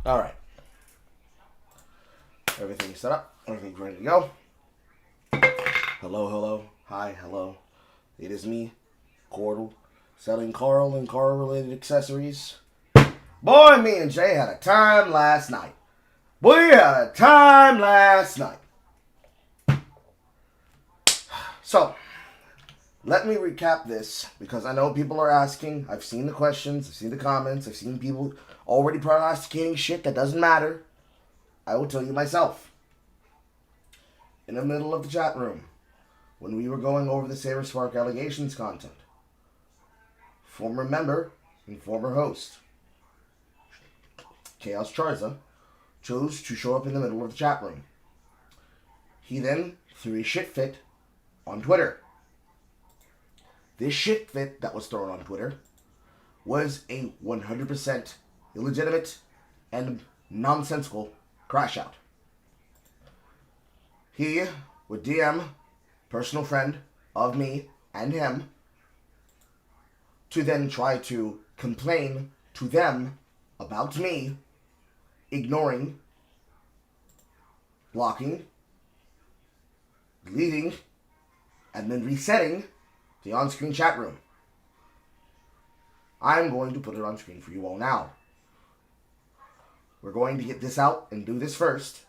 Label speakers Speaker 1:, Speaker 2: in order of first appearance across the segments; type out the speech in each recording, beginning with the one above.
Speaker 1: All right. Everything's set up. Everything's ready to go. Hello, hello. Hi, hello. It is me, Cordell, selling Carl and Carl-related accessories. Boy, me and Jay had a time last night. We had a time last night. So, let me recap this because I know people are asking. I've seen the questions, I've seen the comments, I've seen people already prognosticating shit that doesn't matter. I will tell you myself. In the middle of the chat room, when we were going over the Saber Spark allegations content, former member and former host, Chaos Charza, chose to show up in the middle of the chat room. He then threw a shit fit on Twitter. This shit fit that was thrown on Twitter was a 100% illegitimate and nonsensical crash out. He would DM personal friend of me and him to then try to complain to them about me ignoring, blocking, deleting, and then resetting the on-screen chat room. I'm going to put it on screen for you all now. We're going to get this out and do this first.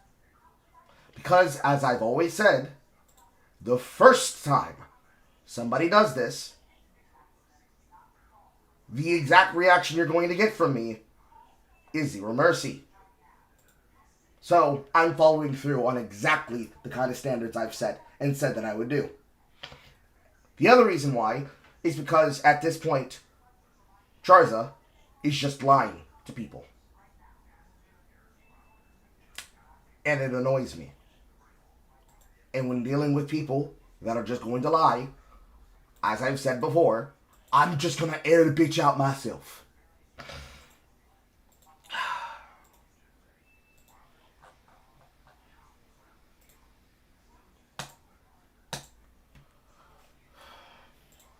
Speaker 1: Because, as I've always said, the first time somebody does this, the exact reaction you're going to get from me is zero mercy. So, I'm following through on exactly the kind of standards I've set and said that I would do. The other reason why is because at this point, Charza is just lying to people. And it annoys me. And when dealing with people that are just going to lie, as I've said before, I'm just going to air the bitch out myself.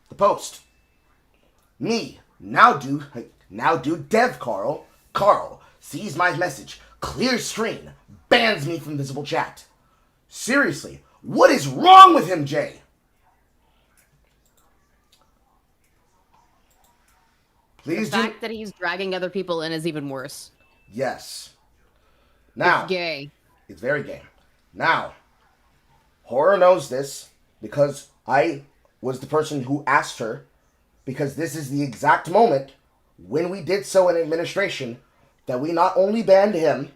Speaker 1: The post. Me. Now do Dev Carl. Carl sees my message. Clear screen. Bans me from visible chat. Seriously, what is wrong with him, Jay? Please
Speaker 2: The fact that he's dragging other people in is even worse.
Speaker 1: Yes. Now.
Speaker 2: It's gay.
Speaker 1: It's very gay. Now, Horror knows this because I was the person who asked her, because this is the exact moment when we did so in administration that we not only banned him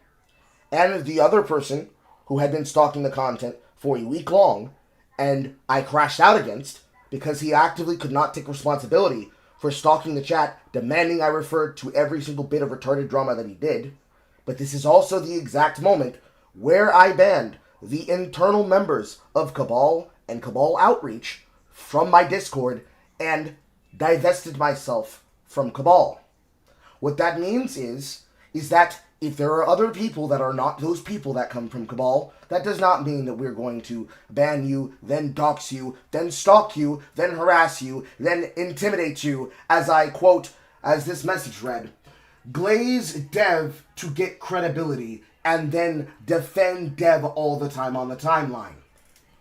Speaker 1: and the other person who had been stalking the content for a week long, and I crashed out against because he actively could not take responsibility for stalking the chat, demanding I referred to every single bit of retarded drama that he did. But this is also the exact moment where I banned the internal members of Cabal and Cabal Outreach from my Discord and divested myself from Cabal. What that means is that if there are other people that are not those people that come from Cabal, that does not mean that we're going to ban you, then dox you, then stalk you, then harass you, then intimidate you, as I quote, as this message read, glaze Dev to get credibility, and then defend Dev all the time on the timeline.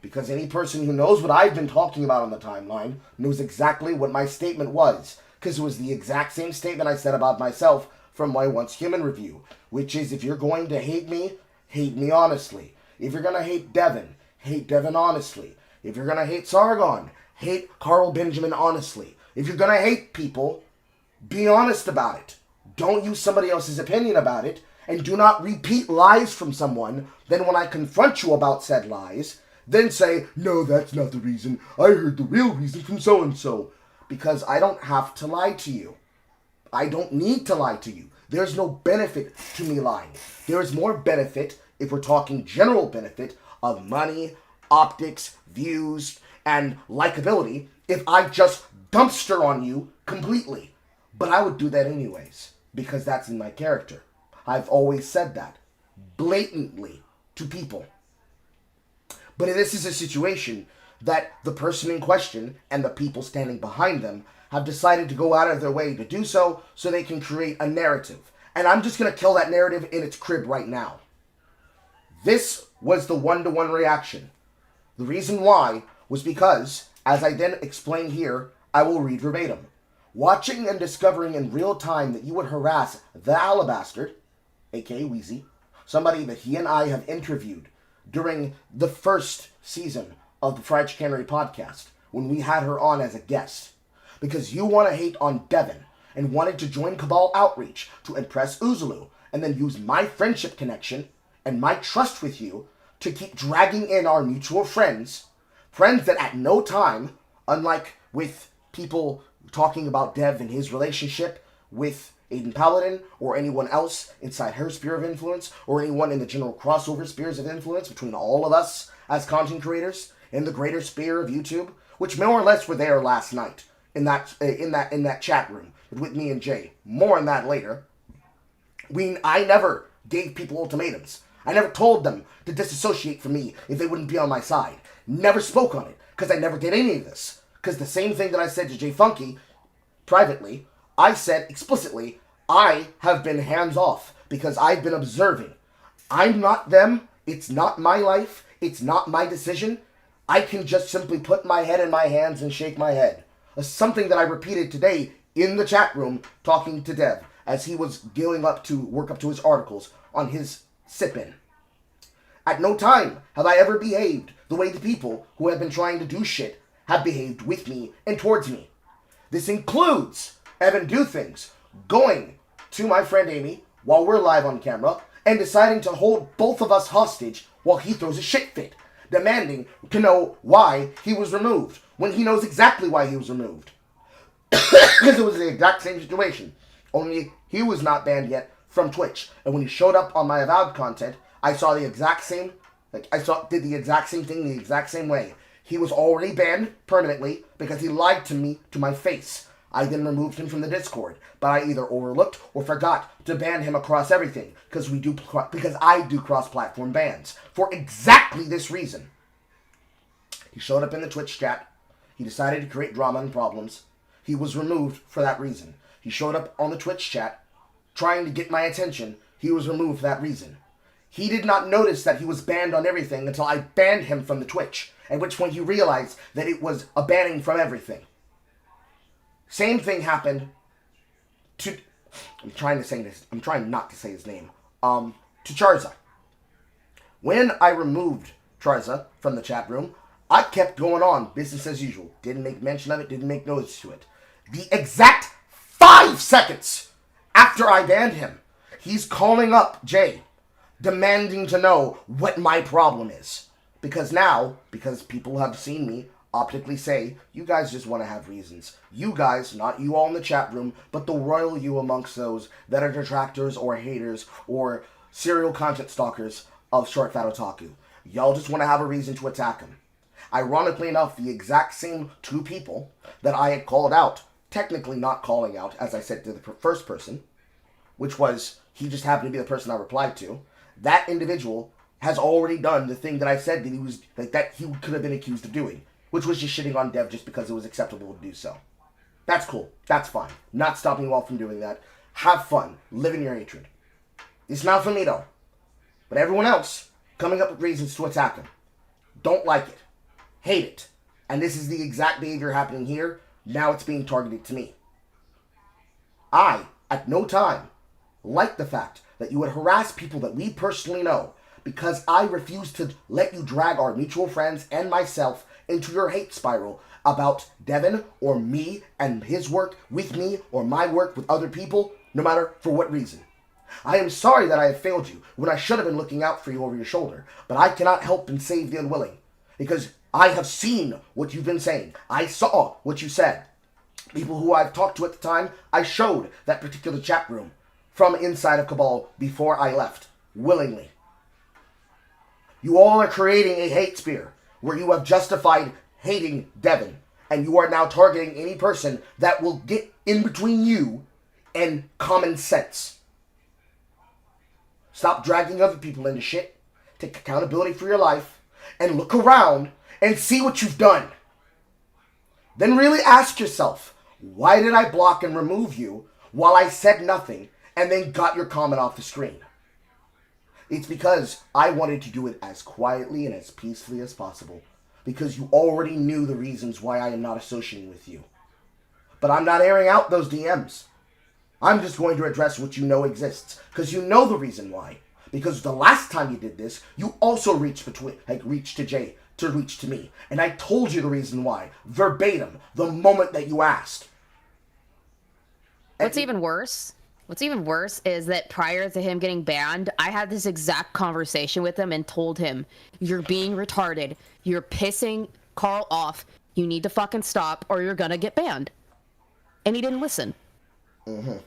Speaker 1: Because any person who knows what I've been talking about on the timeline knows exactly what my statement was, because it was the exact same statement I said about myself from my Once Human review, which is if you're going to hate me honestly. If you're going to hate Devin honestly. If you're going to hate Sargon, hate Carl Benjamin honestly. If you're going to hate people, be honest about it. Don't use somebody else's opinion about it, and do not repeat lies from someone. Then when I confront you about said lies, then say, no, that's not the reason. I heard the real reason from so-and-so. Because I don't have to lie to you. I don't need to lie to you. There's no benefit to me lying. There is more benefit, if we're talking general benefit, of money, optics, views, and likability, if I just dumpster on you completely. But I would do that anyways, because that's in my character. I've always said that, blatantly, to people. But this is a situation that the person in question and the people standing behind them have decided to go out of their way to do so they can create a narrative. And I'm just going to kill that narrative in its crib right now. This was the one-to-one reaction. The reason why was because, as I then explain here, I will read verbatim. Watching and discovering in real time that you would harass the Alabastard, aka Wheezy, somebody that he and I have interviewed during the first season of the Fried Chicanery podcast, when we had her on as a guest, because you want to hate on Devin and wanted to join Cabal Outreach to impress Uzulu, and then use my friendship connection and my trust with you to keep dragging in our mutual friends that at no time, unlike with people talking about Dev and his relationship with Aiden Paladin, or anyone else inside her sphere of influence, or anyone in the general crossover spheres of influence between all of us as content creators in the greater sphere of YouTube, which more or less were there last night in that chat room with me and Jay. More on that later. I never gave people ultimatums. I never told them to disassociate from me if they wouldn't be on my side. Never spoke on it, because I never did any of this. Because the same thing that I said to Jay Funky privately, I said explicitly, I have been hands off because I've been observing. I'm not them. It's not my life. It's not my decision. I can just simply put my head in my hands and shake my head. Something that I repeated today in the chat room talking to Dev as he was gearing up to work up to his articles on his sip-in. At no time have I ever behaved the way the people who have been trying to do shit have behaved with me and towards me. This includes Evan Do Things going to my friend Amy while we're live on camera and deciding to hold both of us hostage while he throws a shit fit, demanding to know why he was removed when he knows exactly why he was removed. Because it was the exact same situation, only he was not banned yet from Twitch. And when he showed up on my Avowed content, I saw the exact same, did the exact same thing the exact same way. He was already banned permanently because he lied to me to my face. I then removed him from the Discord, but I either overlooked or forgot to ban him across everything because I do cross-platform bans for exactly this reason. He showed up in the Twitch chat. He decided to create drama and problems. He was removed for that reason. He showed up on the Twitch chat trying to get my attention. He was removed for that reason. He did not notice that he was banned on everything until I banned him from the Twitch, at which point he realized that it was a banning from everything. Same thing happened to... I'm trying not to say his name. To Charza. When I removed Charza from the chat room, I kept going on, business as usual. Didn't make mention of it, didn't make notice to it. The exact 5 seconds after I banned him, he's calling up Jay, demanding to know what my problem is. Because people have seen me optically say, you guys just want to have reasons. You guys, not you all in the chat room, but the royal you amongst those that are detractors or haters or serial content stalkers of Short Fat Otaku. Y'all just want to have a reason to attack him. Ironically enough, the exact same 2 people that I had called out, technically not calling out, as I said to the first person, which was, he just happened to be the person I replied to, that individual has already done the thing that I said that he could have been accused of doing, which was just shitting on Dev just because it was acceptable to do so. That's cool. That's fine. Not stopping you all from doing that. Have fun. Live in your hatred. It's not for me, though. But everyone else, coming up with reasons to attack him. Don't like it. Hate it. And this is the exact behavior happening here. Now it's being targeted to me. I, at no time, like the fact that you would harass people that we personally know because I refuse to let you drag our mutual friends and myself into your hate spiral about Devin or me and his work with me or my work with other people, no matter for what reason. I am sorry that I have failed you when I should have been looking out for you over your shoulder, but I cannot help and save the unwilling because I have seen what you've been saying. I saw what you said. People who I've talked to at the time, I showed that particular chat room from inside of Cabal before I left, willingly. You all are creating a hate spear where you have justified hating Devin, and you are now targeting any person that will get in between you and common sense. Stop dragging other people into shit, take accountability for your life, and look around and see what you've done. Then really ask yourself, why did I block and remove you while I said nothing, and then got your comment off the screen. It's because I wanted to do it as quietly and as peacefully as possible. Because you already knew the reasons why I am not associating with you. But I'm not airing out those DMs. I'm just going to address what you know exists. Because you know the reason why. Because the last time you did this, you also reached to Jay to reach to me. And I told you the reason why. Verbatim. The moment that you asked.
Speaker 2: What's even worse is that prior to him getting banned, I had this exact conversation with him and told him, you're being retarded. You're pissing Carl off. You need to fucking stop or you're gonna get banned. And he didn't listen.
Speaker 1: Mm-hmm.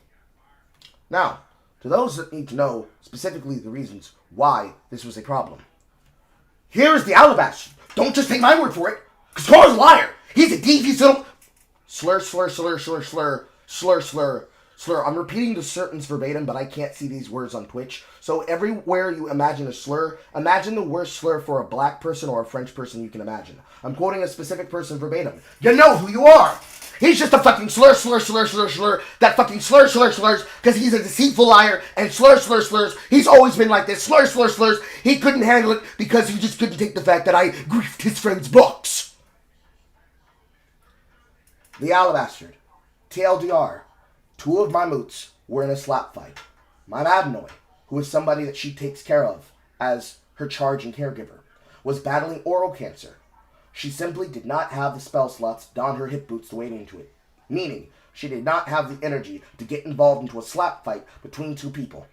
Speaker 1: Now, to those that need to know specifically the reasons why this was a problem, here's the alabaster. Don't just take my word for it, because Carl's a liar. He's a devious little... Slur. I'm repeating the sentence verbatim, but I can't see these words on Twitch. So everywhere you imagine a slur, imagine the worst slur for a black person or a French person you can imagine. I'm quoting a specific person verbatim. You know who you are. He's just a fucking slur. That fucking slurs, because he's a deceitful liar, and slurs. He's always been like this. Slurs. He couldn't handle it because he just couldn't take the fact that I griefed his friend's books. The Alabaster. TLDR. 2 of my moots were in a slap fight. My Madnoy, who is somebody that she takes care of as her charge and caregiver, was battling oral cancer. She simply did not have the spell slots to don her hip boots to wade into it, meaning she did not have the energy to get involved into a slap fight between 2 people.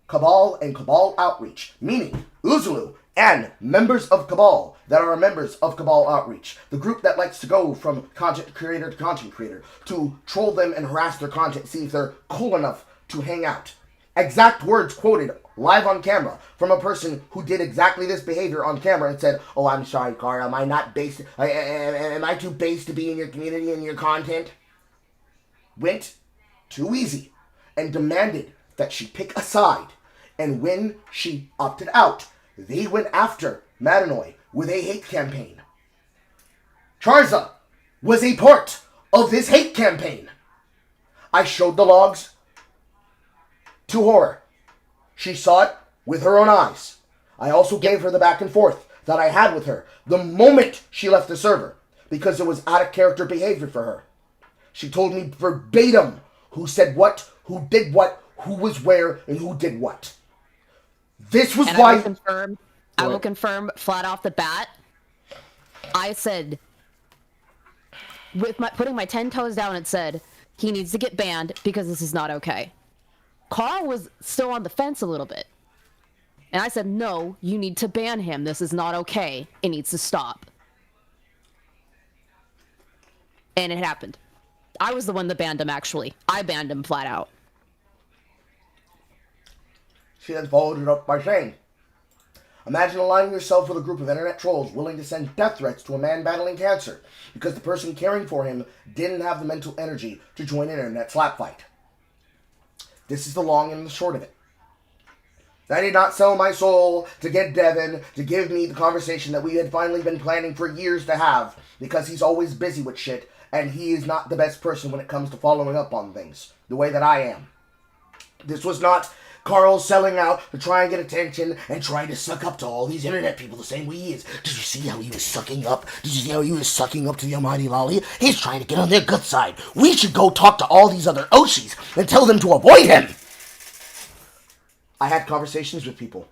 Speaker 1: Cabal and Cabal Outreach, meaning Uzulu and members of Cabal that are members of Cabal Outreach, the group that likes to go from content creator to content creator to troll them and harass their content, see if they're cool enough to hang out. Exact words quoted live on camera from a person who did exactly this behavior on camera and said, "Oh, I'm sorry, Carl. Am I not base? Am I too base to be in your community and your content?" Went too easy and demanded that she pick a side. And when she opted out, they went after Madanoy with a hate campaign. Charza was a part of this hate campaign. I showed the logs to her. She saw it with her own eyes. I also gave her the back and forth that I had with her the moment she left the server, because it was out of character behavior for her. She told me verbatim who said what, who did what, who was where, and who did what. This was why...
Speaker 2: I will confirm flat off the bat. I said, putting my 10 toes down, it said, he needs to get banned because this is not okay. Carl was still on the fence a little bit. And I said, no, you need to ban him. This is not okay. It needs to stop. And it happened. I was the one that banned him, actually. I banned him flat out.
Speaker 1: She then followed it up by saying, imagine aligning yourself with a group of internet trolls willing to send death threats to a man battling cancer because the person caring for him didn't have the mental energy to join an internet slap fight. This is the long and the short of it. I did not sell my soul to get Devin to give me the conversation that we had finally been planning for years to have, because he's always busy with shit and he is not the best person when it comes to following up on things the way that I am. This was not Carl selling out to try and get attention and trying to suck up to all these internet people the same way he is. Did you see how he was sucking up? Did you see how he was sucking up to the almighty Lolly? He's trying to get on their good side. We should go talk to all these other Oshis and tell them to avoid him. I had conversations with people.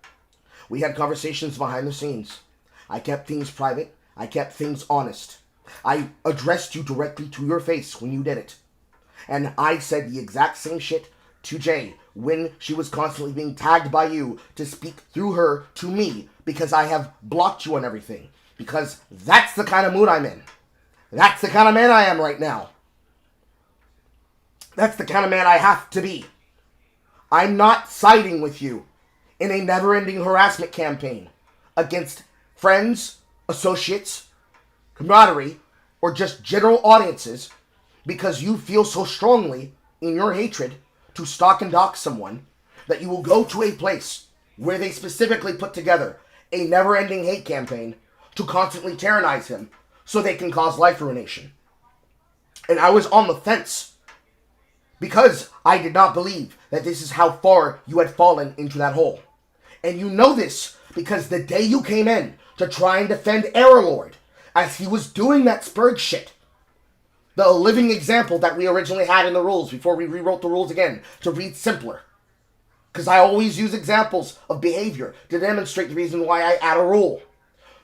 Speaker 1: We had conversations behind the scenes. I kept things private. I kept things honest. I addressed you directly to your face when you did it. And I said the exact same shit to Jay when she was constantly being tagged by you to speak through her to me, because I have blocked you on everything. Because that's the kind of mood I'm in. That's the kind of man I am right now. That's the kind of man I have to be. I'm not siding with you in a never-ending harassment campaign against friends, associates, camaraderie, or just general audiences because you feel so strongly in your hatred to stalk and dox someone that you will go to a place where they specifically put together a never-ending hate campaign to constantly tyrannize him so they can cause life ruination. And I was on the fence Because I did not believe that this is how far you had fallen into that hole. And you know this because the day you came in to try and defend Aerolord, as he was doing that Spurg shit, the living example that we originally had in the rules before we rewrote the rules again to read simpler. Because I always use examples of behavior to demonstrate the reason why I add a rule.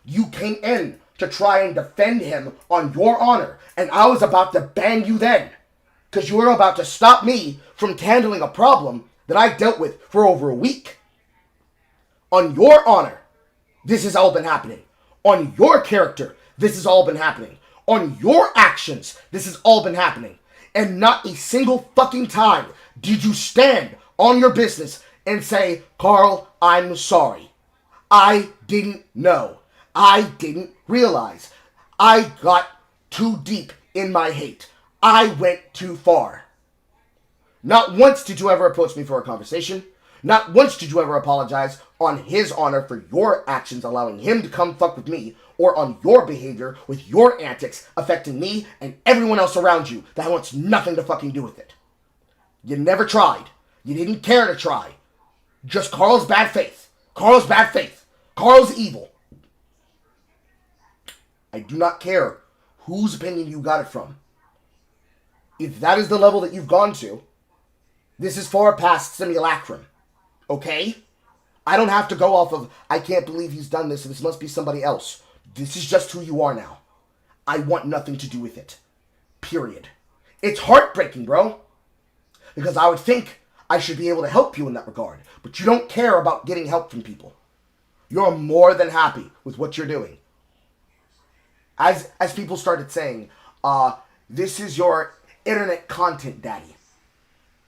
Speaker 1: You came in to try and defend him on your honor, and I was about to ban you then. Because you were about to stop me from handling a problem that I dealt with for over a week. On your honor, this has all been happening. On your character, this has all been happening. On your actions, this has all been happening. And not a single fucking time did you stand on your business and say, Carl, I'm sorry. I didn't know. I didn't realize. I got too deep in my hate. I went too far. Not once did you ever approach me for a conversation. Not once did you ever apologize on his honor for your actions allowing him to come fuck with me, or on your behavior with your antics affecting me and everyone else around you that wants nothing to fucking do with it. You never tried. You didn't care to try. Just Carl's bad faith. Carl's bad faith. Carl's evil. I do not care whose opinion you got it from. If that is the level that you've gone to, this is far past simulacrum. Okay? I don't have to go off of, I can't believe he's done this, this must be somebody else. This is just who you are now. I want nothing to do with it. Period. It's heartbreaking, bro. Because I would think I should be able to help you in that regard. But you don't care about getting help from people. You're more than happy with what you're doing. As people started saying, this is your internet content daddy.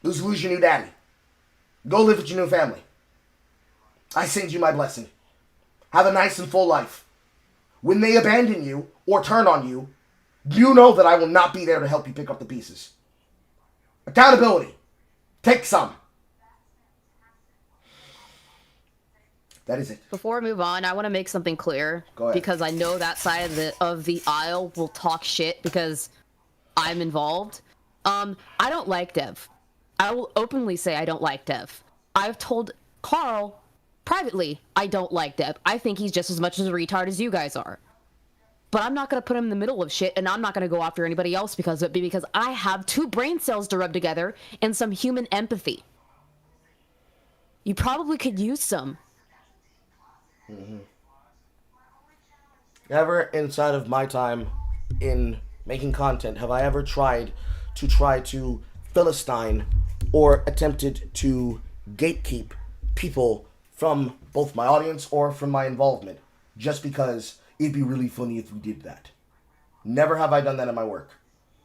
Speaker 1: Who's your new daddy? Go live with your new family. I send you my blessing. Have a nice and full life. When they abandon you or turn on you, you know that I will not be there to help you pick up the pieces. Accountability. Take some. That is it.
Speaker 2: Before I move on, I want to make something clear.
Speaker 1: Go ahead.
Speaker 2: Because I know that side of the aisle will talk shit because I'm involved. I don't like Dev. I will openly say I don't like Dev. I've told Carl privately I don't like Dev. I think he's just as much as a retard as you guys are. But I'm not going to put him in the middle of shit, and I'm not going to go after anybody else because of it, because I have 2 brain cells to rub together and some human empathy. You probably could use some.
Speaker 1: Mm-hmm. Never inside of my time in making content have I ever tried to Philistine or attempted to gatekeep people from both my audience or from my involvement just because it'd be really funny if we did that. Never have I done that in my work.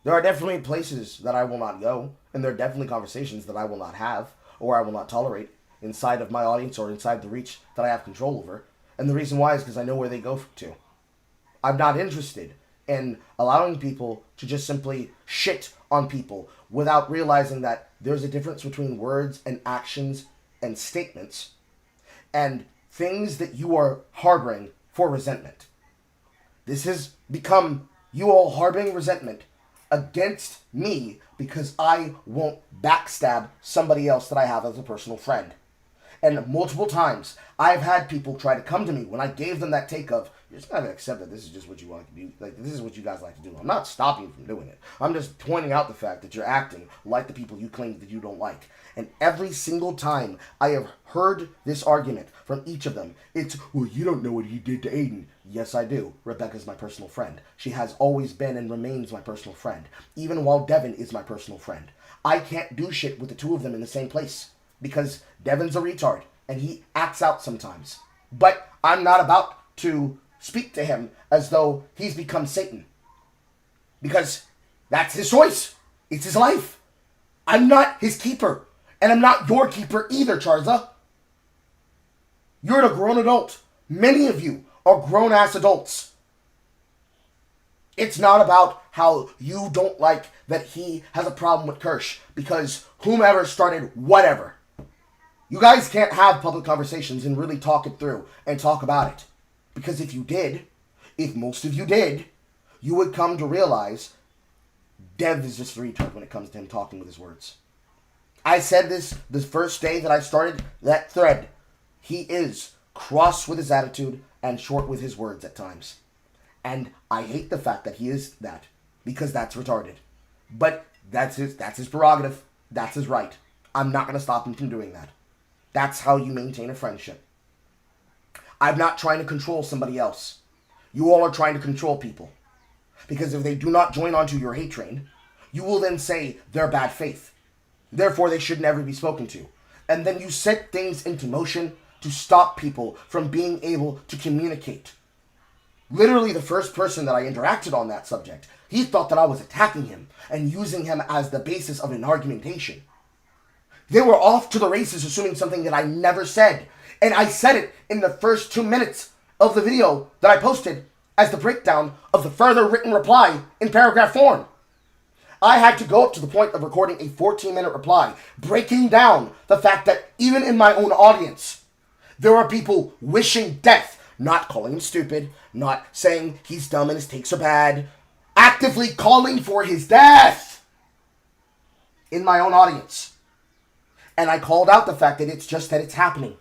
Speaker 1: There are definitely places that I will not go, and there are definitely conversations that I will not have or I will not tolerate inside of my audience or inside the reach that I have control over. And the reason why is because I know where they go to. I'm not interested in allowing people to just simply shit on people without realizing that there's a difference between words and actions and statements and things that you are harboring for resentment. This has become you all harboring resentment against me because I won't backstab somebody else that I have as a personal friend. And multiple times, I've had people try to come to me when I gave them that take of, you're just going to accept that this is just what you want to do. Like, this is what you guys like to do. I'm not stopping you from doing it. I'm just pointing out the fact that you're acting like the people you claim that you don't like. And every single time I have heard this argument from each of them, it's, well, you don't know what he did to Aiden. Yes, I do. Rebecca's my personal friend. She has always been and remains my personal friend. Even while Devin is my personal friend. I can't do shit with the 2 of them in the same place. Because Devin's a retard, and he acts out sometimes. But I'm not about to speak to him as though he's become Satan. Because that's his choice. It's his life. I'm not his keeper. And I'm not your keeper either, Charza. You're a grown adult. Many of you are grown-ass adults. It's not about how you don't like that he has a problem with Kirsch, because whomever started whatever. You guys can't have public conversations and really talk it through and talk about it. Because if you did, if most of you did, you would come to realize Dev is just a retard when it comes to him talking with his words. I said this the first day that I started that thread. He is cross with his attitude and short with his words at times. And I hate the fact that he is that, because that's retarded. But that's his prerogative. That's his right. I'm not going to stop him from doing that. That's how you maintain a friendship. I'm not trying to control somebody else. You all are trying to control people. Because if they do not join onto your hate train, you will then say they're bad faith. Therefore, they should never be spoken to. And then you set things into motion to stop people from being able to communicate. Literally, the first person that I interacted on that subject, he thought that I was attacking him and using him as the basis of an argumentation. They were off to the races assuming something that I never said. And I said it in the first 2 minutes of the video that I posted as the breakdown of the further written reply in paragraph form. I had to go up to the point of recording a 14-minute reply, breaking down the fact that even in my own audience, there are people wishing death, not calling him stupid, not saying he's dumb and his takes are bad, actively calling for his death in my own audience. And I called out the fact that it's just that it's happening.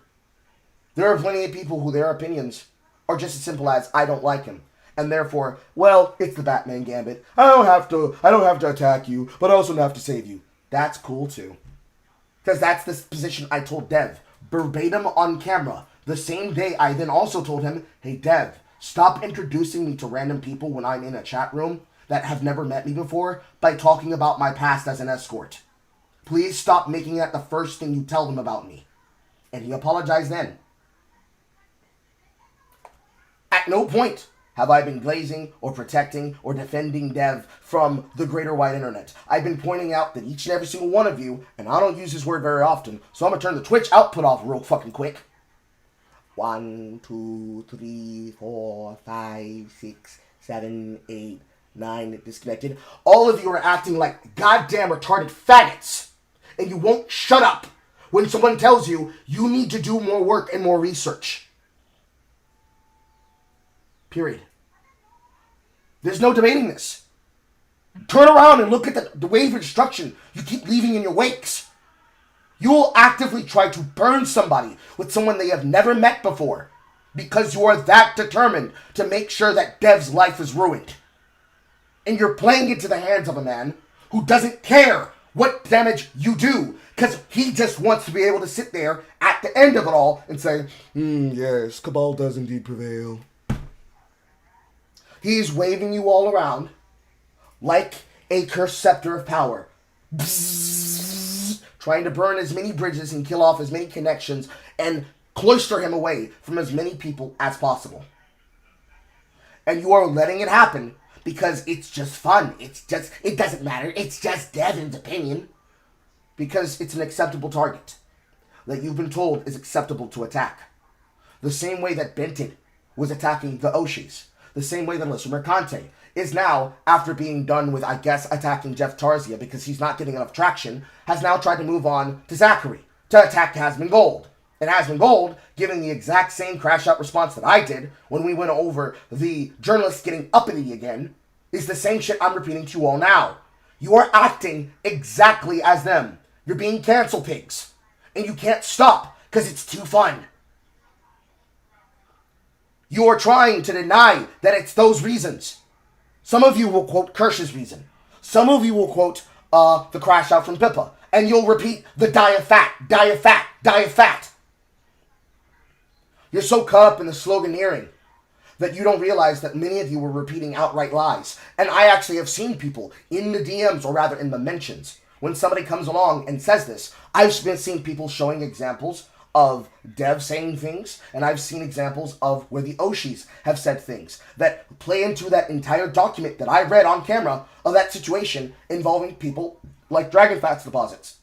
Speaker 1: There are plenty of people who their opinions are just as simple as, I don't like him. And therefore, well, it's the Batman Gambit. I don't have to attack you, but I also don't have to save you. That's cool too. Because that's the position I told Dev, verbatim on camera. The same day I then also told him, hey Dev, stop introducing me to random people when I'm in a chat room that have never met me before by talking about my past as an escort. Please stop making that the first thing you tell them about me. And he apologized then. At no point have I been glazing or protecting or defending Dev from the greater wide internet. I've been pointing out that each and every single one of you, and I don't use this word very often, so I'm going to turn the Twitch output off real fucking quick. 1, 2, 3, 4, 5, 6, 7, 8, 9, disconnected. All of you are acting like goddamn retarded faggots, and you won't shut up when someone tells you you need to do more work and more research. Period. There's no debating this. Turn around and look at the wave of destruction you keep leaving in your wakes. You will actively try to burn somebody with someone they have never met before because you are that determined to make sure that Dev's life is ruined. And you're playing into the hands of a man who doesn't care what damage you do because he just wants to be able to sit there at the end of it all and say, yes, Cabal does indeed prevail. He's waving you all around like a cursed scepter of power. Bzzz, trying to burn as many bridges and kill off as many connections and cloister him away from as many people as possible. And you are letting it happen because it's just fun. It doesn't matter. It's just Devin's opinion. Because it's an acceptable target that you've been told is acceptable to attack. The same way that Benton was attacking the Oshis. The same way that Alyssa Mercante is now, after being done with, I guess, attacking Jeff Tarzia because he's not getting enough traction, has now tried to move on to Zachary to attack Hasman Gold. And Hasman Gold, giving the exact same crash out response that I did when we went over the journalists getting uppity again, is the same shit I'm repeating to you all now. You are acting exactly as them. You're being cancel pigs. And you can't stop because it's too fun. You are trying to deny that it's those reasons. Some of you will quote Kirsch's reason. Some of you will quote the crash out from Pippa. And you'll repeat the die of fat, die of fat, die of fat. You're so caught up in the sloganeering that you don't realize that many of you were repeating outright lies. And I actually have seen people in the DMs, or rather in the mentions, when somebody comes along and says this. I've been seeing people showing examples of Dev saying things, and I've seen examples of where the Oshis have said things that play into that entire document that I read on camera of that situation involving people like Dragon Fats Deposits,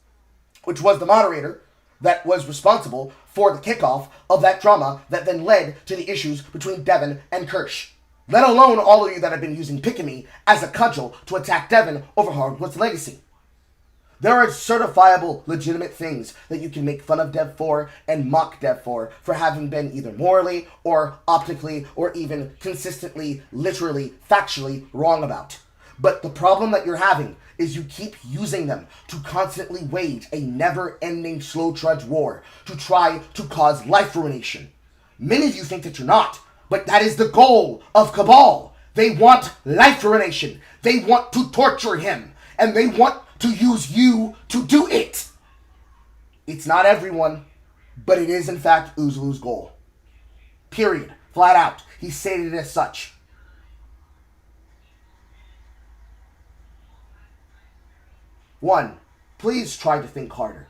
Speaker 1: which was the moderator that was responsible for the kickoff of that drama that then led to the issues between Devin and Kirsch. Let alone all of you that have been using Pick-A-Me as a cudgel to attack Devin over Hardwood's legacy. There are certifiable, legitimate things that you can make fun of Dev for and mock Dev for having been either morally or optically or even consistently, literally, factually wrong about. But the problem that you're having is you keep using them to constantly wage a never-ending slow trudge war to try to cause life ruination. Many of you think that you're not, but that is the goal of Cabal. They want life ruination. They want to torture him, and they want to use you to do it. It's not everyone, but it is in fact Uzlu's goal. Period. Flat out. He stated it as such. One, please try to think harder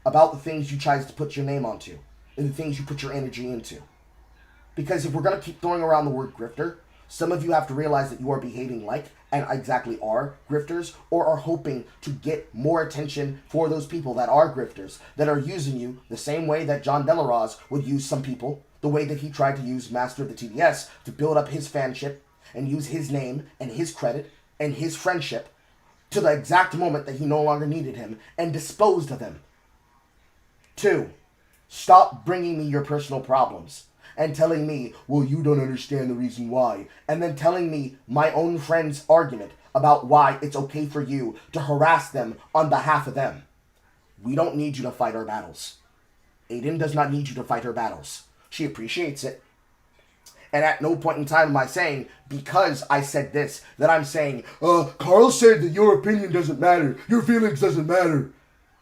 Speaker 1: about the things you try to put your name onto and the things you put your energy into. Because if we're going to keep throwing around the word grifter, some of you have to realize that you are behaving like, and exactly are, grifters, or are hoping to get more attention for those people that are grifters, that are using you the same way that John Delaroz would use some people, the way that he tried to use Master of the TDS to build up his fanship and use his name and his credit and his friendship to the exact moment that he no longer needed him and disposed of him. 2, stop bringing me your personal problems and telling me, well, you don't understand the reason why, and then telling me my own friend's argument about why it's okay for you to harass them on behalf of them. We don't need you to fight our battles. Aiden does not need you to fight her battles. She appreciates it. And at no point in time am I saying, because I said this, that I'm saying, Carl said that your opinion doesn't matter. Your feelings doesn't matter.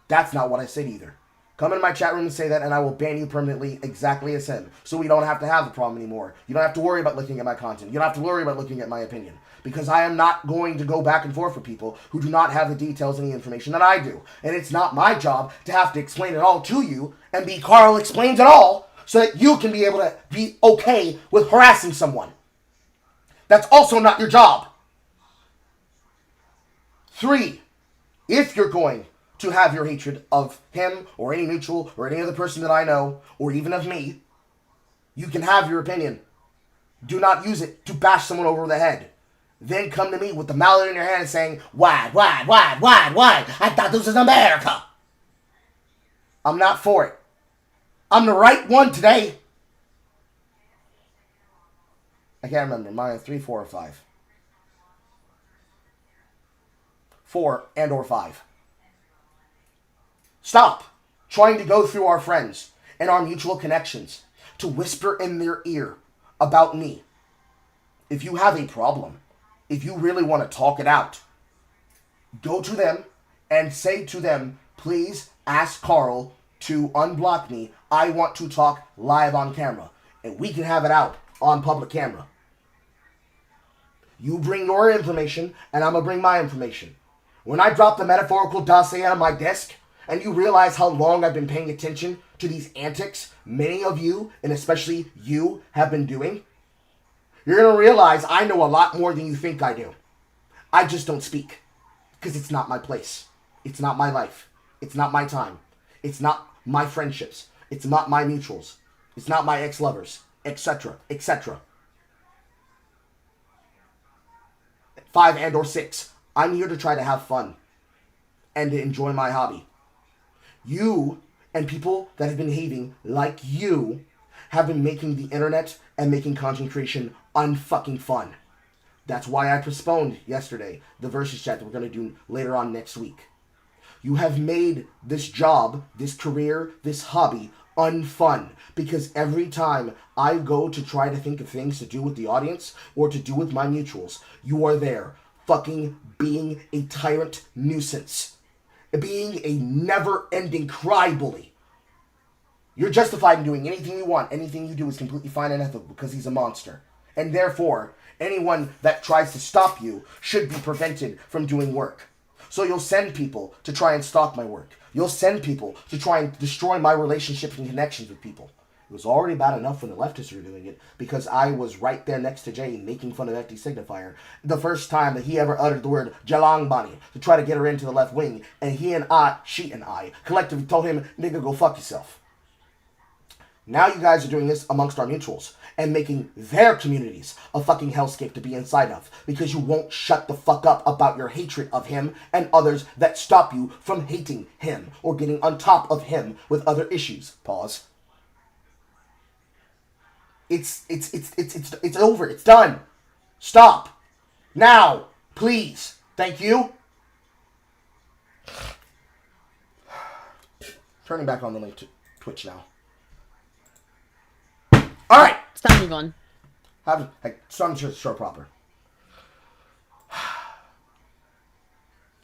Speaker 1: That's not what I said either. Come in my chat room and say that, and I will ban you permanently exactly as him. So we don't have to have the problem anymore. You don't have to worry about looking at my content. You don't have to worry about looking at my opinion. Because I am not going to go back and forth with people who do not have the details and the information that I do. And it's not my job to have to explain it all to you and be Carl explains it all, so that you can be able to be okay with harassing someone. That's also not your job. 3, if you're going to have your hatred of him or any mutual or any other person that I know, or even of me, you can have your opinion. Do not use it to bash someone over the head. Then come to me with the mallet in your hand saying, why? I thought this was America. I'm not for it. I'm the right one today. I can't remember. Mine 3, 4, or 5. 4 and or 5. Stop trying to go through our friends and our mutual connections to whisper in their ear about me. If you have a problem, if you really want to talk it out, go to them and say to them, please ask Carl to unblock me. I want to talk live on camera. And we can have it out on public camera. You bring your information, and I'm going to bring my information. When I drop the metaphorical dossier on my desk, and you realize how long I've been paying attention to these antics many of you, and especially you, have been doing, you're going to realize I know a lot more than you think I do. I just don't speak. Because it's not my place. It's not my life. It's not my time. It's not my friendships. It's not my mutuals. It's not my ex-lovers, etc., etc. 5 and or 6. I'm here to try to have fun and to enjoy my hobby. You and people that have been behaving like you have been making the internet and making content creation unfucking fun. That's why I postponed yesterday the versus chat that we're going to do later on next week. You have made this job, this career, this hobby unfun, because every time I go to try to think of things to do with the audience or to do with my mutuals, you are there fucking being a tyrant nuisance, being a never-ending cry bully. You're justified in doing anything you want. Anything you do is completely fine and ethical because he's a monster. And therefore, anyone that tries to stop you should be prevented from doing work. So you'll send people to try and stop my work. You'll send people to try and destroy my relationships and connections with people. It was already bad enough when the leftists were doing it because I was right there next to Jay making fun of FD Signifier the first time that he ever uttered the word Jalangbani to try to get her into the left wing. And she and I, collectively told him, nigga, go fuck yourself. Now you guys are doing this amongst our mutuals and making their communities a fucking hellscape to be inside of because you won't shut the fuck up about your hatred of him and others that stop you from hating him or getting on top of him with other issues. Pause. It's over. It's done. Stop. Now. Please. Thank you. Turning back on the link to Twitch now. All right.
Speaker 2: It's time to move on.
Speaker 1: Some show proper.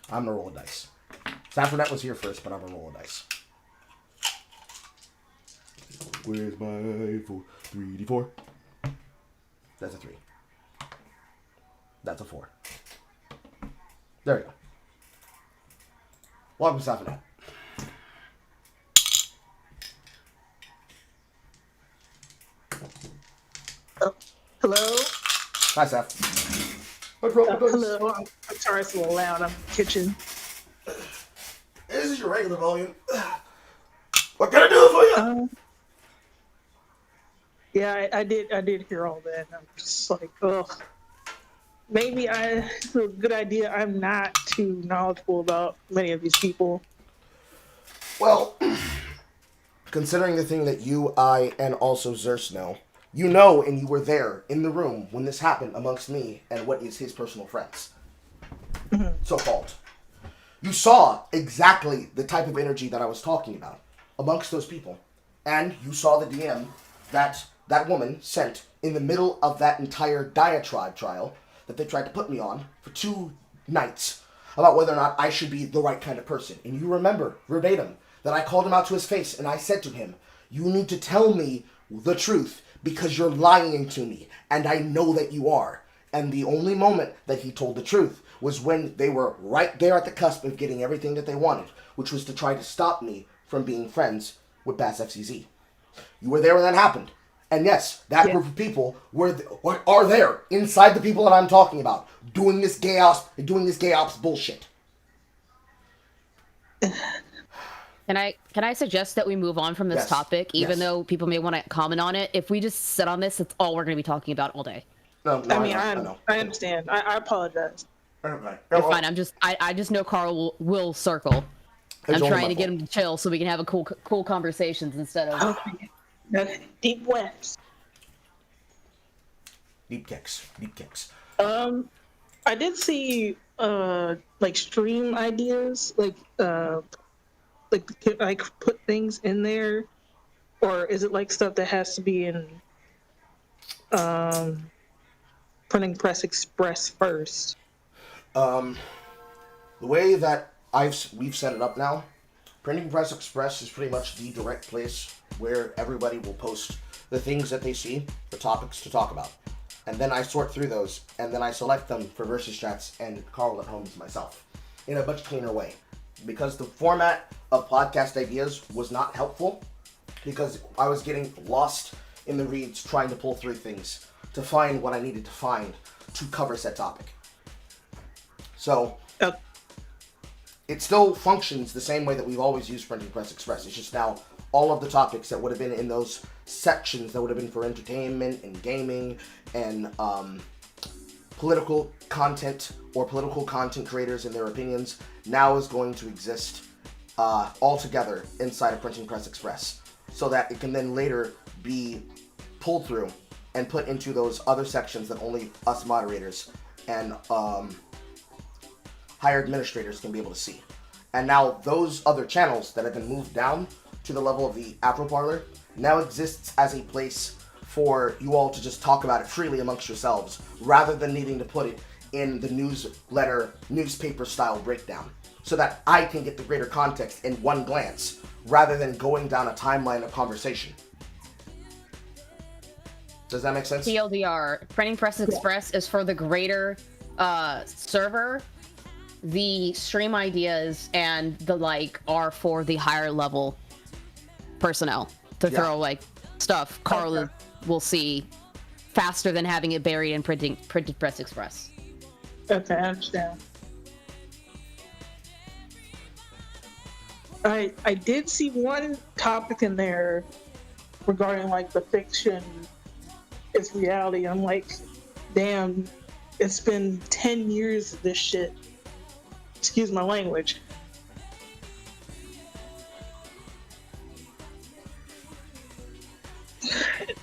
Speaker 1: I'm gonna roll a dice. Saffronette was here first, but I'm gonna roll a dice. Where's my 3d4? That's a 3. That's a 4. There we go. Welcome, Saffronette.
Speaker 3: Hello?
Speaker 1: Hi, Seth.
Speaker 3: Hello. I'm sorry it's a little loud. I'm in the kitchen.
Speaker 1: This is your regular volume. What can I do for you?
Speaker 3: Yeah, I did hear all that. And I'm just like, ugh. Maybe it's a good idea. I'm not too knowledgeable about many of these people.
Speaker 1: Well, considering the thing that you, I, and also Zerst know, you know, and you were there in the room when this happened amongst me and what is his personal friends. So-called. You saw exactly the type of energy that I was talking about amongst those people. And you saw the DM that that woman sent in the middle of that entire diatribe trial that they tried to put me on for 2 nights about whether or not I should be the right kind of person. And you remember verbatim that I called him out to his face and I said to him, you need to tell me the truth because you're lying to me and I know that you are. And the only moment that he told the truth was when they were right there at the cusp of getting everything that they wanted, which was to try to stop me from being friends with Bass FCZ. You were there when that happened. And yes, that group of people are there inside the people that I'm talking about, doing this gay ops bullshit.
Speaker 2: Can I suggest that we move on from this topic, even though people may want to comment on it? If we just sit on this, that's all we're going to be talking about all day.
Speaker 1: No,
Speaker 3: I know. I understand. I apologize.
Speaker 1: Okay.
Speaker 2: You're fine. I just know Carl will circle. I'm trying to get him to chill so we can have a cool conversations instead of
Speaker 3: deep breaths.
Speaker 1: Deep kicks.
Speaker 3: I did see like stream ideas, like can I put things in there, or is it like stuff that has to be in Printing Press Express first?
Speaker 1: The way that we've set it up now, Printing Press Express is pretty much the direct place where everybody will post the things that they see, the topics to talk about. And then I sort through those, and then I select them for versus chats and Carl at home myself in a much cleaner way. Because the format of podcast ideas was not helpful, because I was getting lost in the reads trying to pull through things to find what I needed to find to cover said topic. So, it still functions the same way that we've always used Printing Press Express. It's just now all of the topics that would have been in those sections that would have been for entertainment and gaming and political content or political content creators and their opinions now is going to exist all together inside of Printing Press Express, so that it can then later be pulled through and put into those other sections that only us moderators and higher administrators can be able to see. And now those other channels that have been moved down to the level of the Afro Parlor now exists as a place for you all to just talk about it freely amongst yourselves, rather than needing to put it in the newspaper style breakdown, so that I can get the greater context in one glance, rather than going down a timeline of conversation. Does that make sense?
Speaker 2: TLDR, Printing Press Express is for the greater server. The stream ideas and the like are for the higher level personnel to throw like stuff Carl will see faster than having it buried in Printed Press Express.
Speaker 3: Okay, I understand. I did see one topic in there regarding like the fiction is reality. I'm like, damn, it's been 10 years of this shit. Excuse my language.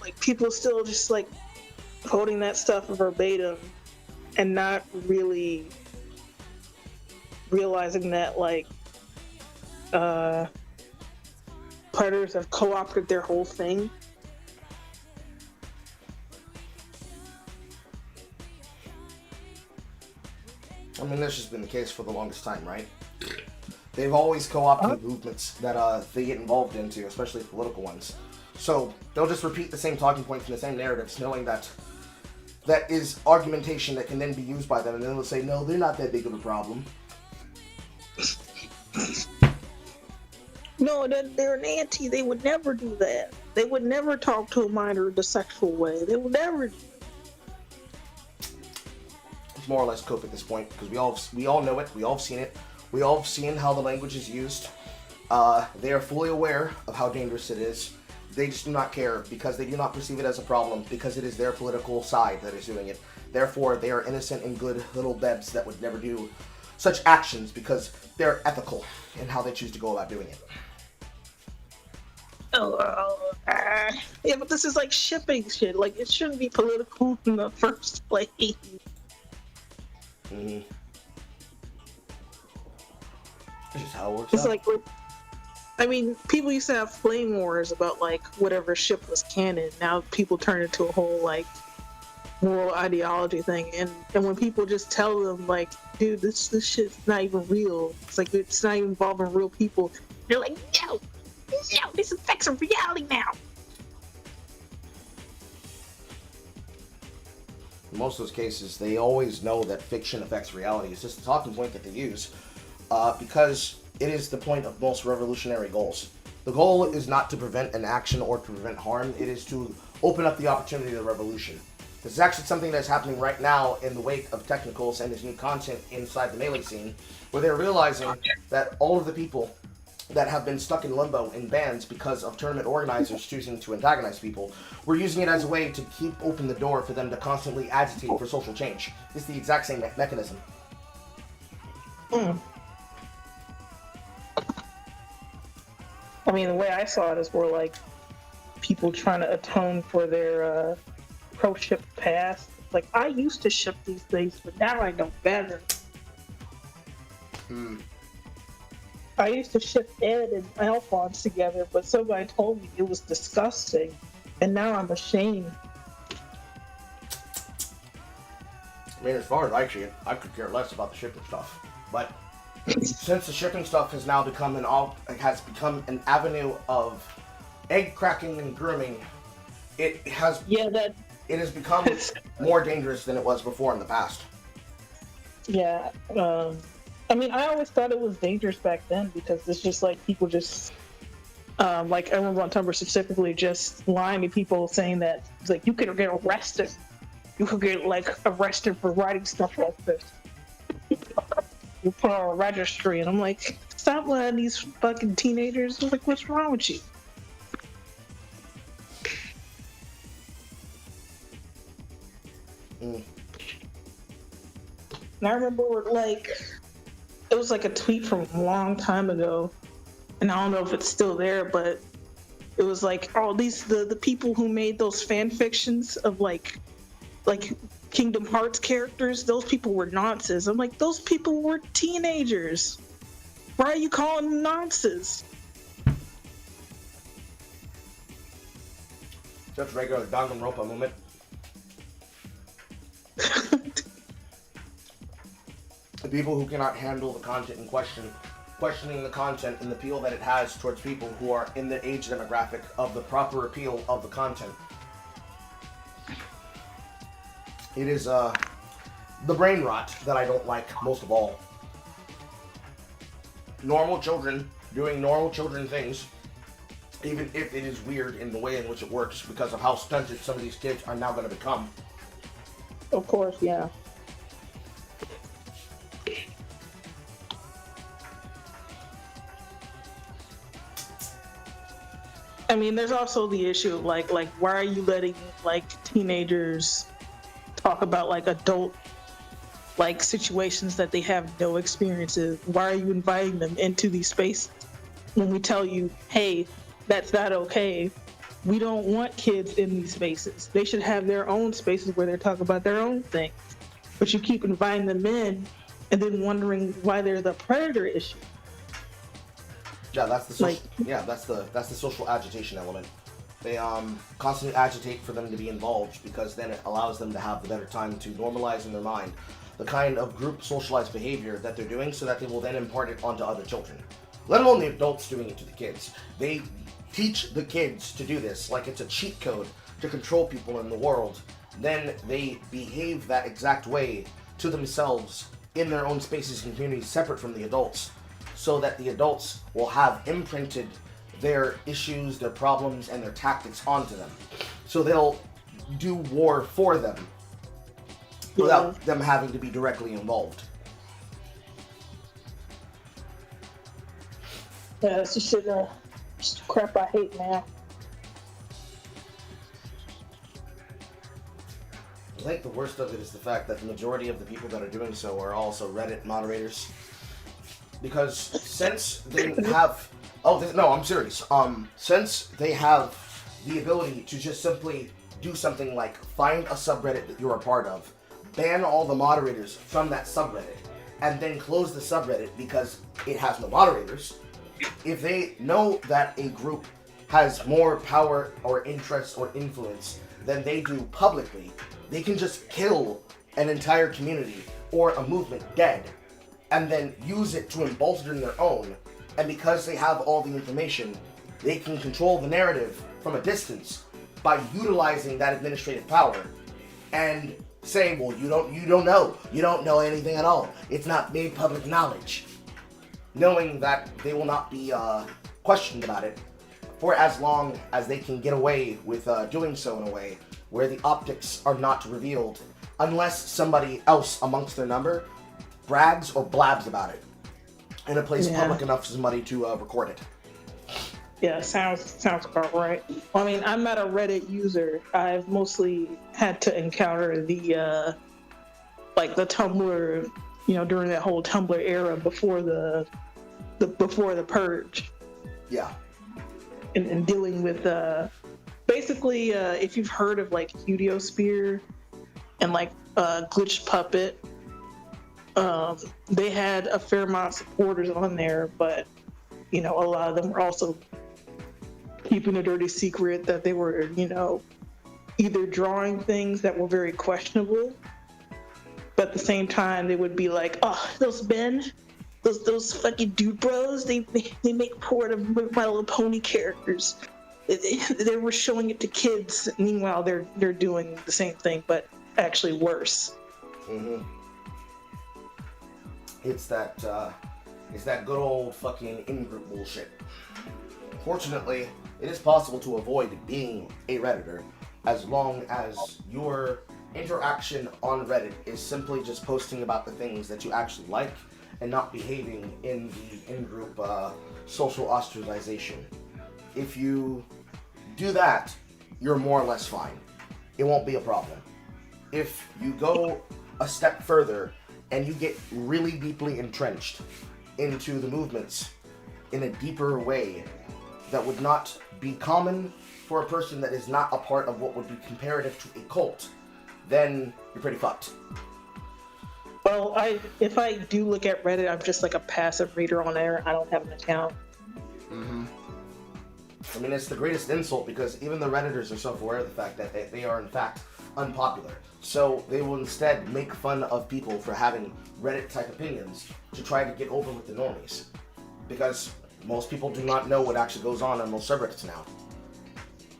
Speaker 3: Like, people still just like quoting that stuff verbatim and not really realizing that like predators have co-opted their whole thing.
Speaker 1: I mean, this has been the case for the longest time, right? They've always co-opted movements that they get involved into, especially political ones. So they'll just repeat the same talking points and the same narratives, knowing that that is argumentation that can then be used by them, and then they'll say, no, they're not that big of a problem.
Speaker 3: No, they're an anti. They would never do that. They would never talk to a minor in a sexual way. They would never.
Speaker 1: It's more or less cope at this point, because we all know it, we all have seen it, we all have seen how the language is used. They are fully aware of how dangerous it is. They just do not care, because they do not perceive it as a problem, because it is their political side that is doing it. Therefore, they are innocent and good little bebs that would never do such actions, because they're ethical in how they choose to go about doing it.
Speaker 3: Yeah, but this is like shipping shit. Like, it shouldn't be political in the first place.
Speaker 1: Mm-hmm. This is how it works.
Speaker 3: It's like, I mean, people used to have flame wars about like whatever ship was canon. Now people turn into a whole like moral ideology thing, and when people just tell them like, dude, this shit's not even real. It's like it's not even involving real people. They're like, no, this affects a reality now.
Speaker 1: In most of those cases, they always know that fiction affects reality. It's just a talking point that they use, because it is the point of most revolutionary goals. The goal is not to prevent an action or to prevent harm. It is to open up the opportunity of revolution. This is actually something that's happening right now in the wake of Technicals and his new content inside the Melee scene, where they're realizing that all of the people that have been stuck in limbo in bans because of tournament organizers choosing to antagonize people, we're using it as a way to keep open the door for them to constantly agitate for social change. It's the exact same mechanism.
Speaker 3: I mean, the way I saw it is more like people trying to atone for their pro-ship past. Like, I used to ship these things, but now I know better. I used to ship Ed and Alphonse together, but somebody told me it was disgusting, and now I'm ashamed.
Speaker 1: I mean, as far as I see it, I could care less about the shipping stuff. But since the shipping stuff has now become an avenue of egg cracking and grooming, it has become more dangerous than it was before in the past.
Speaker 3: Yeah. I mean, I always thought it was dangerous back then because it's just like people just, like everyone on Tumblr specifically, just lying to people saying that it's like you could get arrested. You could get like arrested for writing stuff like this. You put on a registry, and I'm like, stop lying to these fucking teenagers. I'm like, what's wrong with you? And I remember like it was like a tweet from a long time ago, and I don't know if it's still there, but it was like, oh, the people who made those fan fictions of like Kingdom Hearts characters, those people were nonsense. I'm like, those people were teenagers. Why are you calling them nonsense?
Speaker 1: Just regular Danganronpa movement. The people who cannot handle the content in question, questioning the content and the appeal that it has towards people who are in the age demographic of the proper appeal of the content. It is the brain rot that I don't like most of all. Normal children doing normal children things, even if it is weird in the way in which it works because of how stunted some of these kids are now going to become.
Speaker 3: Of course, yeah. I mean, there's also the issue of like why are you letting like teenagers talk about like adult like situations that they have no experiences? Why are you inviting them into these spaces when we tell you, hey, that's not okay? We don't want kids in these spaces. They should have their own spaces where they're talking about their own things. But you keep inviting them in and then wondering why there's a predator issue.
Speaker 1: Yeah, that's the social, that's the social agitation element. They constantly agitate for them to be involved because then it allows them to have the better time to normalize in their mind the kind of group socialized behavior that they're doing, so that they will then impart it onto other children. Let alone the adults doing it to the kids. They teach the kids to do this like it's a cheat code to control people in the world. Then they behave that exact way to themselves in their own spaces and communities separate from the adults, so that the adults will have imprinted their issues, their problems, and their tactics onto them. So they'll do war for them without them having to be directly involved.
Speaker 3: Yeah, it's just shit, just crap I hate, man.
Speaker 1: I think the worst of it is the fact that the majority of the people that are doing so are also Reddit moderators. Because since they have... no, I'm serious. Since they have the ability to just simply do something like find a subreddit that you're a part of, ban all the moderators from that subreddit, and then close the subreddit because it has no moderators, if they know that a group has more power or interest or influence than they do publicly, they can just kill an entire community or a movement dead, and then use it to embolden their own. And because they have all the information, they can control the narrative from a distance by utilizing that administrative power and saying, well, you don't know anything at all. It's not made public knowledge. Knowing that they will not be questioned about it for as long as they can get away with doing so in a way where the optics are not revealed, unless somebody else amongst their number brags or blabs about it in a place public enough for somebody to record it.
Speaker 3: Yeah, sounds about right. Well, I mean, I'm not a Reddit user. I've mostly had to encounter the like the Tumblr, during that whole Tumblr era before the purge.
Speaker 1: Yeah.
Speaker 3: And dealing with basically if you've heard of like Udiosphere and like Glitch Puppet, they had a fair amount of supporters on there, but a lot of them were also keeping a dirty secret that they were, either drawing things that were very questionable, but at the same time they would be like, oh, those fucking dude bros, they make porn of My Little Pony characters. They were showing it to kids. Meanwhile, they're doing the same thing, but actually worse.
Speaker 1: Mm-hmm. It's that good old fucking in-group bullshit. Fortunately, it is possible to avoid being a Redditor as long as your interaction on Reddit is simply just posting about the things that you actually like and not behaving in the in-group social ostracization. If you do that, you're more or less fine. It won't be a problem. If you go a step further and you get really deeply entrenched into the movements in a deeper way that would not be common for a person that is not a part of what would be comparative to a cult, then you're pretty fucked.
Speaker 3: Well, if I do look at Reddit, I'm just like a passive reader on there. I don't have an account.
Speaker 1: Mm-hmm. I mean, it's the greatest insult because even the Redditors are self-aware of the fact that they are in fact unpopular. So they will instead make fun of people for having Reddit-type opinions to try to get over with the normies. Because most people do not know what actually goes on most subreddits now.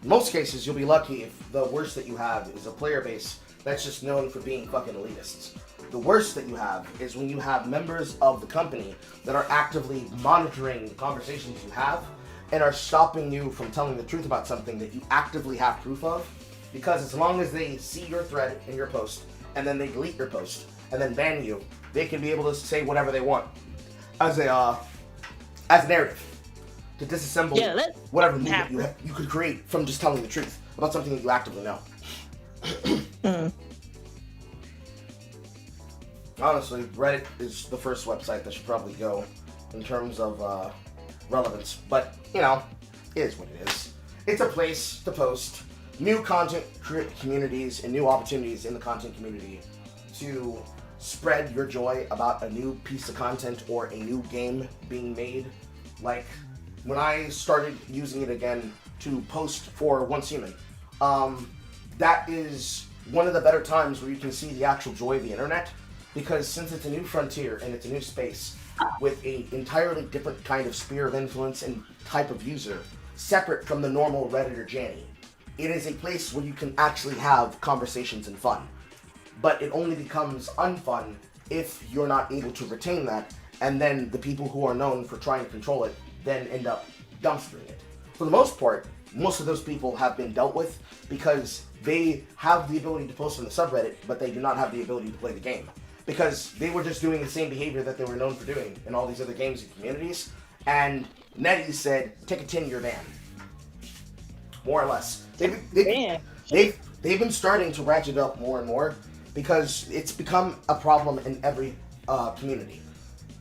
Speaker 1: In most cases, you'll be lucky if the worst that you have is a player base that's just known for being fucking elitists. The worst that you have is when you have members of the company that are actively monitoring the conversations you have and are stopping you from telling the truth about something that you actively have proof of. Because as long as they see your thread in your post and then they delete your post and then ban you, they can be able to say whatever they want as a narrative to disassemble whatever movement you could create from just telling the truth about something that you actively know. Honestly, Reddit is the first website that should probably go in terms of relevance, but it is what it is. It's a place to post new content communities and new opportunities in the content community to spread your joy about a new piece of content or a new game being made. Like, when I started using it again to post for Once Human, that is one of the better times where you can see the actual joy of the internet, because since it's a new frontier and it's a new space with a entirely different kind of sphere of influence and type of user, separate from the normal Reddit or Janny, it is a place where you can actually have conversations and fun. But it only becomes unfun if you're not able to retain that, and then the people who are known for trying to control it then end up dumpstering it. For the most part, most of those people have been dealt with because they have the ability to post on the subreddit, but they do not have the ability to play the game. Because they were just doing the same behavior that they were known for doing in all these other games and communities, and NetEase said, take a 10-year ban. More or less. They've been starting to ratchet up more and more, because it's become a problem in every community.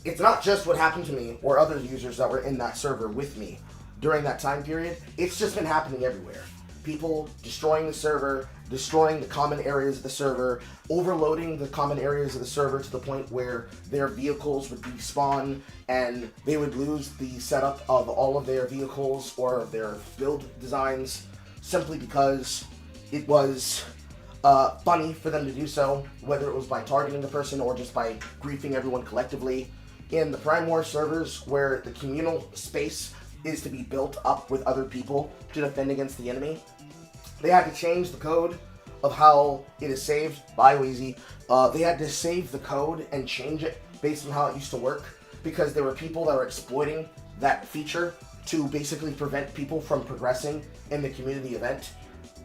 Speaker 1: It's not just what happened to me or other users that were in that server with me during that time period. It's just been happening everywhere. People destroying the server, destroying the common areas of the server, overloading the common areas of the server to the point where their vehicles would despawn and they would lose the setup of all of their vehicles or their build designs simply because it was funny for them to do so, whether it was by targeting the person or just by griefing everyone collectively. In the Prime War servers, where the communal space is to be built up with other people to defend against the enemy, they had to change the code of how it is saved by Wheezy. They had to save the code and change it based on how it used to work, because there were people that were exploiting that feature to basically prevent people from progressing in the community event.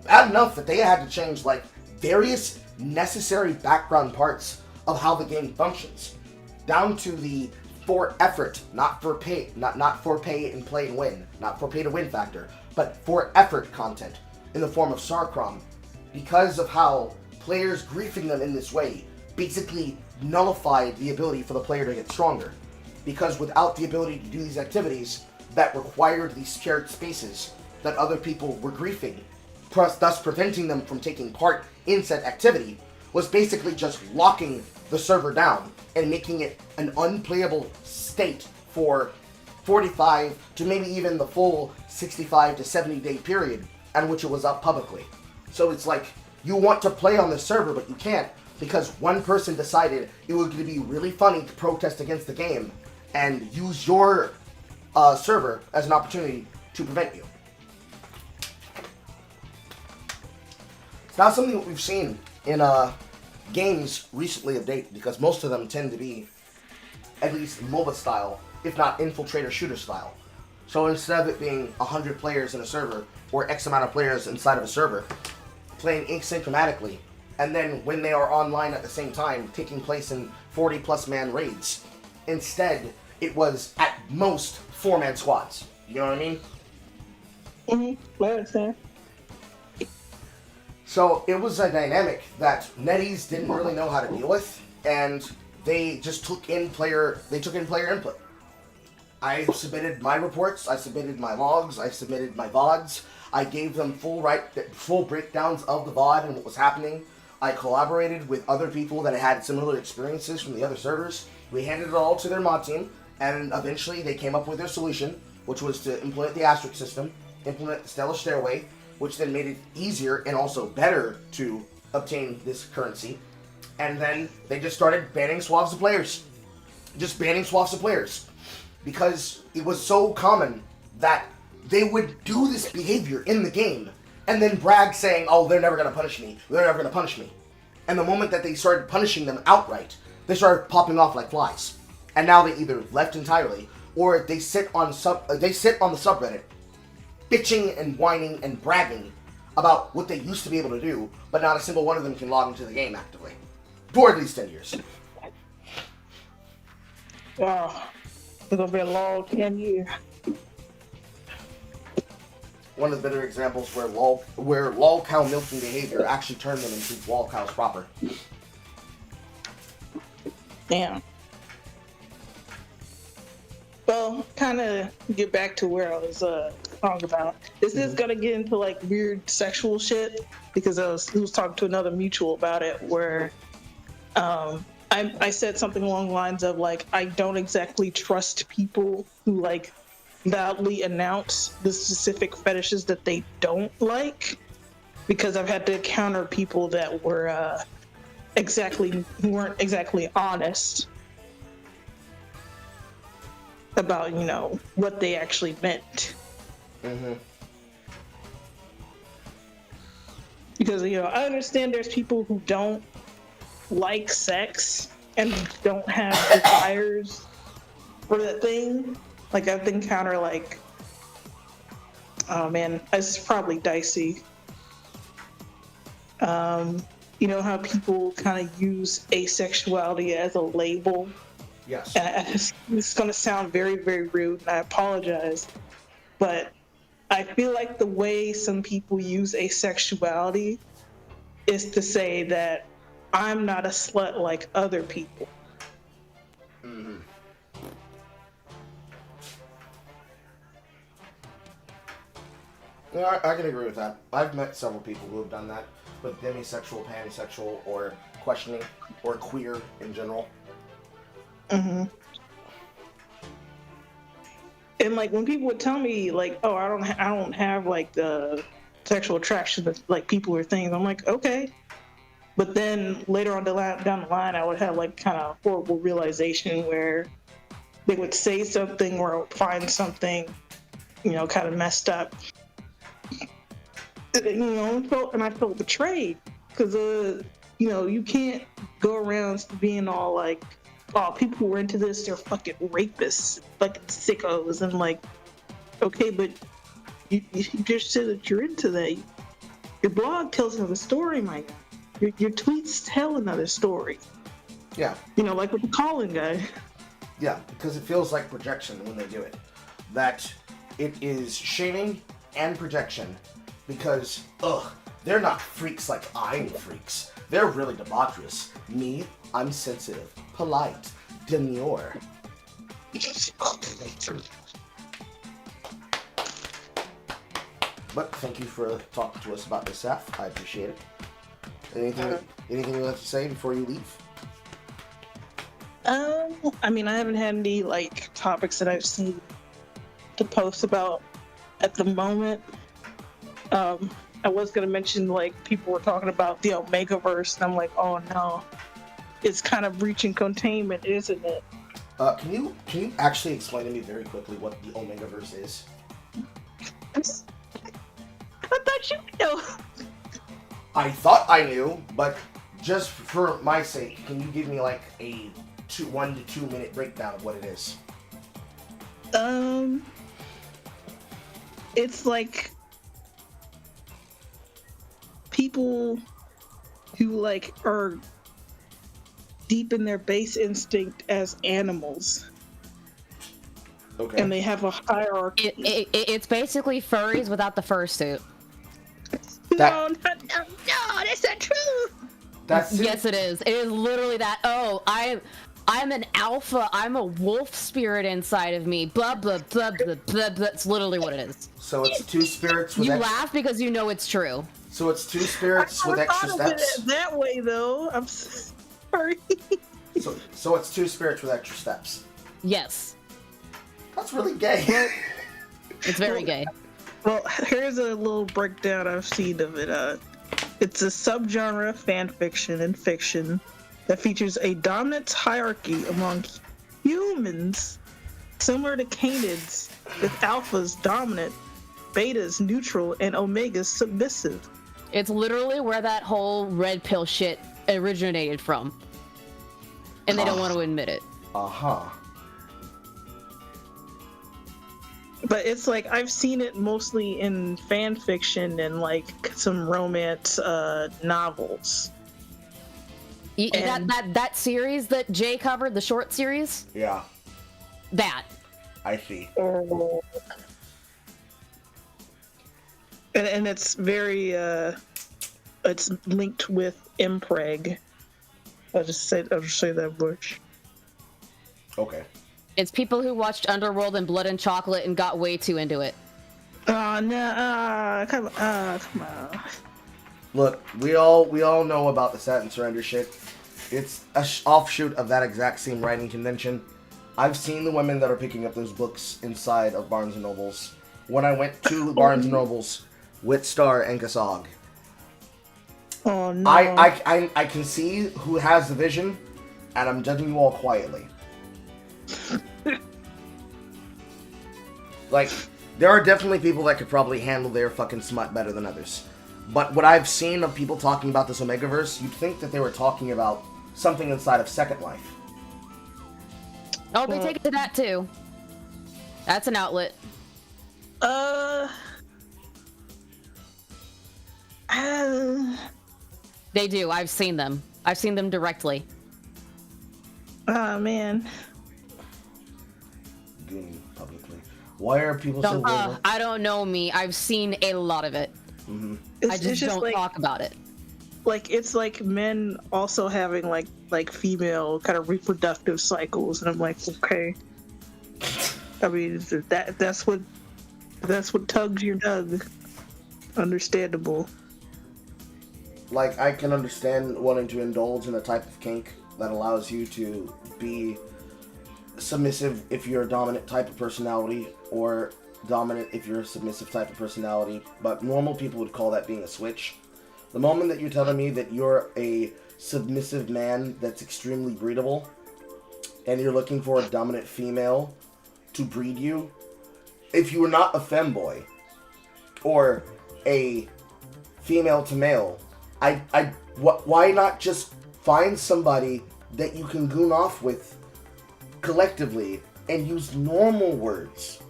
Speaker 1: Bad enough that they had to change like various necessary background parts of how the game functions, down to the for effort, not for pay, not for pay and play and win, not for pay to win factor, but for effort content in the form of Sarkrom, because of how players griefing them in this way basically nullified the ability for the player to get stronger. Because without the ability to do these activities that required these shared spaces that other people were griefing, thus preventing them from taking part in said activity, was basically just locking the server down and making it an unplayable state for 45 to maybe even the full 65 to 70 day period at which it was up publicly. So it's like, you want to play on the server, but you can't because one person decided it was going to be really funny to protest against the game and use your server as an opportunity to prevent you. It's not something that we've seen in games recently of date, because most of them tend to be at least MOBA style, if not infiltrator shooter style. So instead of it being 100 players in a server, or X amount of players inside of a server, playing asynchromatically, and then when they are online at the same time, taking place in 40 plus man raids. Instead, it was at most 4-man squads. You know what I mean?
Speaker 3: Mm-hmm. I understand.
Speaker 1: So it was a dynamic that NetEase didn't really know how to deal with, and they just took in player input. I submitted my reports, I submitted my logs, I submitted my VODs, I gave them full breakdowns of the VOD and what was happening. I collaborated with other people that had similar experiences from the other servers. We handed it all to their mod team, and eventually they came up with their solution, which was to implement the asterisk system, implement the Stellar Stairway, which then made it easier and also better to obtain this currency. And then they just started banning swaths of players. Just banning swaths of players. Because it was so common that they would do this behavior in the game and then brag saying, oh, they're never going to punish me. They're never going to punish me. And the moment that they started punishing them outright, they started popping off like flies. And now they either left entirely or they sit on the subreddit bitching and whining and bragging about what they used to be able to do, but not a single one of them can log into the game actively. For at least 10 years.
Speaker 3: Wow. It's going to be a long 10 years.
Speaker 1: One of the better examples where lol cow milking behavior actually turned them into lol cows proper.
Speaker 3: Damn. Well, kind of get back to where I was talking about. This is gonna get into like weird sexual shit, because I was talking to another mutual about it, where I I said something along the lines of like I don't exactly trust people who like loudly announce the specific fetishes that they don't like, because I've had to encounter people that were who weren't exactly honest about, you know, what they actually meant.
Speaker 1: Mm-hmm.
Speaker 3: Because, you know, I understand there's people who don't like sex and don't have desires for that thing. Like I've encountered like, oh man, this is probably dicey. You know how people kind of use asexuality as a label?
Speaker 1: Yes.
Speaker 3: It's going to sound very, very rude, and I apologize. But I feel like the way some people use asexuality is to say that I'm not a slut like other people.
Speaker 1: Mm-hmm. Yeah, I can agree with that. I've met several people who have done that, with demisexual, pansexual, or questioning, or queer in general.
Speaker 3: Mm-hmm. And like when people would tell me like, oh, I don't have like the sexual attraction to like people or things, I'm like, okay. But then later on down the line, I would have like kind of horrible realization where they would say something or find something, you know, kind of messed up. You know, and I felt betrayed because, you know, you can't go around being all like, oh, people who are into this, they're fucking rapists, fucking sickos. And like, okay, but you just said that you're into that. Your blog tells another story, Mike. Your tweets tell another story.
Speaker 1: Yeah.
Speaker 3: You know, like with the Colin guy.
Speaker 1: Yeah, because it feels like projection when they do it. That it is shaming and projection because, they're not freaks like I'm freaks. They're really debaucherous. Me, I'm sensitive, polite, demure. But thank you for talking to us about this, Saf. I appreciate it. Anything you'd like to say before you leave?
Speaker 3: I mean, I haven't had any like topics that I've seen to post about at the moment. I was gonna mention like people were talking about the Omegaverse, and I'm like, oh no, it's kind of reaching containment, isn't it?
Speaker 1: Can you actually explain to me very quickly what the Omegaverse is?
Speaker 3: I thought you know.
Speaker 1: I thought I knew, but just for my sake, can you give me like a 1 to 2 minute breakdown of what it is?
Speaker 3: It's like people who like are deep in their base instinct as animals.
Speaker 1: Okay.
Speaker 3: And they have a hierarchy.
Speaker 2: It's basically furries without the fursuit.
Speaker 3: No, that's not true.
Speaker 2: Yes, it is. It is literally that. Oh, I'm an alpha. I'm a wolf spirit inside of me. Blah blah blah blah blah. That's literally what it is.
Speaker 1: So it's two spirits with
Speaker 2: You laugh because you know it's true.
Speaker 1: So it's two spirits with extra steps.
Speaker 3: That way though. I'm sorry.
Speaker 1: So it's two spirits with extra steps.
Speaker 2: Yes.
Speaker 1: That's really gay.
Speaker 2: It's very gay.
Speaker 3: Well, here's a little breakdown I've seen of it. It's a subgenre of fan fiction and fiction that features a dominance hierarchy among humans, similar to canids, with alphas dominant, betas neutral, and omegas submissive.
Speaker 2: It's literally where that whole red pill shit originated from. And they don't want to admit it.
Speaker 1: Uh-huh.
Speaker 3: But it's like I've seen it mostly in fan fiction and like some romance novels.
Speaker 2: That series that Jay covered, the short series?
Speaker 1: Yeah.
Speaker 2: That.
Speaker 1: I see.
Speaker 3: And it's very it's linked with impreg. I'll just say that word.
Speaker 1: Okay.
Speaker 2: It's people who watched Underworld and Blood and Chocolate and got way too into it.
Speaker 3: Oh no! Come on!
Speaker 1: Look, we all know about the Satin Surrender shit. It's a offshoot of that exact same writing convention. I've seen the women that are picking up those books inside of Barnes and Nobles. When I went to Barnes and Nobles with Star and Kasog,
Speaker 3: Oh no.
Speaker 1: I can see who has the vision, and I'm judging you all quietly. Like, there are definitely people that could probably handle their fucking smut better than others. But what I've seen of people talking about this Omegaverse, you'd think that they were talking about something inside of Second Life.
Speaker 2: Oh, they take it to that too. That's an outlet. They do. I've seen them. I've seen them directly.
Speaker 3: Oh man.
Speaker 1: Gooning publicly. Why are people so weird?
Speaker 2: I don't know me. I've seen a lot of it.
Speaker 1: Mm-hmm.
Speaker 2: I just don't
Speaker 3: like,
Speaker 2: talk about it.
Speaker 3: Like it's like men also having like female kind of reproductive cycles, and I'm like, okay. I mean, that's what tugs your nug. Understandable.
Speaker 1: Like, I can understand wanting to indulge in a type of kink that allows you to be submissive if you're a dominant type of personality, or dominant if you're a submissive type of personality, but normal people would call that being a switch. The moment that you're telling me that you're a submissive man that's extremely breedable, and you're looking for a dominant female to breed you, if you were not a femboy, or a female to male, why not just find somebody that you can goon off with collectively and use normal words?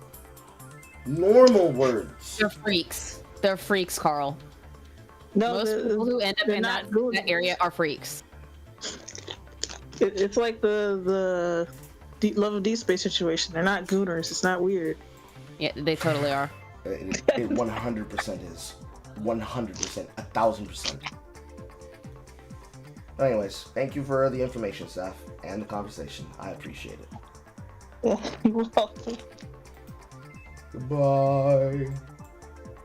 Speaker 1: Normal words.
Speaker 2: They're freaks. They're freaks, Carl.
Speaker 3: No,
Speaker 2: Most people who end up in that area are freaks.
Speaker 3: It's like the Love of Deep Space situation. They're not gooners. It's not weird.
Speaker 2: Yeah, they totally are.
Speaker 1: It 100% is. 100%. 1,000%. Anyways, thank you for the information, Seth, and the conversation. I appreciate it.
Speaker 3: Yeah, you're welcome.
Speaker 1: Goodbye.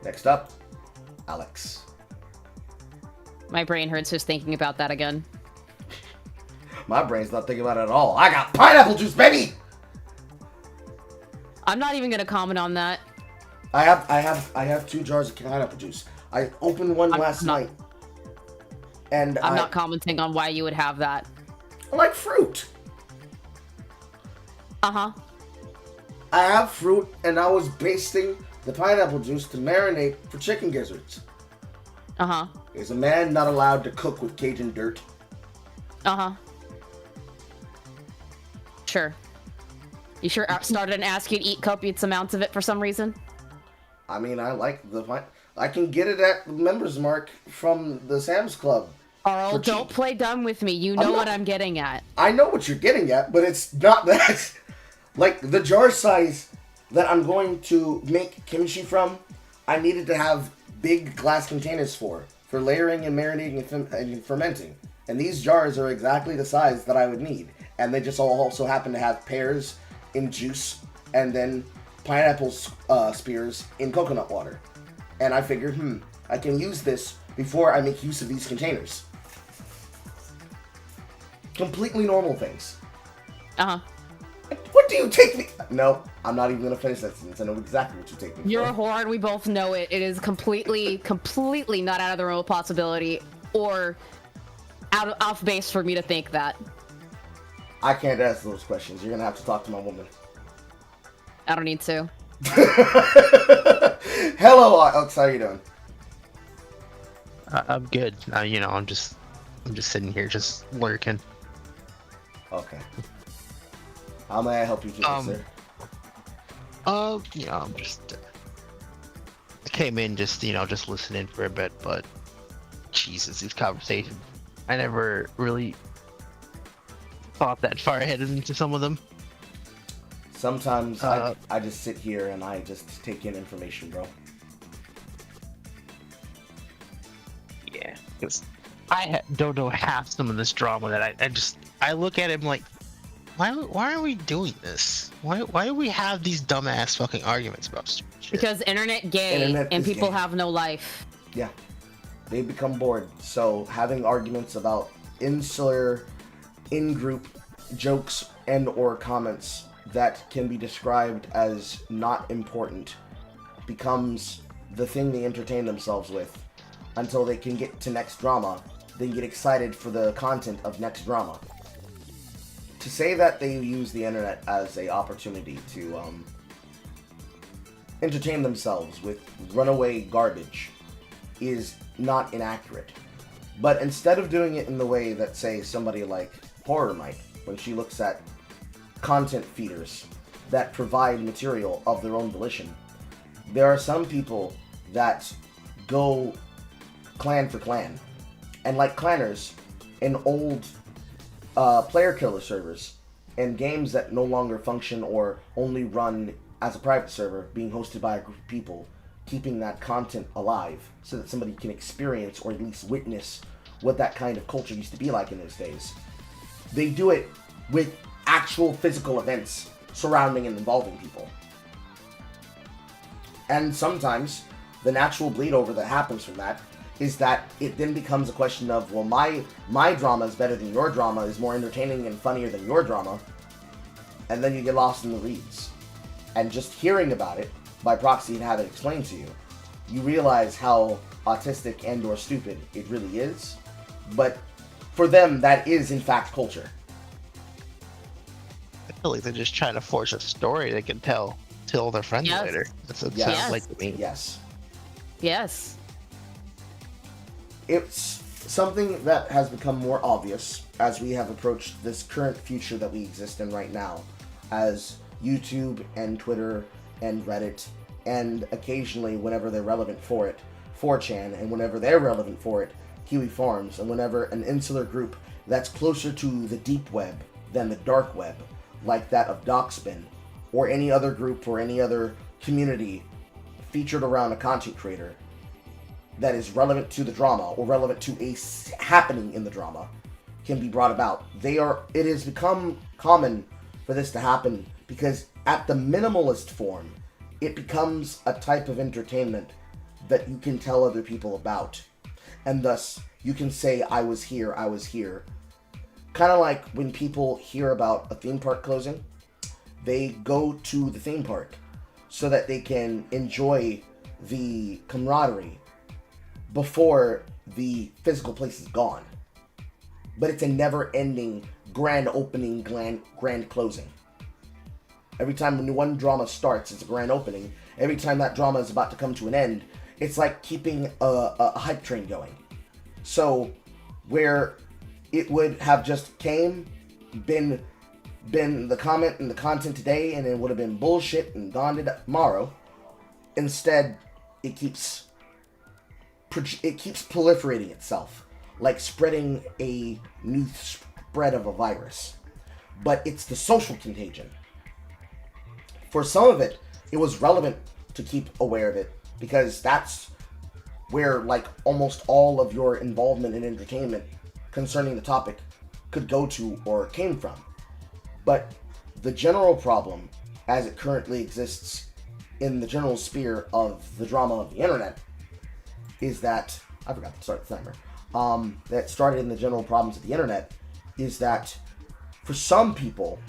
Speaker 1: Next up, Alex.
Speaker 2: My brain hurts just thinking about that again.
Speaker 1: My brain's not thinking about it at all. I got pineapple juice, baby!
Speaker 2: I'm not even gonna comment on that.
Speaker 1: I have 2 jars of pineapple juice. I opened one last night. And
Speaker 2: I'm not commenting on why you would have that.
Speaker 1: I like fruit.
Speaker 2: Uh-huh.
Speaker 1: I have fruit, and I was basting the pineapple juice to marinate for chicken gizzards.
Speaker 2: Uh-huh.
Speaker 1: Is a man not allowed to cook with Cajun dirt?
Speaker 2: Uh-huh. Sure. You sure Star didn't ask you to eat copious amounts of it for some reason?
Speaker 1: I mean, I like the I can get it at Members Mark from the Sam's Club.
Speaker 2: Carl, don't play dumb with me. You know what I'm getting at.
Speaker 1: I know what you're getting at, but it's not that. Like, the jar size that I'm going to make kimchi from, I needed to have big glass containers for layering and marinating and fermenting. And these jars are exactly the size that I would need. And they just all also happen to have pears in juice and then pineapple spears in coconut water. And I figured, I can use this before I make use of these containers. Completely normal things.
Speaker 2: Uh-huh.
Speaker 1: What do you take me? No, I'm not even gonna finish that sentence. I know exactly what you take me for.
Speaker 2: You're a whore, and we both know it. It is completely not out of the realm of possibility, or off base for me to think that.
Speaker 1: I can't answer those questions. You're gonna have to talk to my woman.
Speaker 2: I don't need to.
Speaker 1: Hello, Alex. How are you doing?
Speaker 4: I'm good. I'm just sitting here, just lurking.
Speaker 1: Okay. How may I help you today, sir?
Speaker 4: I'm just I came in just listening for a bit, but Jesus, these conversations, I never really thought that far ahead into some of them.
Speaker 1: Sometimes I just sit here and I just take in information, bro.
Speaker 4: Yeah, because I don't know half some of this drama that I look at him like, why are we doing this? Why do we have these dumbass fucking arguments about shit?
Speaker 2: Because internet gay and people have no life.
Speaker 1: Yeah. They become bored. So having arguments about insular in-group jokes and or comments that can be described as not important becomes the thing they entertain themselves with until they can get to next drama, then get excited for the content of next drama. To say that they use the internet as a opportunity to entertain themselves with runaway garbage is not inaccurate. But instead of doing it in the way that, say, somebody like Horror might, when she looks at content feeders that provide material of their own volition, there are some people that go clan for clan. And like clanners in old player killer servers and games that no longer function or only run as a private server being hosted by a group of people, keeping that content alive so that somebody can experience or at least witness what that kind of culture used to be like in those days. They do it with actual physical events surrounding and involving people. And sometimes the natural bleed over that happens from that is that it then becomes a question of, well, my drama is better than your drama, is more entertaining and funnier than your drama, and then you get lost in the reeds. And just hearing about it, by proxy and have it explained to you, you realize how autistic and or stupid it really is. But for them, that is in fact culture.
Speaker 4: I feel like they're just trying to force a story they can tell their friends
Speaker 2: Yes.
Speaker 4: later. That's what it
Speaker 1: Yes.
Speaker 4: sounds like to me.
Speaker 1: Yes.
Speaker 2: Yes.
Speaker 1: It's something that has become more obvious as we have approached this current future that we exist in right now, as YouTube and Twitter and Reddit, and occasionally, whenever they're relevant for it, 4chan, and whenever they're relevant for it, Kiwi Farms, and whenever an insular group that's closer to the deep web than the dark web, like that of Doxbin, or any other group or any other community featured around a content creator that is relevant to the drama or relevant to a happening in the drama, can be brought about. It has become common for this to happen because at the minimalist form, it becomes a type of entertainment that you can tell other people about. And thus, you can say, I was here. Kind of like when people hear about a theme park closing, they go to the theme park so that they can enjoy the camaraderie before the physical place is gone. But it's a never-ending grand opening, grand closing. Every time when one drama starts, it's a grand opening. Every time that drama is about to come to an end, it's like keeping a hype train going. So, where it would have just been the comment and the content today, and it would have been bullshit and gone to tomorrow. Instead, it keeps proliferating itself, like spreading a new spread of a virus. But it's the social contagion. For some of it, it was relevant to keep aware of it, because that's where, like, almost all of your involvement in entertainment concerning the topic could go to or came from. But the general problem, as it currently exists in the general sphere of the drama of the internet, is that, I forgot to start the timer, that started in the general problems of the internet, is that for some people,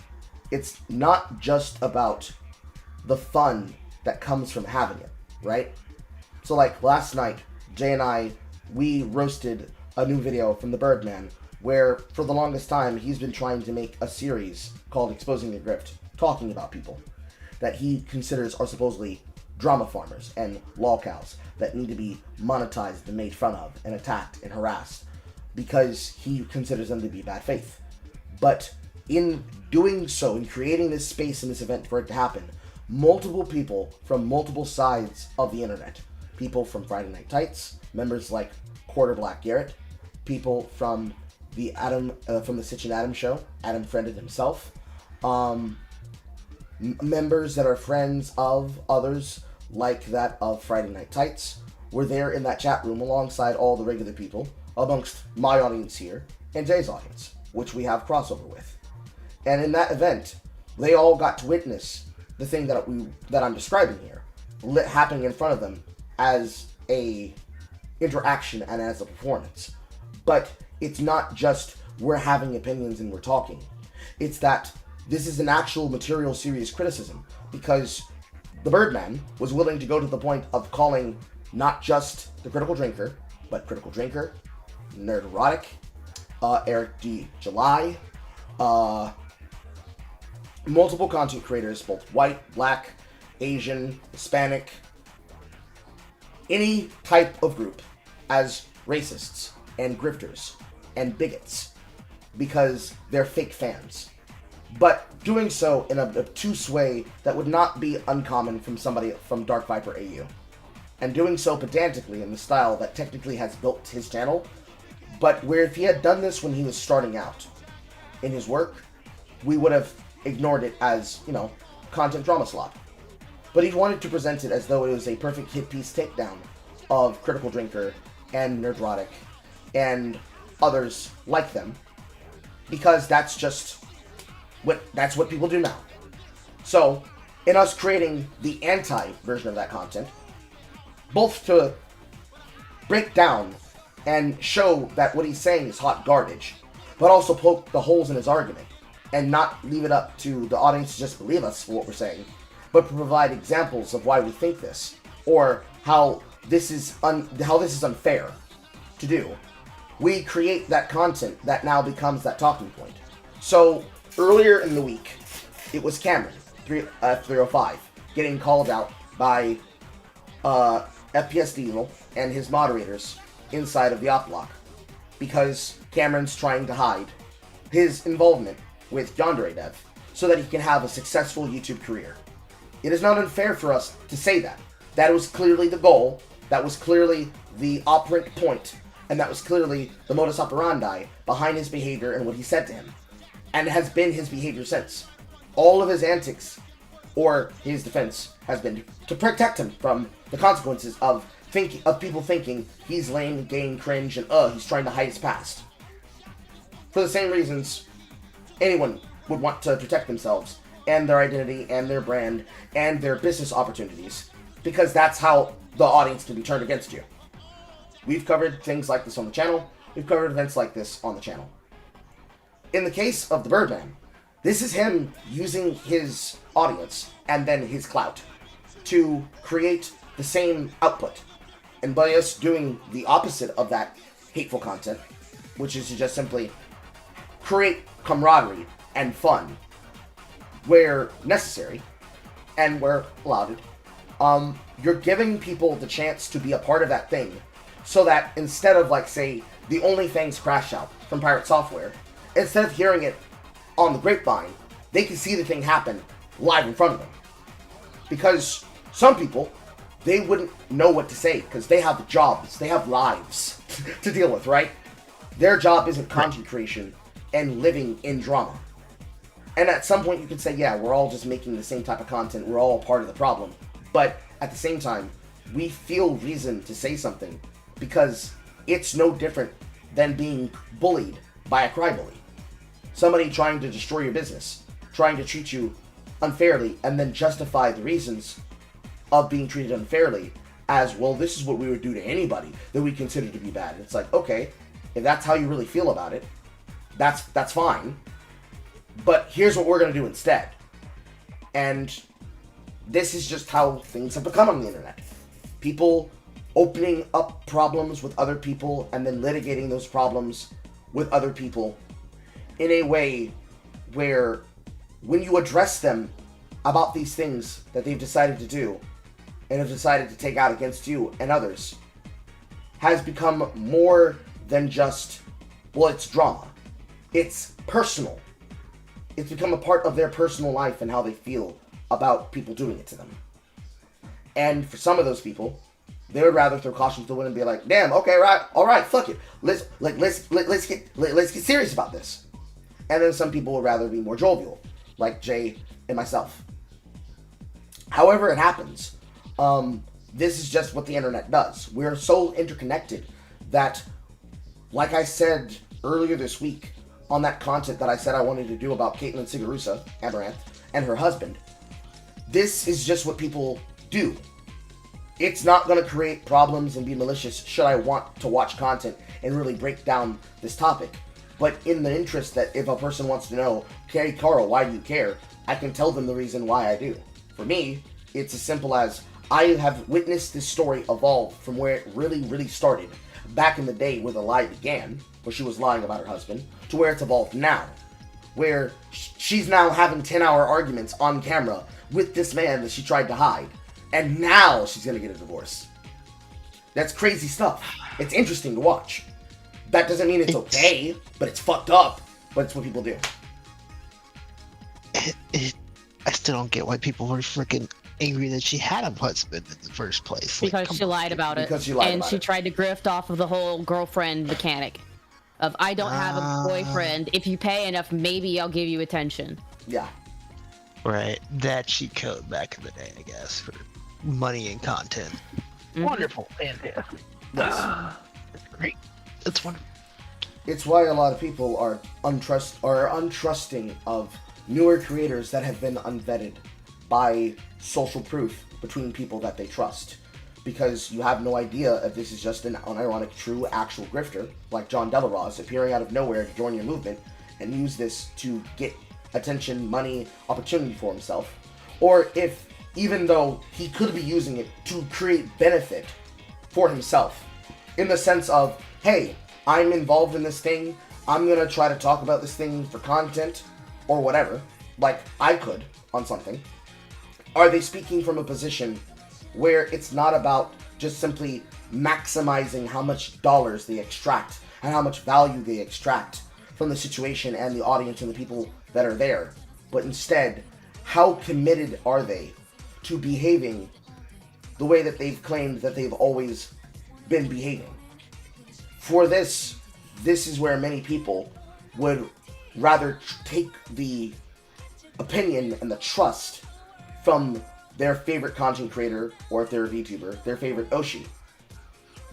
Speaker 1: it's not just about the fun that comes from having it, right? So like last night, Jay and I, we roasted a new video from the Birdman, where for the longest time he's been trying to make a series called Exposing the Grift, talking about people that he considers are supposedly drama farmers and lolcows that need to be monetized and made fun of and attacked and harassed because he considers them to be bad faith. But in doing so, in creating this space and this event for it to happen, multiple people from multiple sides of the internet, people from Friday Night Tights, members like Quarter Black Garrett, people from the Sitch and Adam show, Adam friended himself, members that are friends of others like that of Friday Night Tights, were there in that chat room alongside all the regular people, amongst my audience here and Jay's audience, which we have crossover with. And in that event, they all got to witness the thing that I'm describing here, happening in front of them as a interaction and as a performance. But it's not just we're having opinions and we're talking. It's that this is an actual material serious criticism, because the Birdman was willing to go to the point of calling not just the Critical Drinker, but Critical Drinker, Nerd Erotic, Eric D. July, multiple content creators, both white, black, Asian, Hispanic, any type of group, as racists and grifters and bigots, because they're fake fans. But doing so in a obtuse way that would not be uncommon from somebody from Dark Viper AU. And doing so pedantically in the style that technically has built his channel, but where if he had done this when he was starting out in his work, we would have ignored it as, you know, content drama slot. But he wanted to present it as though it was a perfect hit piece takedown of Critical Drinker and Nerdrotic and others like them, because that's what people do now. So, in us creating the anti-version of that content, both to break down and show that what he's saying is hot garbage, but also poke the holes in his argument, and not leave it up to the audience to just believe us for what we're saying, but provide examples of why we think this, or how this is unfair to do. We create that content that now becomes that talking point. So, earlier in the week, it was Cameron, 305, getting called out by FPS Diesel and his moderators inside of the op block, because Cameron's trying to hide his involvement with Yandere Dev so that he can have a successful YouTube career. It is not unfair for us to say that. That was clearly the goal, that was clearly the operant point, and that was clearly the modus operandi behind his behavior and what he said to him. And it has been his behavior since. All of his antics, or his defense, has been to protect him from the consequences of people thinking he's lame, gay, and cringe, and he's trying to hide his past. For the same reasons anyone would want to protect themselves and their identity and their brand and their business opportunities, because that's how the audience can be turned against you. We've covered things like this on the channel. We've covered events like this on the channel. In the case of the Birdman, this is him using his audience and then his clout to create the same output. And by us doing the opposite of that hateful content, which is to just simply create camaraderie and fun where necessary and where allowed, you're giving people the chance to be a part of that thing, so that instead of, like, say, the OnlyFans crash out from Pirate Software, instead of hearing it on the grapevine, they can see the thing happen live in front of them. Because some people, they wouldn't know what to say, because they have jobs, they have lives to deal with, right? Their job isn't content creation and living in drama. And at some point you could say, yeah, we're all just making the same type of content, we're all part of the problem. But at the same time, we feel reason to say something, because it's no different than being bullied by a crybaby. Somebody trying to destroy your business, trying to treat you unfairly, and then justify the reasons of being treated unfairly as, well, this is what we would do to anybody that we consider to be bad. It's like, okay, if that's how you really feel about it, that's fine. But here's what we're going to do instead. And this is just how things have become on the internet. People opening up problems with other people and then litigating those problems with other people in a way where when you address them about these things that they've decided to do and have decided to take out against you and others, has become more than just, well, it's drama. It's personal. It's become a part of their personal life and how they feel about people doing it to them. And for some of those people, they would rather throw caution to the wind and be like, damn, okay, right, all right, fuck it. Let's get serious about this. And then some people would rather be more jovial, like Jay and myself. However it happens, this is just what the internet does. We're so interconnected that, like I said earlier this week on that content that I said I wanted to do about Caitlin Sigurusa, Amaranth, and her husband, this is just what people do. It's not going to create problems and be malicious should I want to watch content and really break down this topic. But in the interest that if a person wants to know, hey Carl, why do you care? I can tell them the reason why I do. For me, it's as simple as I have witnessed this story evolve from where it really, really started back in the day where the lie began, where she was lying about her husband, to where it's evolved now, where she's now having 10-hour arguments on camera with this man that she tried to hide. And now she's gonna get a divorce. That's crazy stuff. It's interesting to watch. That doesn't mean it's okay, but it's fucked up. But it's what people do.
Speaker 4: I still don't get why people were freaking angry that she had a husband in the first place.
Speaker 2: Because she lied about it.
Speaker 1: Because she lied
Speaker 2: and
Speaker 1: about
Speaker 2: she
Speaker 1: it.
Speaker 2: tried to grift off of the whole girlfriend mechanic. Of, I don't have a boyfriend. If you pay enough, maybe I'll give you attention.
Speaker 1: Yeah.
Speaker 4: Right. That cheat code back in the day, I guess, for money and content. Wonderful. Fantastic.
Speaker 1: Yes.
Speaker 4: Great. That's wonderful.
Speaker 1: It's why a lot of people are untrusting of newer creators that have been unvetted by social proof between people that they trust. Because you have no idea if this is just an unironic, true, actual grifter, like John Delaroz, appearing out of nowhere to join your movement and use this to get attention, money, opportunity for himself. Or if, even though he could be using it to create benefit for himself, in the sense of, hey, I'm involved in this thing, I'm gonna try to talk about this thing for content, or whatever, like I could on something. Are they speaking from a position where it's not about just simply maximizing how much dollars they extract and how much value they extract from the situation and the audience and the people that are there, but instead, how committed are they to behaving the way that they've claimed that they've always been behaving? For this is where many people would rather take the opinion and the trust from their favorite content creator, or if they're a VTuber, their favorite Oshi.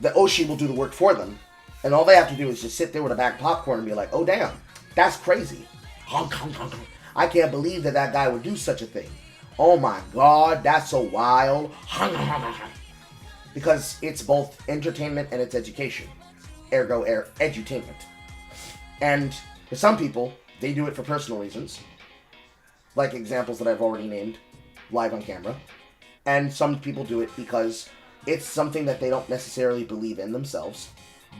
Speaker 1: The Oshi will do the work for them, and all they have to do is just sit there with a bag of popcorn and be like, oh damn, that's crazy. Honk, honk, honk, honk. I can't believe that that guy would do such a thing. Oh my god, that's so wild. Honk, honk, honk, honk. Because it's both entertainment and it's education. Ergo, edutainment. And for some people, they do it for personal reasons. Like examples that I've already named, live on camera. And some people do it because it's something that they don't necessarily believe in themselves,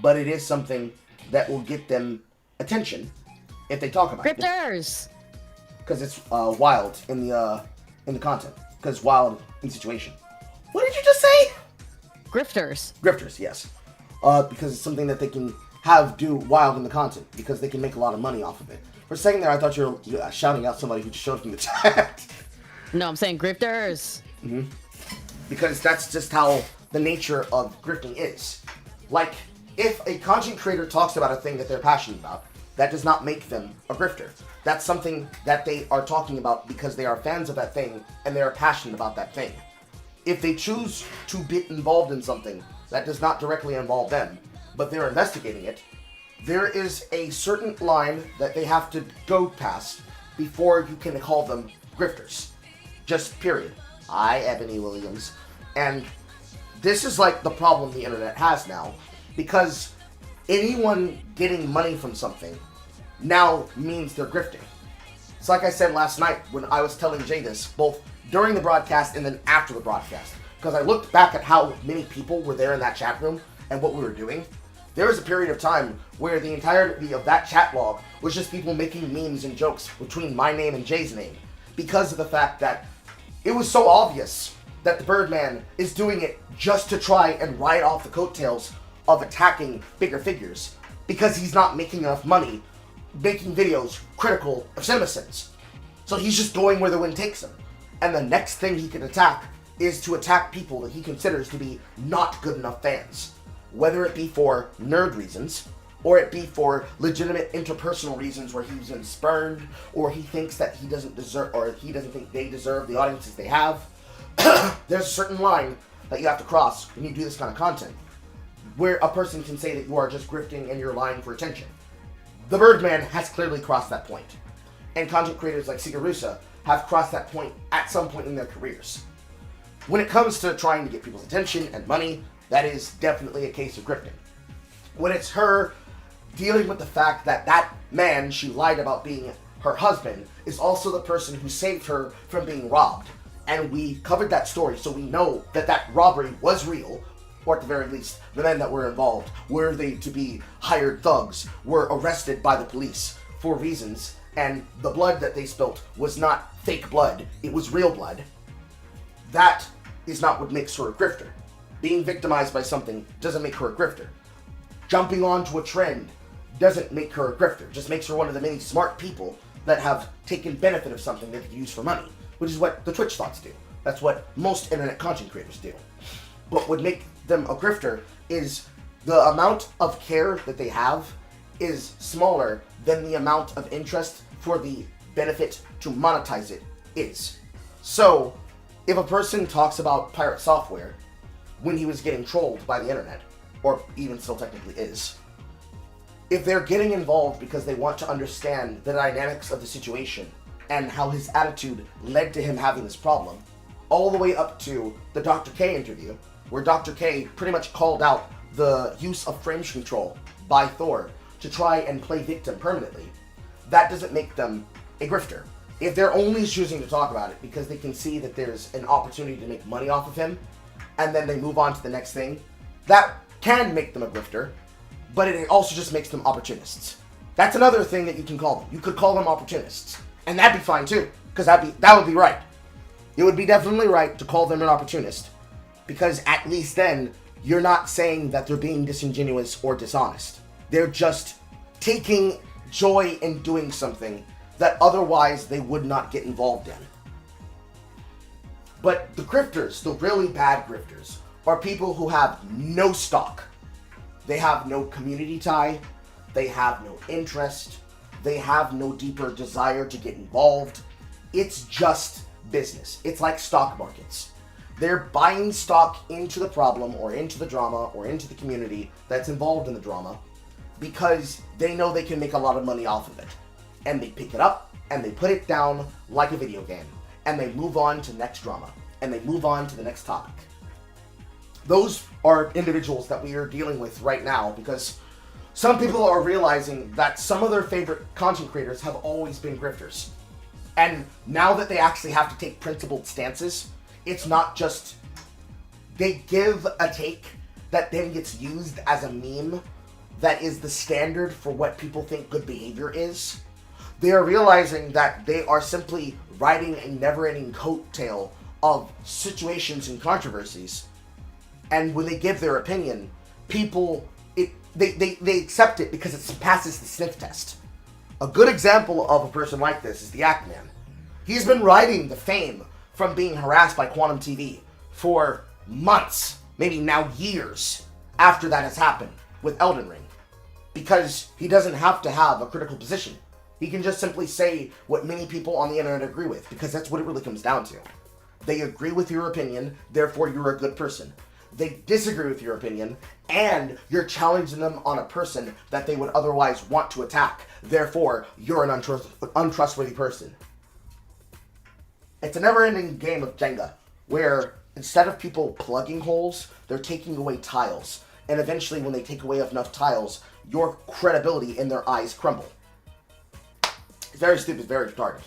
Speaker 1: but it is something that will get them attention if they talk about it.
Speaker 2: Grifters!
Speaker 1: Because it's wild in the content. Because wild in situation. What did you just say?
Speaker 2: Grifters.
Speaker 1: Grifters, yes. Because it's something that they can do wild in the content, because they can make a lot of money off of it. For a second there, I thought you were shouting out somebody who just showed up in the chat.
Speaker 2: No, I'm saying grifters.
Speaker 1: Mm-hmm. Because that's just how the nature of grifting is. Like, if a content creator talks about a thing that they're passionate about, that does not make them a grifter. That's something that they are talking about because they are fans of that thing and they are passionate about that thing. If they choose to get involved in something that does not directly involve them, but they're investigating it, there is a certain line that they have to go past before you can call them grifters. Just period. I, Ebony Williams. And this is like the problem the internet has now, because anyone getting money from something now means they're grifting. It's like I said last night when I was telling Jay this, both during the broadcast and then after the broadcast, because I looked back at how many people were there in that chat room and what we were doing. There was a period of time where the entirety of that chat log was just people making memes and jokes between my name and Jay's name, because of the fact that it was so obvious that the Birdman is doing it just to try and ride off the coattails of attacking bigger figures, because he's not making enough money making videos critical of CinemaSins. So he's just going where the wind takes him. And the next thing he can attack is to attack people that he considers to be not good enough fans. Whether it be for nerd reasons, or it be for legitimate interpersonal reasons where he was spurned, or he thinks that he doesn't deserve, or he doesn't think they deserve the audiences they have. There's a certain line that you have to cross when you do this kind of content, where a person can say that you are just grifting and you're lying for attention. The Birdman has clearly crossed that point. And content creators like Sigarusa have crossed that point at some point in their careers. When it comes to trying to get people's attention and money, that is definitely a case of grifting. When it's her dealing with the fact that that man she lied about being her husband is also the person who saved her from being robbed. And we covered that story, so we know that that robbery was real, or at the very least, the men that were involved, were they to be hired thugs, were arrested by the police for reasons, and the blood that they spilt was not fake blood, it was real blood. That is not what makes her a grifter. Being victimized by something doesn't make her a grifter. Jumping onto a trend doesn't make her a grifter, just makes her one of the many smart people that have taken benefit of something that they can use for money, which is what the Twitch thoughts do. That's what most internet content creators do. What would make them a grifter is the amount of care that they have is smaller than the amount of interest for the benefit to monetize it is. So, if a person talks about pirate software when he was getting trolled by the internet, or even still technically is, if they're getting involved because they want to understand the dynamics of the situation and how his attitude led to him having this problem, all the way up to the Dr. K interview, where Dr. K pretty much called out the use of frame control by Thor to try and play victim permanently, that doesn't make them a grifter. If they're only choosing to talk about it because they can see that there's an opportunity to make money off of him, and then they move on to the next thing, that can make them a grifter, but it also just makes them opportunists. That's another thing that you can call them. You could call them opportunists, and that'd be fine too, because that would be right. It would be definitely right to call them an opportunist, because at least then you're not saying that they're being disingenuous or dishonest. They're just taking joy in doing something that otherwise they would not get involved in. But the grifters, the really bad grifters, are people who have no stock. They have no community tie, they have no interest, they have no deeper desire to get involved. It's just business. It's like stock markets. They're buying stock into the problem or into the drama or into the community that's involved in the drama because they know they can make a lot of money off of it. And they pick it up and they put it down like a video game. And they move on to the next drama. And they move on to the next topic. Those are individuals that we are dealing with right now because some people are realizing that some of their favorite content creators have always been grifters. And now that they actually have to take principled stances, it's not just they give a take that then gets used as a meme that is the standard for what people think good behavior is. They are realizing that they are simply riding a never-ending coattail of situations and controversies. And when they give their opinion, people, they accept it because it passes the sniff test. A good example of a person like this is the Yap-In. He's been riding the fame from being harassed by Quantum TV for months, maybe now years, after that has happened with Elden Ring. Because he doesn't have to have a critical position. He can just simply say what many people on the internet agree with, because that's what it really comes down to. They agree with your opinion, therefore you're a good person. They disagree with your opinion, and you're challenging them on a person that they would otherwise want to attack. Therefore, you're an untrustworthy person. It's a never-ending game of Jenga, where instead of people plugging holes, they're taking away tiles. And eventually, when they take away enough tiles, your credibility in their eyes crumble. It's very stupid, very retarded.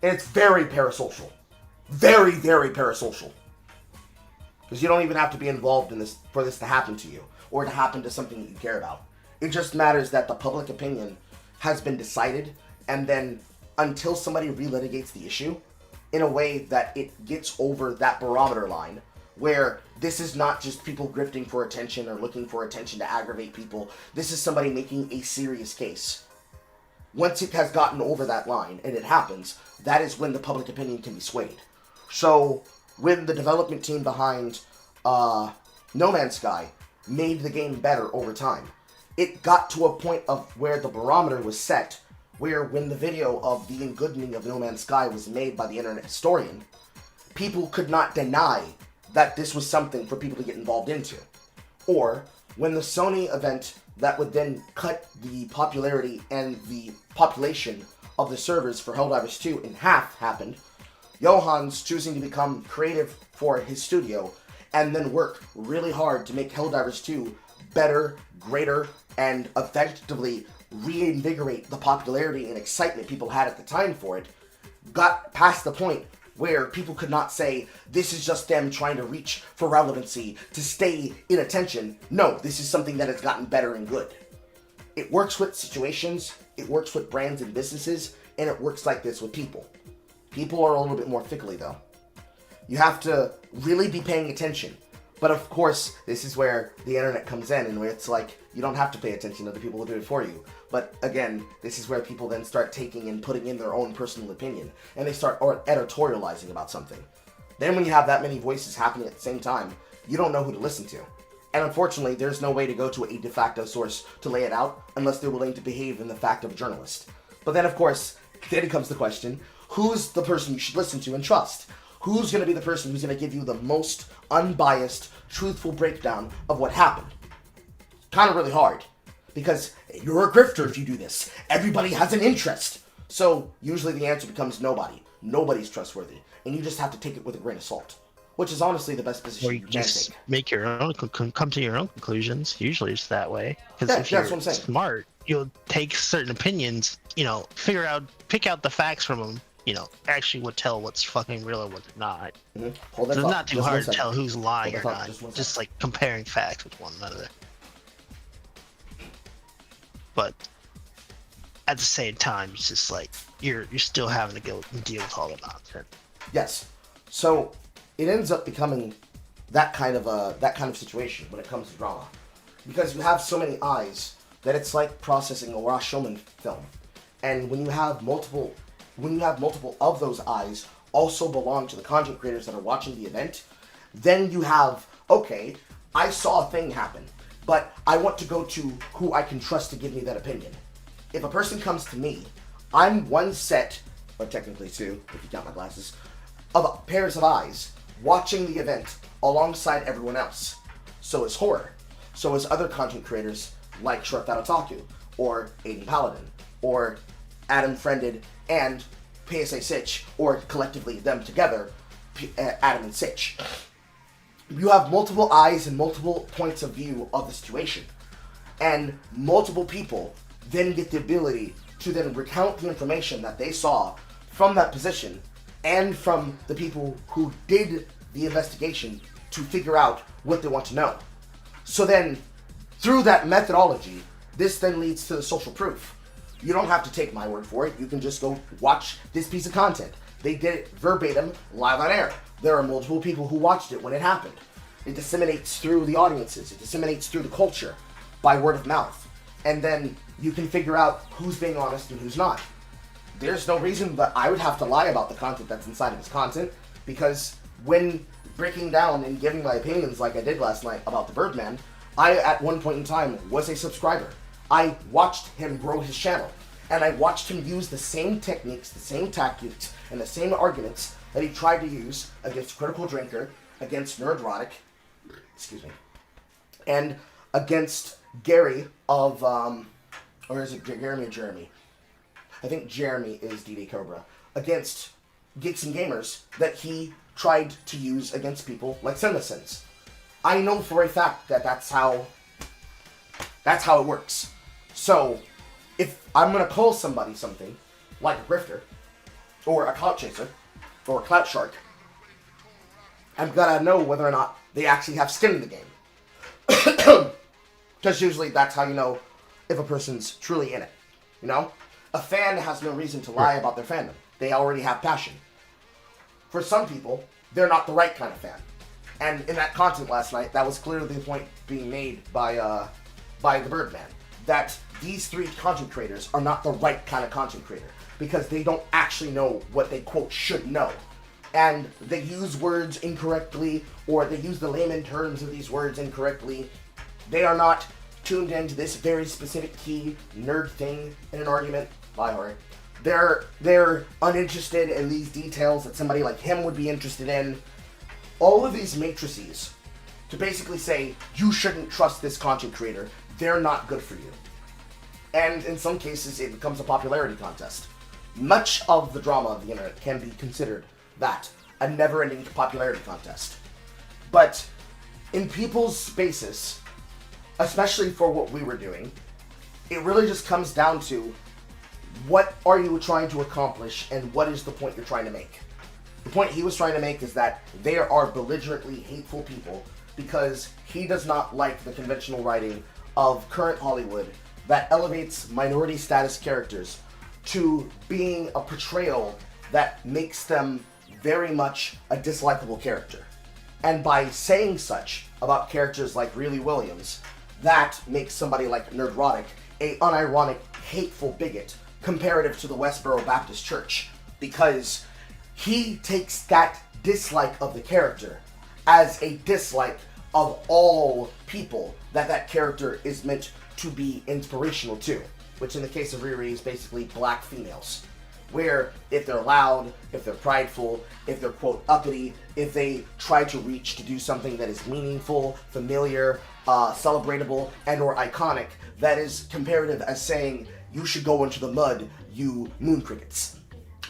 Speaker 1: And it's very parasocial. Very, very parasocial. Because you don't even have to be involved in this for this to happen to you, or to happen to something that you care about. It just matters that the public opinion has been decided, and then until somebody relitigates the issue, in a way that it gets over that barometer line, where this is not just people grifting for attention or looking for attention to aggravate people. This is somebody making a serious case. Once it has gotten over that line, and it happens, that is when the public opinion can be swayed. So, when the development team behind No Man's Sky made the game better over time, it got to a point of where the barometer was set, where when the video of the Engoodening of No Man's Sky was made by the internet historian, people could not deny that this was something for people to get involved into. Or, when the Sony event that would then cut the popularity and the population of the servers for Helldivers 2 in half happened, Johan's choosing to become creative for his studio and then work really hard to make Helldivers 2 better, greater, and effectively reinvigorate the popularity and excitement people had at the time for it, got past the point where people could not say, this is just them trying to reach for relevancy to stay in attention. No, this is something that has gotten better and good. It works with situations, it works with brands and businesses, and it works like this with people. People are a little bit more fickly though. You have to really be paying attention. But of course, this is where the internet comes in, and where it's like, you don't have to pay attention to the people who do it for you. But again, this is where people then start taking and putting in their own personal opinion, and they start editorializing about something. Then when you have that many voices happening at the same time, you don't know who to listen to. And unfortunately, there's no way to go to a de facto source to lay it out unless they're willing to behave in the fact of a journalist. But then of course, then comes the question, who's the person you should listen to and trust? Who's going to be the person who's going to give you the most unbiased, truthful breakdown of what happened? Kind of really hard. Because you're a grifter if you do this. Everybody has an interest. So usually the answer becomes nobody. Nobody's trustworthy. And you just have to take it with a grain of salt. Which is honestly the best position
Speaker 4: Or you
Speaker 1: can
Speaker 4: just
Speaker 1: take.
Speaker 4: make your own, come to your own conclusions. Usually it's that way. Because
Speaker 1: Yeah,
Speaker 4: if
Speaker 1: that's
Speaker 4: you're
Speaker 1: what I'm saying.
Speaker 4: smart, you'll take certain opinions, pick out the facts from them, actually would tell what's fucking real and what's not.
Speaker 1: Mm-hmm. Hold that
Speaker 4: So it's
Speaker 1: thought.
Speaker 4: not too
Speaker 1: Just one
Speaker 4: hard to
Speaker 1: second.
Speaker 4: tell who's lying or
Speaker 1: Hold that thought.
Speaker 4: not.
Speaker 1: Just one
Speaker 4: Just
Speaker 1: second.
Speaker 4: like comparing facts with one another. But at the same time, it's just like you're still having to go and deal with all the nonsense.
Speaker 1: Yes. So it ends up becoming that kind of situation when it comes to drama, because you have so many eyes that it's like processing a Rashomon film, and when you have multiple of those eyes also belong to the content creators that are watching the event, then you have, okay, I saw a thing happen, but I want to go to who I can trust to give me that opinion. If a person comes to me, I'm one set, or technically two, if you count my glasses, of pairs of eyes watching the event alongside everyone else. So is horror. So is other content creators like Short That Otaku, or Aiden Paladin, or Adam Friended and PSA Sitch, or collectively them together, Adam and Sitch. You have multiple eyes and multiple points of view of the situation. And multiple people then get the ability to then recount the information that they saw from that position and from the people who did the investigation to figure out what they want to know. So then, through that methodology, this then leads to the social proof. You don't have to take my word for it. You can just go watch this piece of content. They did it verbatim, live on air. There are multiple people who watched it when it happened. It disseminates through the audiences. It disseminates through the culture by word of mouth. And then you can figure out who's being honest and who's not. There's no reason that I would have to lie about the content that's inside of his content, because when breaking down and giving my opinions like I did last night about the Birdman, I, at one point in time, was a subscriber. I watched him grow his channel, and I watched him use the same techniques, the same tactics, and the same arguments that he tried to use against Critical Drinker, against Nerdrotic, and against Gary of, or is it Jeremy or Jeremy? I think Jeremy is DD Cobra, against Geeks and Gamers that he tried to use against people like CinemaSins. I know for a fact that that's how it works. So, if I'm gonna call somebody something, like a grifter, or a clout chaser, or a clout shark, I'm gonna know whether or not they actually have skin in the game. Because usually that's how you know if a person's truly in it, you know? A fan has no reason to lie about their fandom. They already have passion. For some people, they're not the right kind of fan. And in that content last night, that was clearly the point being made by the Birdman. That these three content creators are not the right kind of content creator. Because they don't actually know what they, quote, should know. And they use words incorrectly, or they use the layman terms of these words incorrectly. They are not tuned into this very specific key nerd thing in an argument. Bye, Hori. They're uninterested in these details that somebody like him would be interested in. All of these matrices to basically say, you shouldn't trust this content creator, they're not good for you. And in some cases, it becomes a popularity contest. Much of the drama of the internet can be considered that, a never-ending popularity contest. But in people's spaces, especially for what we were doing, it really just comes down to what are you trying to accomplish and what is the point you're trying to make. The point he was trying to make is that there are belligerently hateful people because he does not like the conventional writing of current Hollywood that elevates minority status characters to being a portrayal that makes them very much a dislikable character. And by saying such about characters like Really Williams, that makes somebody like Nerdrotic a unironic, hateful bigot comparative to the Westboro Baptist Church, because he takes that dislike of the character as a dislike of all people that character is meant to be inspirational to, which in the case of Riri is basically black females, where if they're loud, if they're prideful, if they're quote uppity, if they try to reach to do something that is meaningful, familiar, celebratable, and or iconic, that is comparative as saying you should go into the mud, you moon crickets,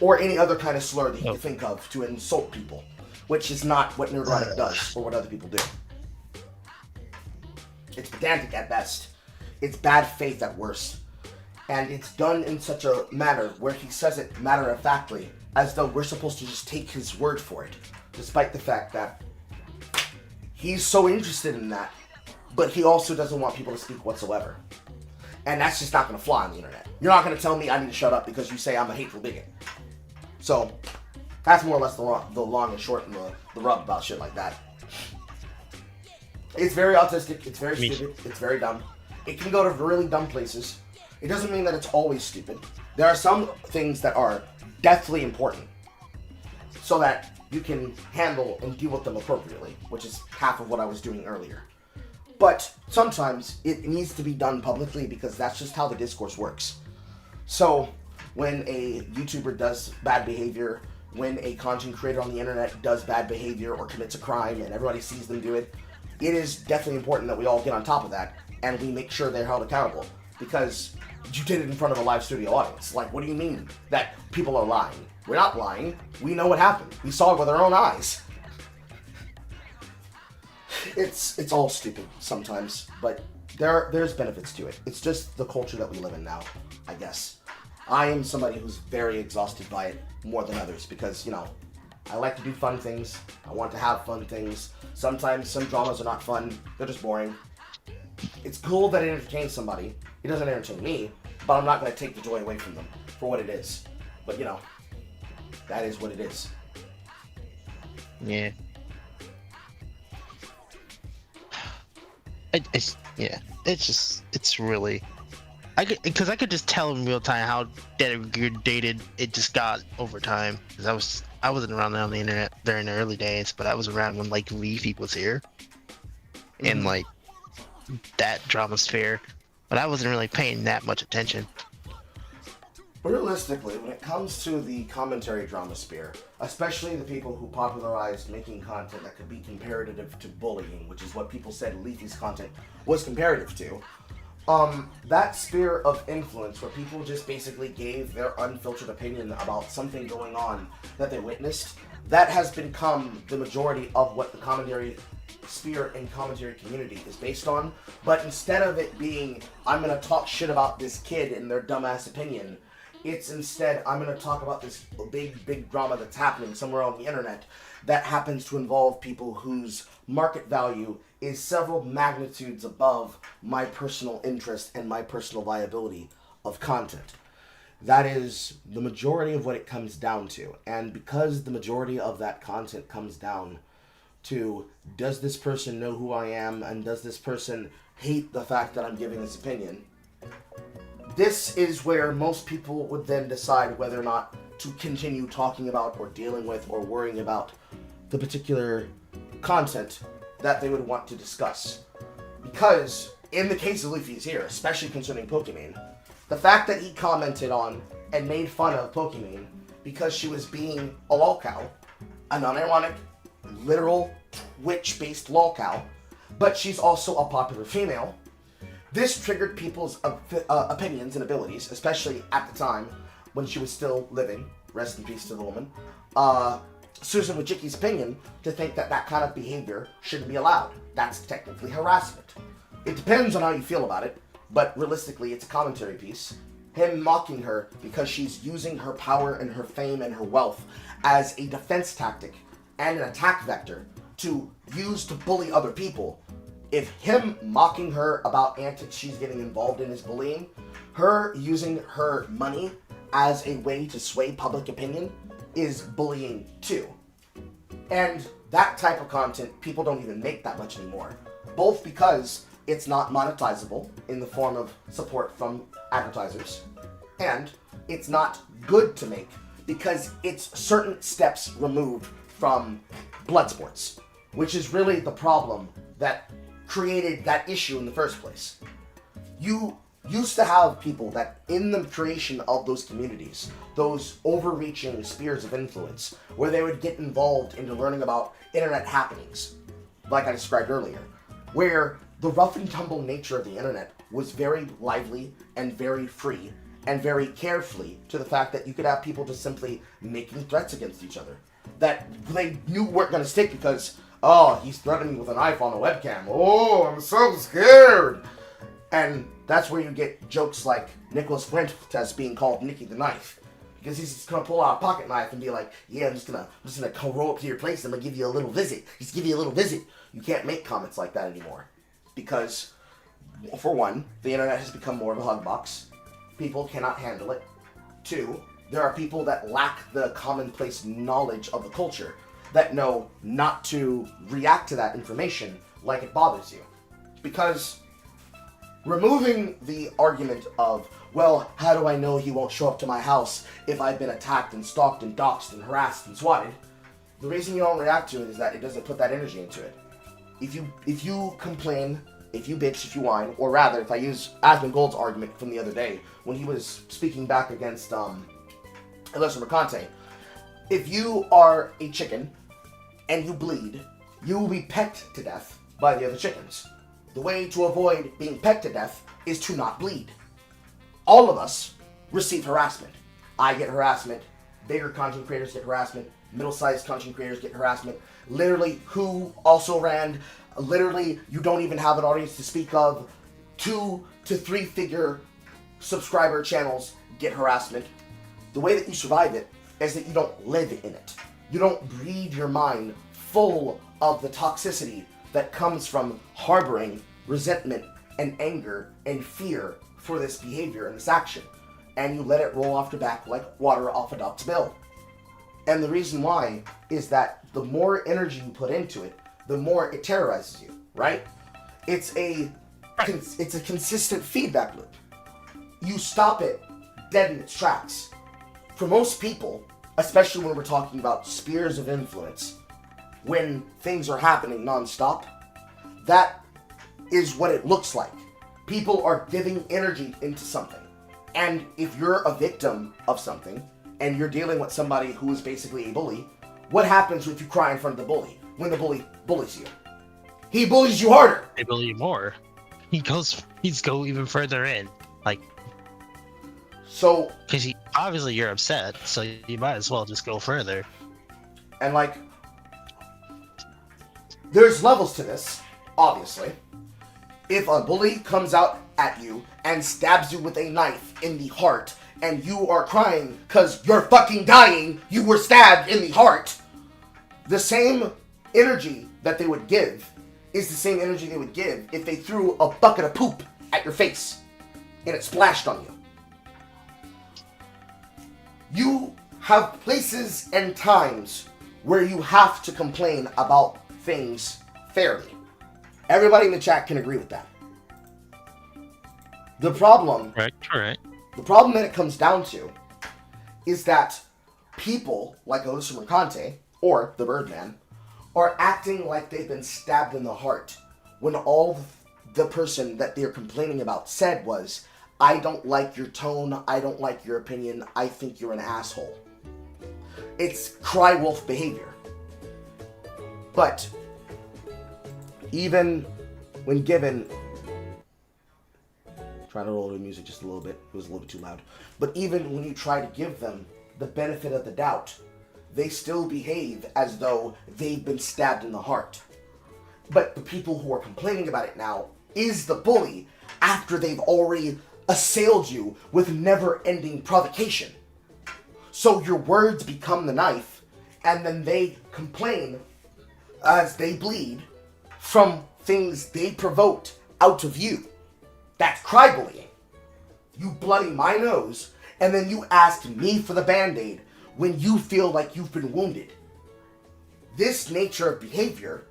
Speaker 1: or any other kind of slur that you can think of to insult people, which is not what Nerdrotic does or what other people do. It's pedantic at best. It's bad faith at worst. And it's done in such a manner where he says it matter-of-factly, as though we're supposed to just take his word for it, despite the fact that he's so interested in that, but he also doesn't want people to speak whatsoever. And that's just not going to fly on the internet. You're not going to tell me I need to shut up because you say I'm a hateful bigot. So, that's more or less the long and short and the rub about shit like that. It's very autistic, it's very stupid, it's very dumb. It can go to really dumb places. It doesn't mean that it's always stupid. There are some things that are deathly important so that you can handle and deal with them appropriately, which is half of what I was doing earlier. But sometimes it needs to be done publicly because that's just how the discourse works. So when a YouTuber does bad behavior, when a content creator on the internet does bad behavior or commits a crime and everybody sees them do it, it is definitely important that we all get on top of that and we make sure they're held accountable, because you did it in front of a live studio audience. Like, what do you mean that people are lying? We're not lying. We know what happened. We saw it with our own eyes. It's all stupid sometimes, but there's benefits to it. It's just the culture that we live in now, I guess. I am somebody who's very exhausted by it more than others because, you know, I like to do fun things. I want to have fun things. Sometimes some dramas are not fun. They're just boring. It's cool that it entertains somebody. It doesn't entertain me, but I'm not going to take the joy away from them for what it is. But, you know, that is what it is.
Speaker 4: Yeah. It's really, because I could just tell in real time how degraded it just got over time. Because I wasn't around on the internet during the early days, but I was around when like Leafy was here, and like that drama sphere, but I wasn't really paying that much attention.
Speaker 1: Realistically, when it comes to the commentary drama sphere, especially the people who popularized making content that could be comparative to bullying, which is what people said Leafy's content was comparative to, that sphere of influence where people just basically gave their unfiltered opinion about something going on that they witnessed, that has become the majority of what the commentary sphere and commentary community is based on. But instead of it being, I'm going to talk shit about this kid and their dumbass opinion, it's instead, I'm going to talk about this big drama that's happening somewhere on the internet that happens to involve people whose market value is several magnitudes above my personal interest and my personal viability of content. That is the majority of what it comes down to. And because the majority of that content comes down to, does this person know who I am, and does this person hate the fact that I'm giving this opinion, this is where most people would then decide whether or not to continue talking about or dealing with or worrying about the particular content that they would want to discuss. Because in the case of Leafy's here, especially concerning Pokimane, the fact that he commented on and made fun of Pokimane because she was being a lolcow, a non-ironic, literal Twitch-based lolcow, but she's also a popular female, this triggered people's opinions and abilities, especially at the time when she was still living, rest in peace to the woman, Susan Wojcicki's opinion, to think that that kind of behavior shouldn't be allowed. That's technically harassment. It depends on how you feel about it, but realistically, it's a commentary piece. Him mocking her because she's using her power and her fame and her wealth as a defense tactic and an attack vector to use to bully other people. If him mocking her about antics she's getting involved in is bullying, her using her money as a way to sway public opinion is bullying too. And that type of content, people don't even make that much anymore. Both because it's not monetizable in the form of support from advertisers, and it's not good to make because it's certain steps removed from blood sports, which is really the problem that created that issue in the first place. You used to have people that in the creation of those communities, those overreaching spheres of influence, where they would get involved into learning about internet happenings, like I described earlier, where the rough and tumble nature of the internet was very lively and very free and very carefree to the fact that you could have people just simply making threats against each other that they knew weren't going to stick because, oh, he's threatening me with a knife on a webcam. Oh, I'm so scared. And that's where you get jokes like Nicholas Fuentes being called Nicky the Knife. Because he's just gonna pull out a pocket knife and be like, yeah, I'm just gonna come roll up to your place and I'm gonna give you a little visit. Just give you a little visit. You can't make comments like that anymore. Because, for one, the internet has become more of a hug box. People cannot handle it. Two, there are people that lack the commonplace knowledge of the culture that know not to react to that information like it bothers you. Because removing the argument of, well, how do I know he won't show up to my house if I've been attacked and stalked and doxxed and harassed and swatted, the reason you don't react to it is that it doesn't put that energy into it. If you complain, if you bitch, if you whine, or rather, if I use Asmund Gold's argument from the other day when he was speaking back against Alyssa Mercante, if you are a chicken and you bleed, you will be pecked to death by the other chickens. The way to avoid being pecked to death is to not bleed. All of us receive harassment. I get harassment, bigger content creators get harassment, middle-sized content creators get harassment, literally who also ran, literally you don't even have an audience to speak of, 2 to 3 figure subscriber channels get harassment. The way that you survive it is that you don't live in it. You don't breed your mind full of the toxicity that comes from harboring resentment and anger and fear for this behavior and this action. And you let it roll off your back like water off a duck's bill. And the reason why is that the more energy you put into it, the more it terrorizes you, right? It's a consistent feedback loop. You stop it dead in its tracks. For most people, especially when we're talking about spheres of influence, when things are happening non-stop, that is what it looks like. People are giving energy into something. And if you're a victim of something, and you're dealing with somebody who is basically a bully, what happens if you cry in front of the bully when the bully bullies you? He bullies you harder.
Speaker 4: They bully you more. He's go even further in. Like,
Speaker 1: so,
Speaker 4: because obviously you're upset, so you might as well just go further.
Speaker 1: And like, there's levels to this, obviously. If a bully comes out at you and stabs you with a knife in the heart, and you are crying because you're fucking dying, you were stabbed in the heart, the same energy that they would give is the same energy they would give if they threw a bucket of poop at your face and it splashed on you. You have places and times where you have to complain about things fairly. Everybody in the chat can agree with that. The problem,
Speaker 4: Right.
Speaker 1: The problem that it comes down to is that people like Alyssa Mercante or the Birdman are acting like they've been stabbed in the heart when all the person that they're complaining about said was, I don't like your tone, I don't like your opinion, I think you're an asshole. It's cry wolf behavior. But even when given, try to roll the music just a little bit, it was a little bit too loud, but even when you try to give them the benefit of the doubt, they still behave as though they've been stabbed in the heart. But the people who are complaining about it now is the bully after they've already assailed you with never-ending provocation. So your words become the knife, and then they complain as they bleed from things they provoked out of you. That's crybullying. You bloody my nose, and then you ask me for the Band-Aid when you feel like you've been wounded. This nature of behavior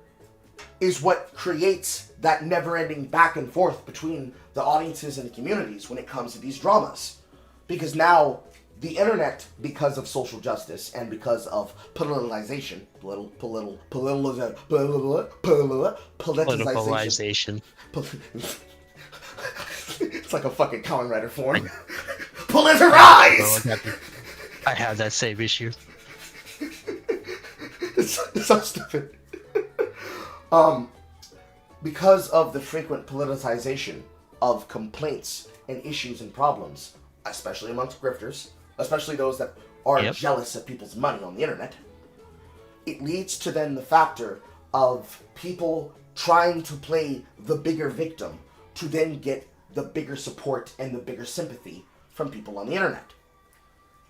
Speaker 1: is what creates that never-ending back and forth between the audiences and the communities when it comes to these dramas. Because now, the internet, because of social justice and because of politicization,
Speaker 4: Politicalization.
Speaker 1: It's like a fucking common writer form. Polarize!
Speaker 4: I have that same issue.
Speaker 1: It's so stupid. Because of the frequent politicization of complaints and issues and problems, especially amongst grifters, especially those that are jealous of people's money on the internet, it leads to then the factor of people trying to play the bigger victim to then get the bigger support and the bigger sympathy from people on the internet.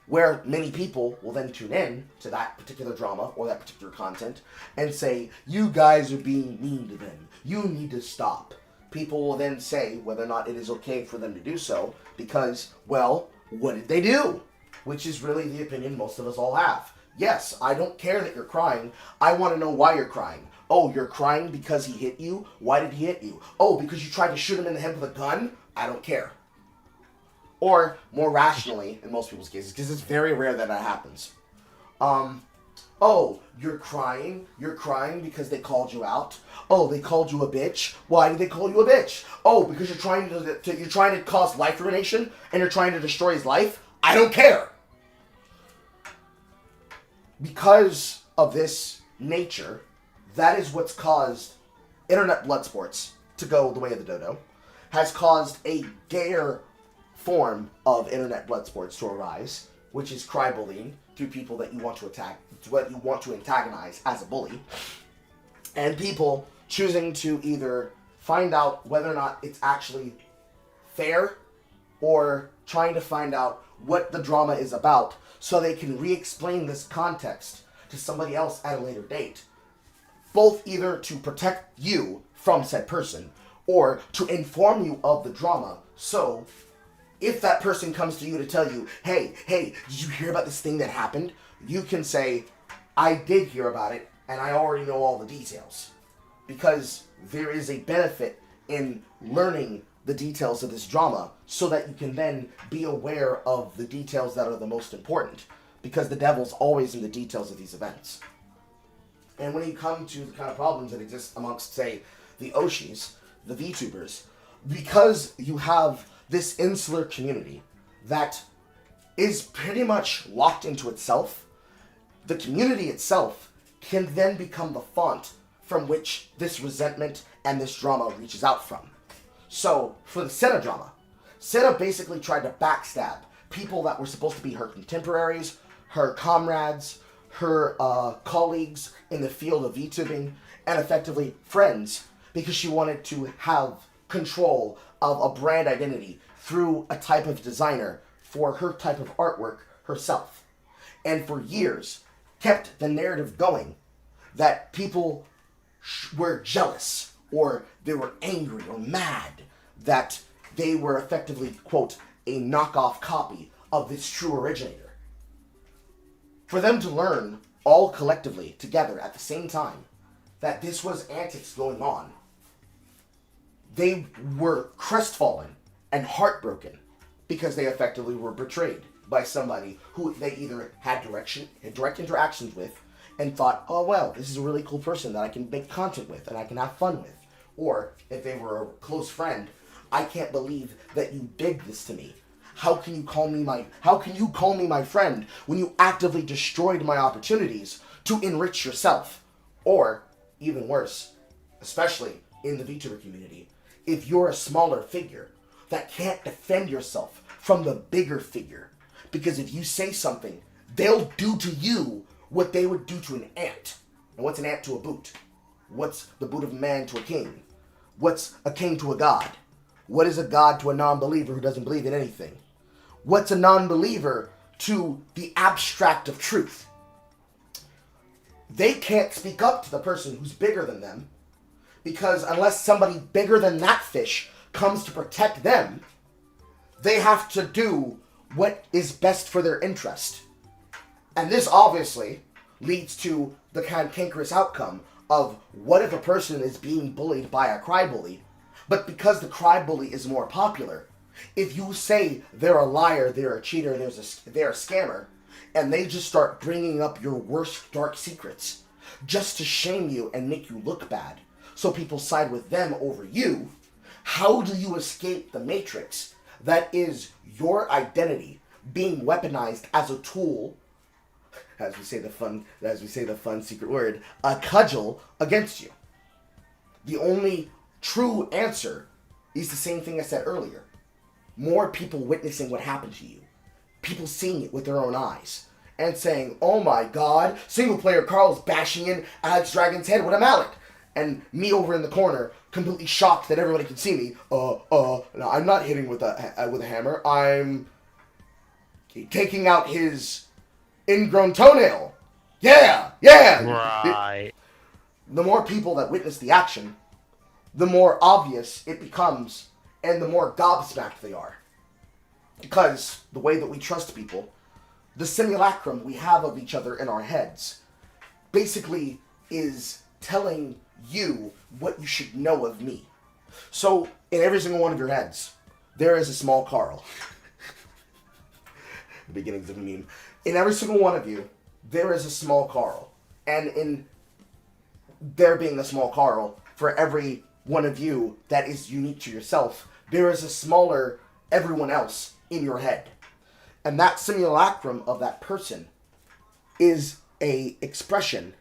Speaker 1: Where many people will then tune in to that particular drama or that particular content and say, you guys are being mean to them. You need to stop. People will then say whether or not it is okay for them to do so because, well, what did they do? Which is really the opinion most of us all have. Yes, I don't care that you're crying. I want to know why you're crying. Oh, you're crying because he hit you? Why did he hit you? Oh, because you tried to shoot him in the head with a gun? I don't care. Or, more rationally, in most people's cases, because it's very rare that that happens. Oh, you're crying? You're crying because they called you out? Oh, they called you a bitch? Why did they call you a bitch? Oh, because you're trying to cause life ruination and you're trying to destroy his life? I don't care! Because of this nature, that is what's caused internet blood sports to go the way of the dodo, has caused a gayer form of internet blood sports to arise, which is crybullying through people that you want to attack, what you want to antagonize as a bully, and people choosing to either find out whether or not it's actually fair or trying to find out what the drama is about so they can re-explain this context to somebody else at a later date, both either to protect you from said person or to inform you of the drama. So if that person comes to you to tell you, hey, did you hear about this thing that happened? You can say, I did hear about it, and I already know all the details. Because there is a benefit in learning the details of this drama so that you can then be aware of the details that are the most important. Because the devil's always in the details of these events. And when you come to the kind of problems that exist amongst, say, the Oshis, the VTubers, because you have this insular community that is pretty much locked into itself, the community itself can then become the font from which this resentment and this drama reaches out from. So, for the Senna drama, Senna basically tried to backstab people that were supposed to be her contemporaries, her comrades, her colleagues in the field of VTubing, and effectively friends, because she wanted to have control of a brand identity through a type of designer for her type of artwork herself. And for years, kept the narrative going that people were jealous or they were angry or mad that they were effectively, quote, a knockoff copy of this true originator. For them to learn, all collectively, together, at the same time, that this was antics going on, they were crestfallen and heartbroken because they effectively were betrayed by somebody who they either had direct interactions with and thought, oh well, this is a really cool person that I can make content with and I can have fun with. Or if they were a close friend, I can't believe that you did this to me. How can you call me my friend when you actively destroyed my opportunities to enrich yourself? Or, even worse, especially in the VTuber community, if you're a smaller figure that can't defend yourself from the bigger figure, because if you say something, they'll do to you what they would do to an ant. And what's an ant to a boot? What's the boot of a man to a king? what's a king to a god? What is a god to a non-believer who doesn't believe in anything? What's a non-believer to the abstract of truth? They can't speak up to the person who's bigger than them, because unless somebody bigger than that fish comes to protect them, they have to do what is best for their interest. And this obviously leads to the kind of cankerous outcome of what if a person is being bullied by a crybaby, but because the crybaby is more popular, if you say they're a liar, they're a cheater, they're a scammer, and they just start bringing up your worst dark secrets just to shame you and make you look bad, so people side with them over you, how do you escape the matrix that is your identity being weaponized as a tool, as we say the fun secret word, a cudgel against you? The only true answer is the same thing I said earlier. More people witnessing what happened to you. People seeing it with their own eyes. And saying, oh my god, single player Carl's bashing in Alex Dragon's head with a mallet. And me over in the corner, completely shocked that everybody can see me. No, I'm not hitting with a hammer. I'm taking out his ingrown toenail. Yeah!
Speaker 4: Right.
Speaker 1: The more people that witness the action, the more obvious it becomes, and the more gobsmacked they are. Because the way that we trust people, the simulacrum we have of each other in our heads, basically is telling you what you should know of me. So, in every single one of your heads, there is a small Carl. The beginnings of a meme. In every single one of you, there is a small Carl. And in there being a small Carl, for every one of you that is unique to yourself, there is a smaller everyone else in your head. And that simulacrum of that person is a expression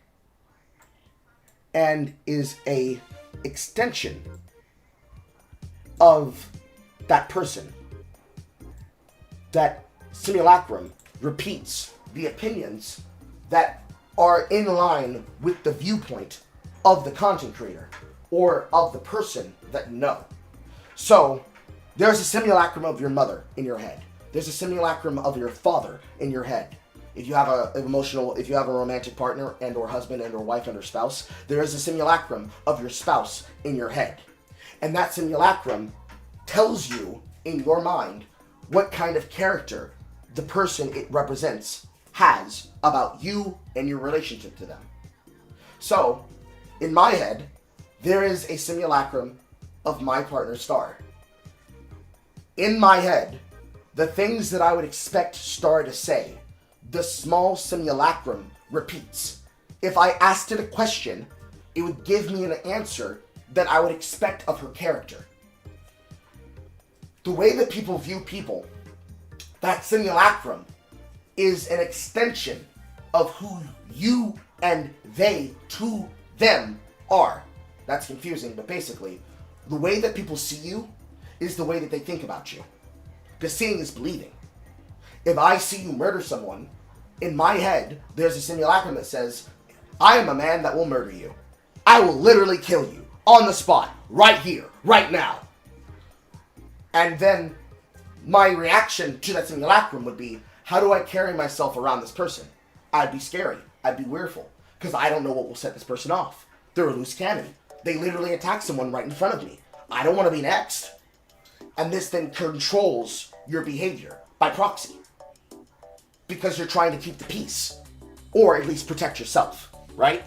Speaker 1: and is a extension of that person. That simulacrum repeats the opinions that are in line with the viewpoint of the content creator or of the person that you know. So, there's a simulacrum of your mother in your head. There's a simulacrum of your father in your head. If you have a romantic partner and or husband and or wife and or spouse, there is a simulacrum of your spouse in your head. And that simulacrum tells you in your mind what kind of character the person it represents has about you and your relationship to them. So, in my head, there is a simulacrum of my partner Star. In my head, the things that I would expect Star to say, the small simulacrum repeats. If I asked it a question, it would give me an answer that I would expect of her character. The way that people view people, that simulacrum is an extension of who you and they to them are. That's confusing, but basically, the way that people see you is the way that they think about you. Because seeing is believing. If I see you murder someone, in my head, there's a simulacrum that says, I am a man that will murder you. I will literally kill you on the spot, right here, right now. And then my reaction to that simulacrum would be, how do I carry myself around this person? I'd be scary. I'd be weariful. Because I don't know what will set this person off. They're a loose cannon. They literally attack someone right in front of me. I don't want to be next. And this then controls your behavior by proxy. Because you're trying to keep the peace. Or at least protect yourself. Right?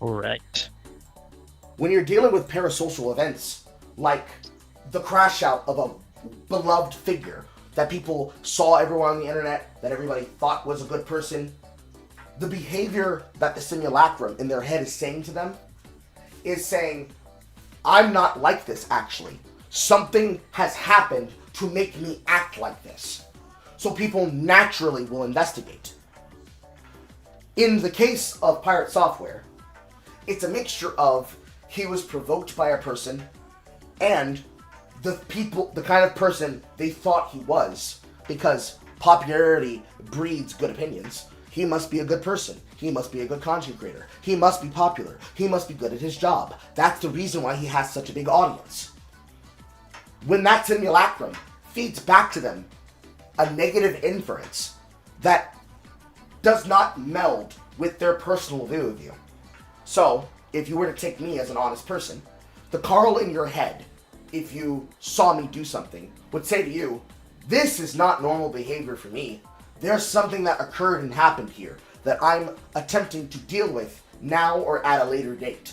Speaker 4: Correct.
Speaker 1: When you're dealing with parasocial events, like the crash out of a beloved figure that people saw everywhere on the internet, that everybody thought was a good person, the behavior that the simulacrum in their head is saying to them is saying, I'm not like this actually. Something has happened to make me act like this. So people naturally will investigate. In the case of Pirate Software, it's a mixture of he was provoked by a person and the kind of person they thought he was, because popularity breeds good opinions. he must be a good person. He must be a good content creator. He must be popular. He must be good at his job. That's the reason why he has such a big audience. When that simulacrum feeds back to them a negative inference that does not meld with their personal view of you. So, if you were to take me as an honest person, the Carl in your head, if you saw me do something, would say to you, this is not normal behavior for me. There's something that occurred and happened here that I'm attempting to deal with now or at a later date.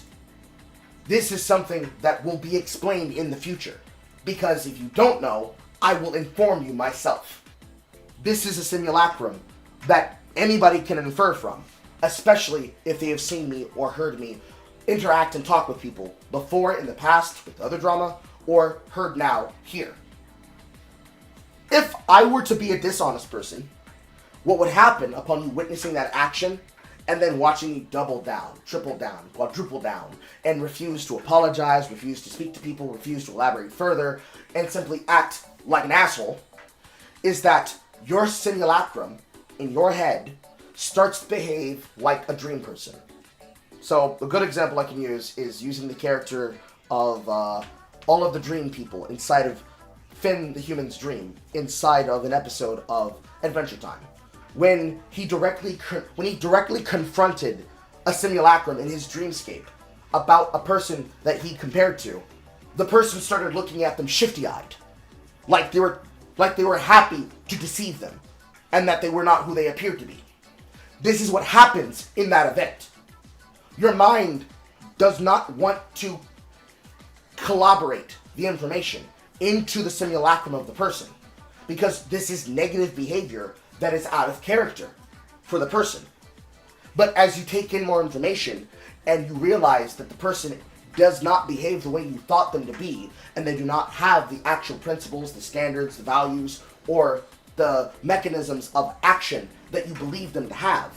Speaker 1: This is something that will be explained in the future, because if you don't know, I will inform you myself. This is a simulacrum that anybody can infer from, especially if they have seen me or heard me interact and talk with people before in the past with other drama, or heard now here. If I were to be a dishonest person, what would happen upon you witnessing that action and then watching you double down, triple down, quadruple down, and refuse to apologize, refuse to speak to people, refuse to elaborate further, and simply act like an asshole, is that your simulacrum in your head starts to behave like a dream person. So a good example I can use is using the character of all of the dream people inside of Finn the Human's dream, inside of an episode of Adventure Time. When he directly confronted a simulacrum in his dreamscape about a person that he compared to, the person started looking at them shifty-eyed, like they were happy to deceive them, and that they were not who they appeared to be. This is what happens in that event. Your mind does not want to collaborate the information into the simulacrum of the person, because this is negative behavior that is out of character for the person. But as you take in more information and you realize that the person does not behave the way you thought them to be, and they do not have the actual principles, the standards, the values, or the mechanisms of action that you believe them to have,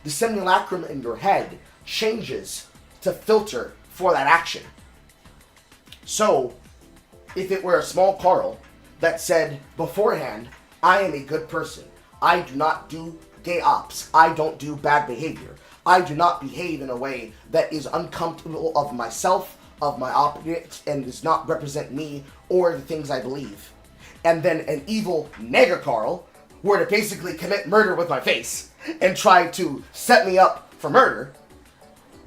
Speaker 1: the simulacrum in your head changes to filter for that action. So, if it were a small Carl that said beforehand, I am a good person, I do not do gay ops, I don't do bad behavior, I do not behave in a way that is uncomfortable of myself, of my opponent, and does not represent me or the things I believe. And then an evil nega Carl were to basically commit murder with my face and try to set me up for murder,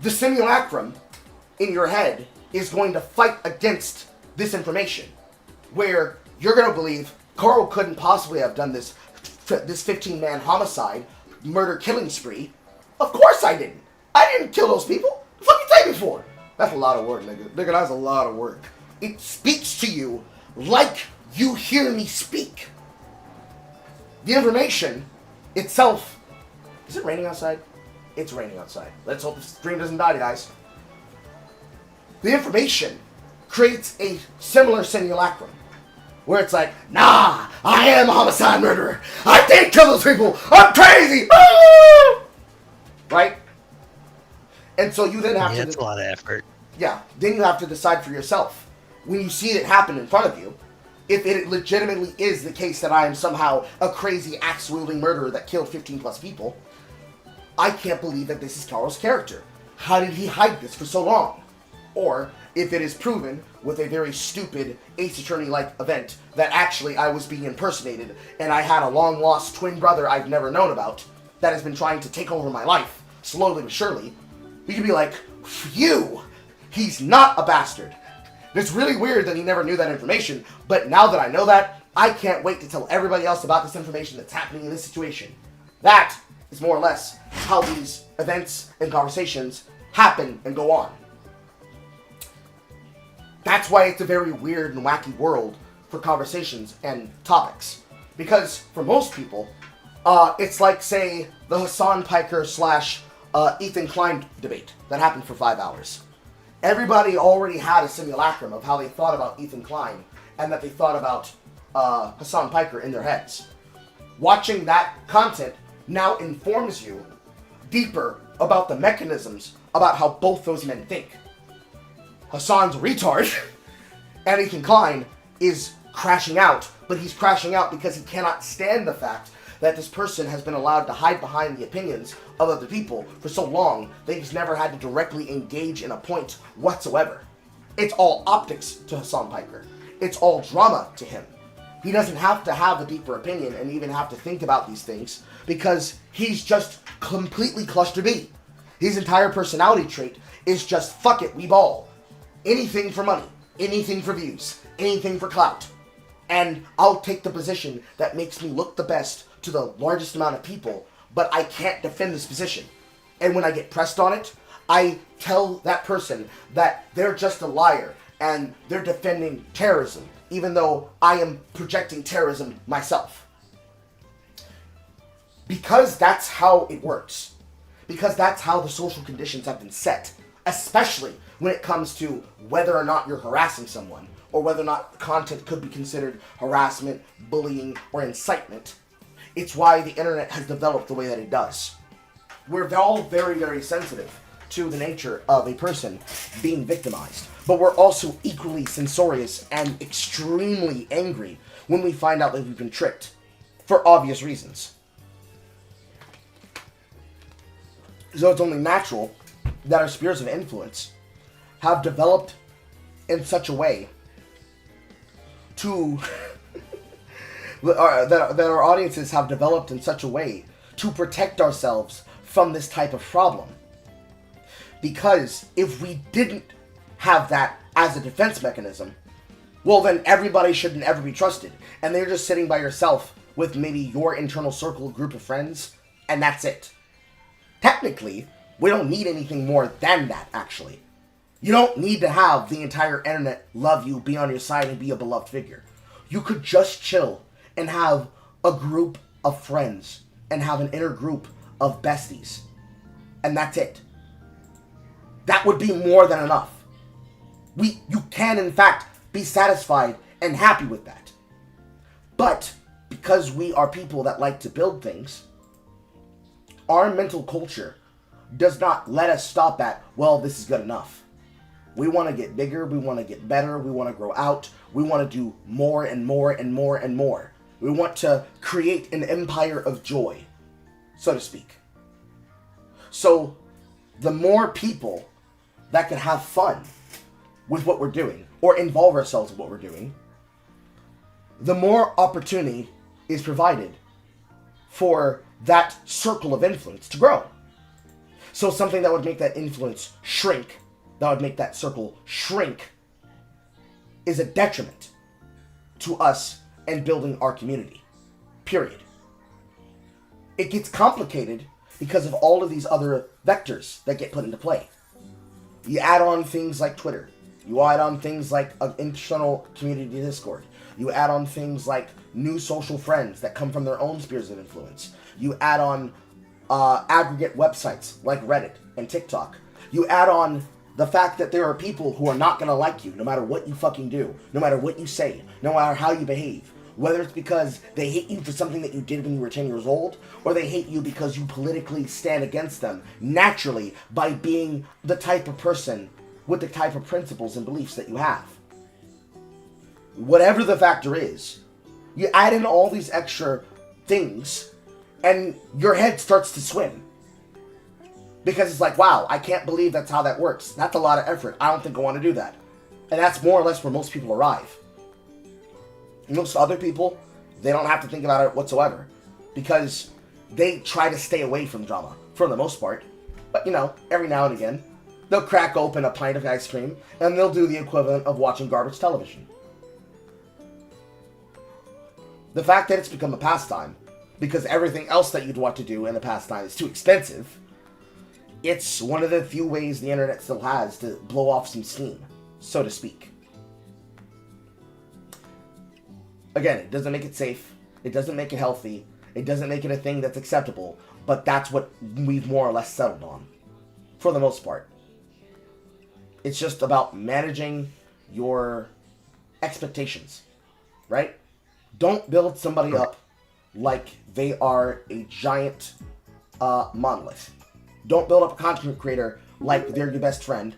Speaker 1: the simulacrum in your head is going to fight against this information, where you're going to believe Carl couldn't possibly have done this 15-man homicide, murder killing spree. Of course I didn't. I didn't kill those people. The fuck you take me for? That's a lot of work, nigga. Nigga, that's a lot of work. It speaks to you like you hear me speak. The information itself... Is it raining outside? It's raining outside. Let's hope the stream doesn't die, guys. The information creates a similar simulacrum, where it's like, nah, I am a homicide murderer. I didn't kill those people. I'm crazy. Ah! Right? And so you then have to...
Speaker 4: Yeah, it's a lot of effort.
Speaker 1: Yeah, then you have to decide for yourself, when you see it happen in front of you, if it legitimately is the case that I am somehow a crazy axe-wielding murderer that killed 15 plus people. I can't believe that this is Carl's character. How did he hide this for so long? Or, if it is proven with a very stupid Ace Attorney-like event that actually I was being impersonated and I had a long-lost twin brother I've never known about that has been trying to take over my life, slowly but surely, you could be like, phew, he's not a bastard. It's really weird that he never knew that information, but now that I know that, I can't wait to tell everybody else about this information that's happening in this situation. That is more or less how these events and conversations happen and go on. That's why it's a very weird and wacky world for conversations and topics. Because for most people, it's like, say, the Hassan Piker / Ethan Klein debate that happened for 5 hours. Everybody already had a simulacrum of how they thought about Ethan Klein and that they thought about Hassan Piker in their heads. Watching that content now informs you deeper about the mechanisms about how both those men think. Hassan's a retard, and Ethan Klein is crashing out, but he's crashing out because he cannot stand the fact that this person has been allowed to hide behind the opinions of other people for so long that he's never had to directly engage in a point whatsoever. It's all optics to Hassan Piker. It's all drama to him. He doesn't have to have a deeper opinion and even have to think about these things because he's just completely cluster B. His entire personality trait is just fuck it, we ball. Anything for money, anything for views, anything for clout. And I'll take the position that makes me look the best to the largest amount of people, but I can't defend this position. And when I get pressed on it, I tell that person that they're just a liar and they're defending terrorism, even though I am projecting terrorism myself. Because that's how it works. Because that's how the social conditions have been set, especially when it comes to whether or not you're harassing someone, or whether or not content could be considered harassment, bullying, or incitement. It's why the internet has developed the way that it does. We're all very, very sensitive to the nature of a person being victimized, but we're also equally censorious and extremely angry when we find out that we've been tricked, for obvious reasons. So it's only natural that our spheres of influence have developed in such a way to that our audiences have developed in such a way to protect ourselves from this type of problem. Because if we didn't have that as a defense mechanism, well then everybody shouldn't ever be trusted. And they're just sitting by yourself with maybe your internal circle group of friends, and that's it. Technically, we don't need anything more than that, actually. You don't need to have the entire internet love you, be on your side, and be a beloved figure. You could just chill and have a group of friends and have an inner group of besties. And that's it. That would be more than enough. You can, in fact, be satisfied and happy with that. But because we are people that like to build things, our mental culture does not let us stop at, well, this is good enough. We want to get bigger, we want to get better, we want to grow out, we want to do more and more and more and more. We want to create an empire of joy, so to speak. So, the more people that can have fun with what we're doing, or involve ourselves in what we're doing, the more opportunity is provided for that circle of influence to grow. So something that would make that influence shrink, that would make that circle shrink, is a detriment to us and building our community. Period. It gets complicated because of all of these other vectors that get put into play. You add on things like Twitter. You add on things like an internal community Discord. You add on things like new social friends that come from their own spheres of influence. You add on aggregate websites like Reddit and TikTok. You add on the fact that there are people who are not going to like you no matter what you fucking do, no matter what you say, no matter how you behave. Whether it's because they hate you for something that you did when you were 10 years old, or they hate you because you politically stand against them naturally by being the type of person with the type of principles and beliefs that you have. Whatever the factor is, you add in all these extra things and your head starts to swim. Because it's like, wow, I can't believe that's how that works. That's a lot of effort. I don't think I want to do that. And that's more or less where most people arrive. Most other people, they don't have to think about it whatsoever. Because they try to stay away from drama, for the most part. But, you know, every now and again, they'll crack open a pint of ice cream, and they'll do the equivalent of watching garbage television. The fact that it's become a pastime, because everything else that you'd want to do in a pastime is too expensive, it's one of the few ways the internet still has to blow off some steam, so to speak. Again, it doesn't make it safe, it doesn't make it healthy, it doesn't make it a thing that's acceptable, but that's what we've more or less settled on, for the most part. It's just about managing your expectations, right? Don't build somebody up like they are a giant monolith. Don't build up a content creator like they're your best friend.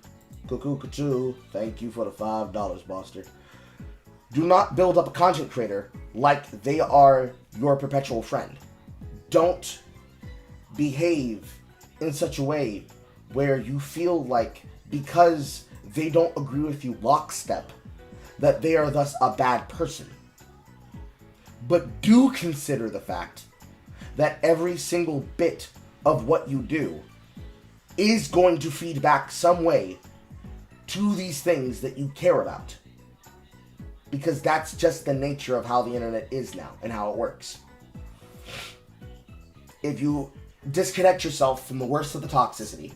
Speaker 1: Cuckoo, cuckoo, thank you for the $5, Boster. Do not build up a content creator like they are your perpetual friend. don't behave in such a way where you feel like because they don't agree with you lockstep, that they are thus a bad person. But do consider the fact that every single bit of what you do is going to feed back some way to these things that you care about. Because that's just the nature of how the internet is now and how it works. If you disconnect yourself from the worst of the toxicity,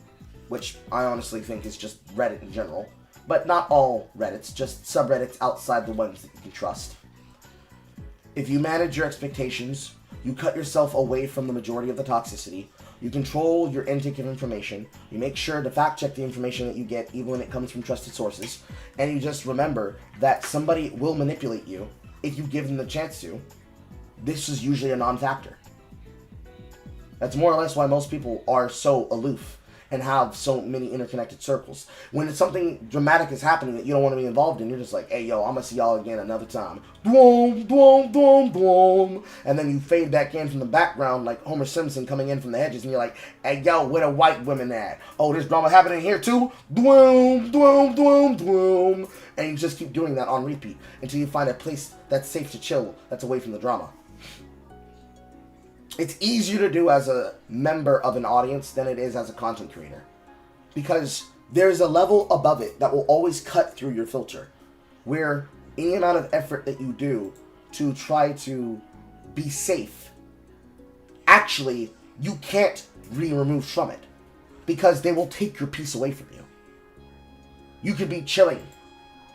Speaker 1: which I honestly think is just Reddit in general, but not all Reddits, just subreddits outside the ones that you can trust. If you manage your expectations, you cut yourself away from the majority of the toxicity, you control your intake of information, you make sure to fact check the information that you get even when it comes from trusted sources, and you just remember that somebody will manipulate you if you give them the chance to, this is usually a non-factor. That's more or less why most people are so aloof and have so many interconnected circles. When it's something dramatic is happening that you don't want to be involved in, you're just like, hey, yo, I'm going to see y'all again another time. Boom, boom, boom, boom. And then you fade back in from the background like Homer Simpson coming in from the hedges, and you're like, hey, yo, where the white women at? Oh, there's drama happening here too? Boom, boom, boom, boom. And you just keep doing that on repeat until you find a place that's safe to chill, that's away from the drama. It's easier to do as a member of an audience than it is as a content creator. Because there's a level above it that will always cut through your filter. Where any amount of effort that you do to try to be safe, actually, you can't be removed from it. Because they will take your peace away from you. You could be chilling,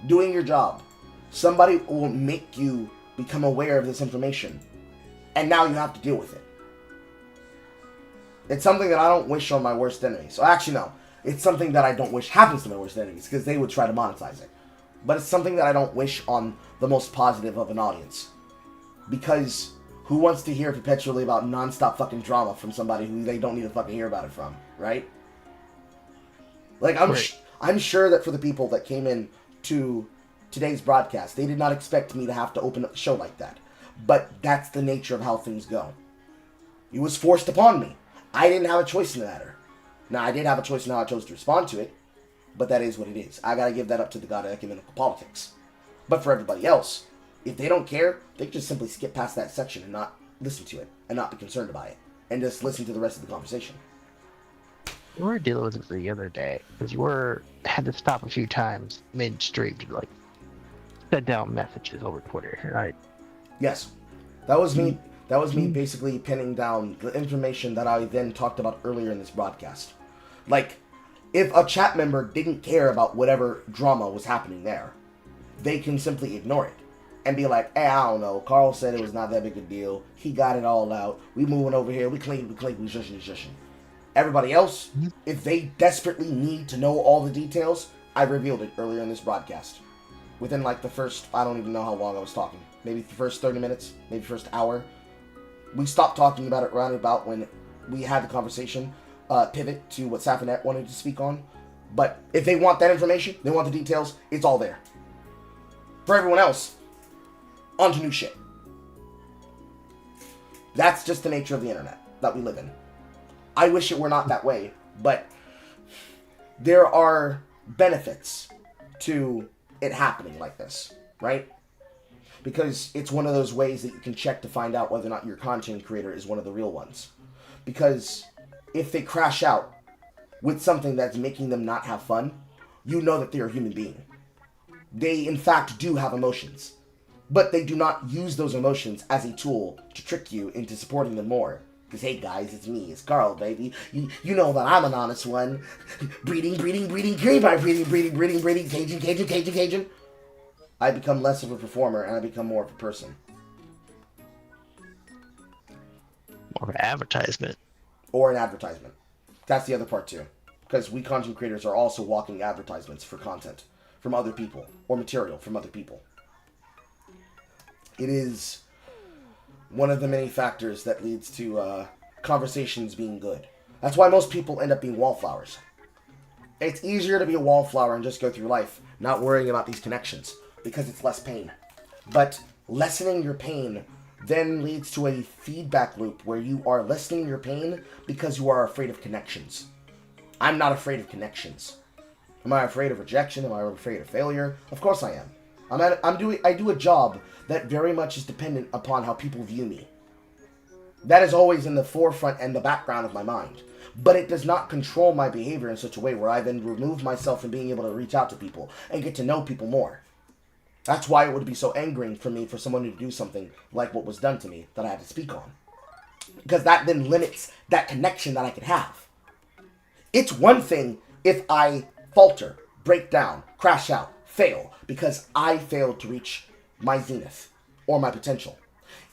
Speaker 1: doing your job. Somebody will make you become aware of this information. And now you have to deal with it. It's something that I don't wish on my worst enemies. So actually, no. It's something that I don't wish happens to my worst enemies, because they would try to monetize it. But it's something that I don't wish on the most positive of an audience. Because who wants to hear perpetually about non-stop fucking drama from somebody who they don't need to fucking hear about it from, right? Like, I'm sure that for the people that came in to today's broadcast, they did not expect me to have to open up a show like that. But that's the nature of how things go. It was forced upon me. I didn't have a choice in the matter. Now, I did have a choice in how I chose to respond to it, but that is what it is. I gotta give that up to the god of ecumenical politics. But for everybody else, if they don't care, they can just simply skip past that section and not listen to it, and not be concerned about it, and just listen to the rest of the conversation.
Speaker 4: We were dealing with it the other day, because had to stop a few times midstream to, like, send down messages over Twitter, right?
Speaker 1: Yes. That was me. That was me basically pinning down the information that I then talked about earlier in this broadcast. Like, if a chat member didn't care about whatever drama was happening there, they can simply ignore it. And be like, hey, I don't know, Carl said it was not that big a deal. He got it all out. We moving over here. We clean, we shushin'. Everybody else, if they desperately need to know all the details, I revealed it earlier in this broadcast. Within like the first, I don't even know how long I was talking. Maybe the first 30 minutes, maybe the first hour. We stopped talking about it around about when we had the conversation pivot to what Safinet wanted to speak on. But if they want that information, they want the details, it's all there. For everyone else, on to new shit. That's just the nature of the internet that we live in. I wish it were not that way, but there are benefits to it happening like this, right? Because it's one of those ways that you can check to find out whether or not your content creator is one of the real ones. Because if they crash out with something that's making them not have fun, you know that they're a human being. They, in fact, do have emotions. But they do not use those emotions as a tool to trick you into supporting them more. Because, hey guys, it's me, it's Carl, baby. You know that I'm an honest one. Breeding, cream pie, breeding, Cajun. I become less of a performer, and I become more of a person.
Speaker 4: More of an advertisement.
Speaker 1: Or an advertisement. That's the other part, too. Because we content creators are also walking advertisements for content from other people, or material from other people. It is one of the many factors that leads to conversations being good. That's why most people end up being wallflowers. It's easier to be a wallflower and just go through life, not worrying about these connections, because it's less pain. But lessening your pain then leads to a feedback loop where you are lessening your pain because you are afraid of connections. I'm not afraid of connections. Am I afraid of rejection? Am I afraid of failure? Of course I am. I do a job that very much is dependent upon how people view me. That is always in the forefront and the background of my mind. But it does not control my behavior in such a way where I then remove myself from being able to reach out to people and get to know people more. That's why it would be so angering for me for someone to do something like what was done to me that I had to speak on. Because that then limits that connection that I could have. It's one thing if I falter, break down, crash out, fail, because I failed to reach my zenith or my potential.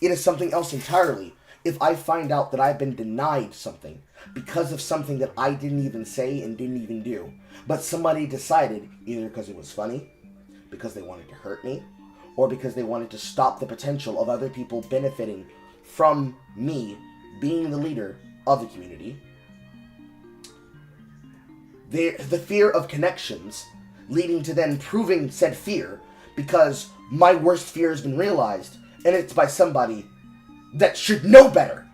Speaker 1: It is something else entirely if I find out that I've been denied something because of something that I didn't even say and didn't even do, but somebody decided, either because it was funny, because they wanted to hurt me, or because they wanted to stop the potential of other people benefiting from me being the leader of the community. The fear of connections leading to then proving said fear because my worst fear has been realized, and it's by somebody that should know better.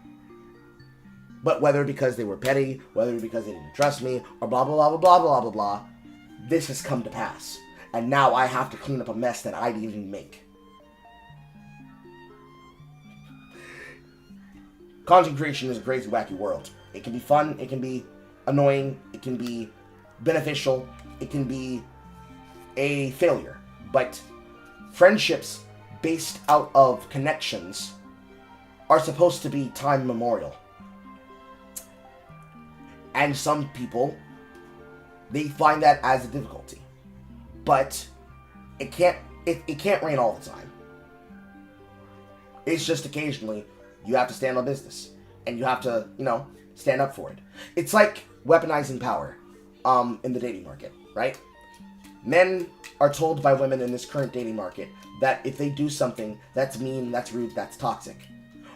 Speaker 1: But whether because they were petty, whether because they didn't trust me, or blah, blah, blah, blah, blah, blah, blah, this has come to pass. And now I have to clean up a mess that I didn't even make. Content creation is a crazy, wacky world. It can be fun, it can be annoying, it can be beneficial, it can be a failure. But friendships based out of connections are supposed to be time memorial. And some people, they find that as a difficulty. But it can't rain all the time. It's just occasionally you have to stand on business. And you have to, stand up for it. It's like weaponizing power in the dating market, right? Men are told by women in this current dating market that if they do something that's mean, that's rude, that's toxic.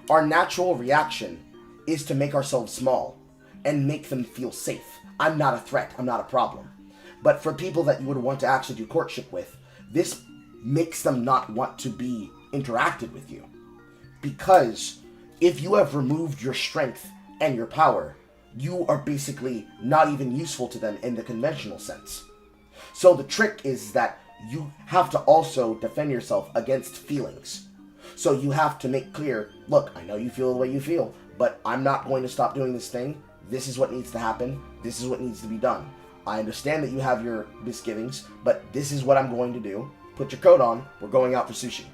Speaker 1: Our natural reaction is to make ourselves small and make them feel safe. I'm not a threat. I'm not a problem. But for people that you would want to actually do courtship with, this makes them not want to be interacted with you. Because if you have removed your strength and your power, you are basically not even useful to them in the conventional sense. So the trick is that you have to also defend yourself against feelings. So you have to make clear, look, I know you feel the way you feel, but I'm not going to stop doing this thing. This is what needs to happen. This is what needs to be done. I understand that you have your misgivings, but this is what I'm going to do. Put your coat on. We're going out for sushi.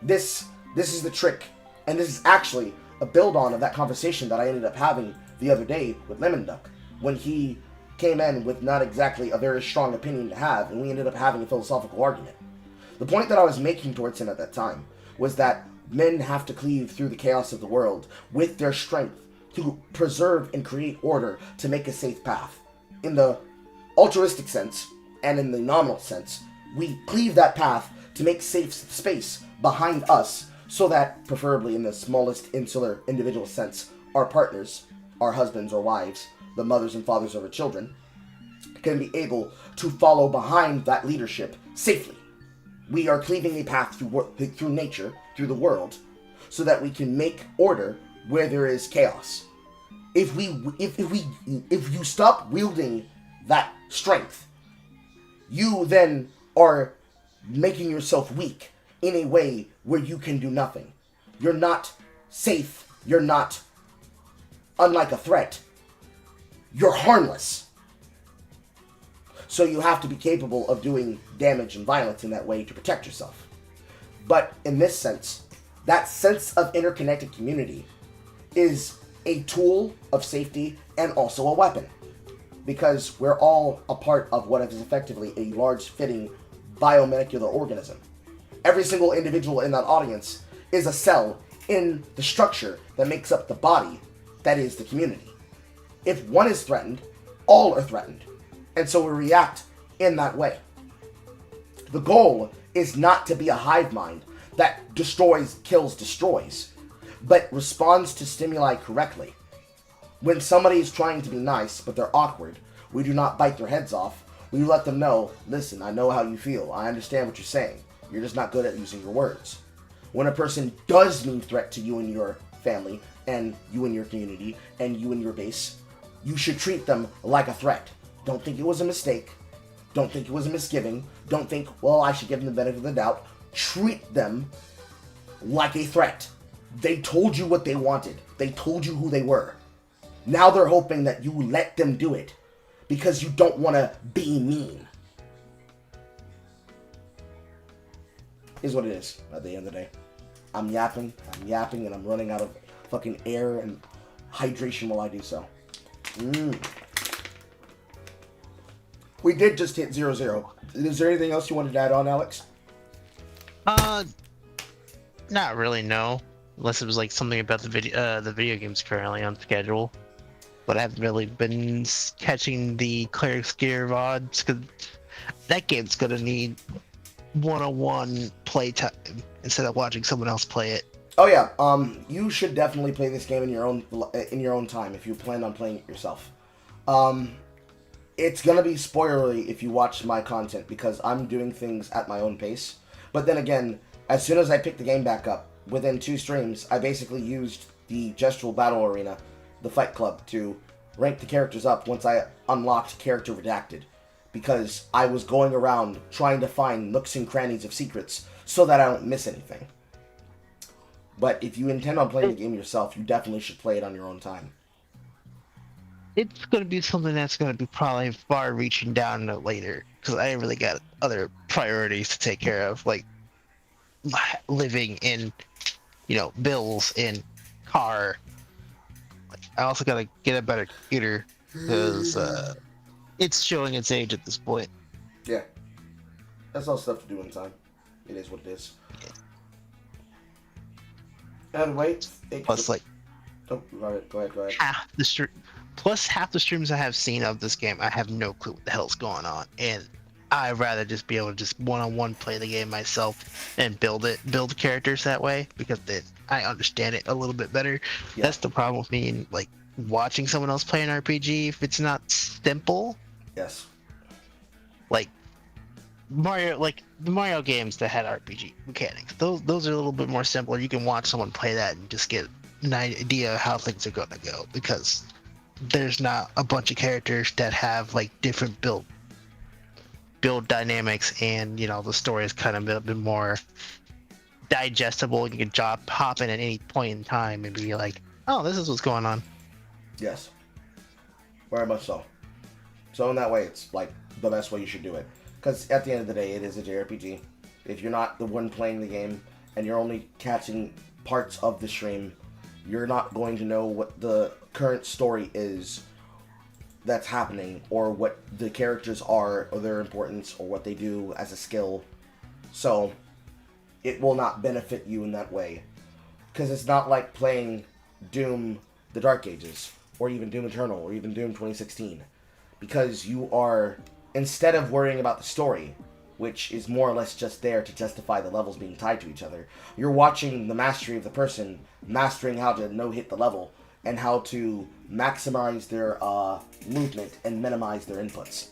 Speaker 1: This is the trick. And this is actually a build-on of that conversation that I ended up having the other day with Lemon Duck, when he came in with not exactly a very strong opinion to have, and we ended up having a philosophical argument. The point that I was making towards him at that time was that men have to cleave through the chaos of the world with their strength to preserve and create order to make a safe path. In the altruistic sense, and in the nominal sense, we cleave that path to make safe space behind us, so that, preferably in the smallest insular individual sense, our partners, our husbands or wives, the mothers and fathers of our children, can be able to follow behind that leadership safely. We are cleaving a path through nature, through the world, so that we can make order where there is chaos. If you stop wielding that strength, you then are making yourself weak in a way where you can do nothing. You're not safe. You're not unlike a threat. You're harmless. So you have to be capable of doing damage and violence in that way to protect yourself. But in this sense, that sense of interconnected community is a tool of safety and also a weapon. Because we're all a part of what is effectively a large fitting biomolecular organism. Every single individual in that audience is a cell in the structure that makes up the body that is the community. If one is threatened, all are threatened. And so we react in that way. The goal is not to be a hive mind that destroys, kills, destroys, but responds to stimuli correctly. When somebody is trying to be nice, but they're awkward, we do not bite their heads off. We let them know, listen, I know how you feel. I understand what you're saying. You're just not good at using your words. When a person does mean threat to you and your family, and you and your community, and you and your base, you should treat them like a threat. Don't think it was a mistake. Don't think it was a misgiving. Don't think, well, I should give them the benefit of the doubt. Treat them like a threat. They told you what they wanted. They told you who they were. Now they're hoping that you let them do it because you don't want to be mean. Is what it is at the end of the day. I'm yapping, and I'm running out of fucking air and hydration while I do so. We did just hit 0-0. Is there anything else you wanted to add on, Alex?
Speaker 4: Not really, no. Unless it was like something about the video games currently on schedule. But I haven't really been catching the Cleric's Gear VODs, because that game's gonna need one-on-one playtime instead of watching someone else play it.
Speaker 1: Oh yeah, you should definitely play this game in your own time if you plan on playing it yourself. It's gonna be spoilery if you watch my content because I'm doing things at my own pace. But then again, as soon as I pick the game back up, within 2 streams, I basically used the Gestural Battle Arena, the Fight Club, to rank the characters up once I unlocked Character Redacted. Because I was going around trying to find nooks and crannies of secrets so that I don't miss anything. But if you intend on playing the game yourself, you definitely should play it on your own time.
Speaker 4: It's going to be something that's going to be probably far reaching down later, because I really got other priorities to take care of, like living in, bills in car. Like, I also got to get a better computer because it's showing its age at this point.
Speaker 1: Yeah. That's all stuff to do in time. It is what it is. And wait.
Speaker 4: Plus, like,
Speaker 1: oh, go ahead.
Speaker 4: half the streams I have seen of this game, I have no clue what the hell's going on, and I'd rather just be able to just one-on-one play the game myself and build characters that way, because then I understand it a little bit better. Yeah. That's the problem with me, like, watching someone else play an RPG. If it's not simple,
Speaker 1: yes,
Speaker 4: like Mario, like the Mario games that had RPG mechanics, those are a little bit more simple. You can watch someone play that and just get an idea of how things are going to go, because there's not a bunch of characters that have like different build dynamics, and the story is kind of a bit more digestible. You can hop in at any point in time and be like, oh, this is what's going on.
Speaker 1: Yes, very much so. So in that way, it's like the best way you should do it, because at the end of the day, it is a JRPG. If you're not the one playing the game and you're only catching parts of the stream, you're not going to know what the current story is that's happening, or what the characters are, or their importance, or what they do as a skill. So it will not benefit you in that way, because it's not like playing Doom the Dark Ages, or even Doom Eternal, or even Doom 2016, because you are, instead of worrying about the story, which is more or less just there to justify the levels being tied to each other, you're watching the mastery of the person mastering how to no-hit the level, and how to maximize their movement and minimize their inputs,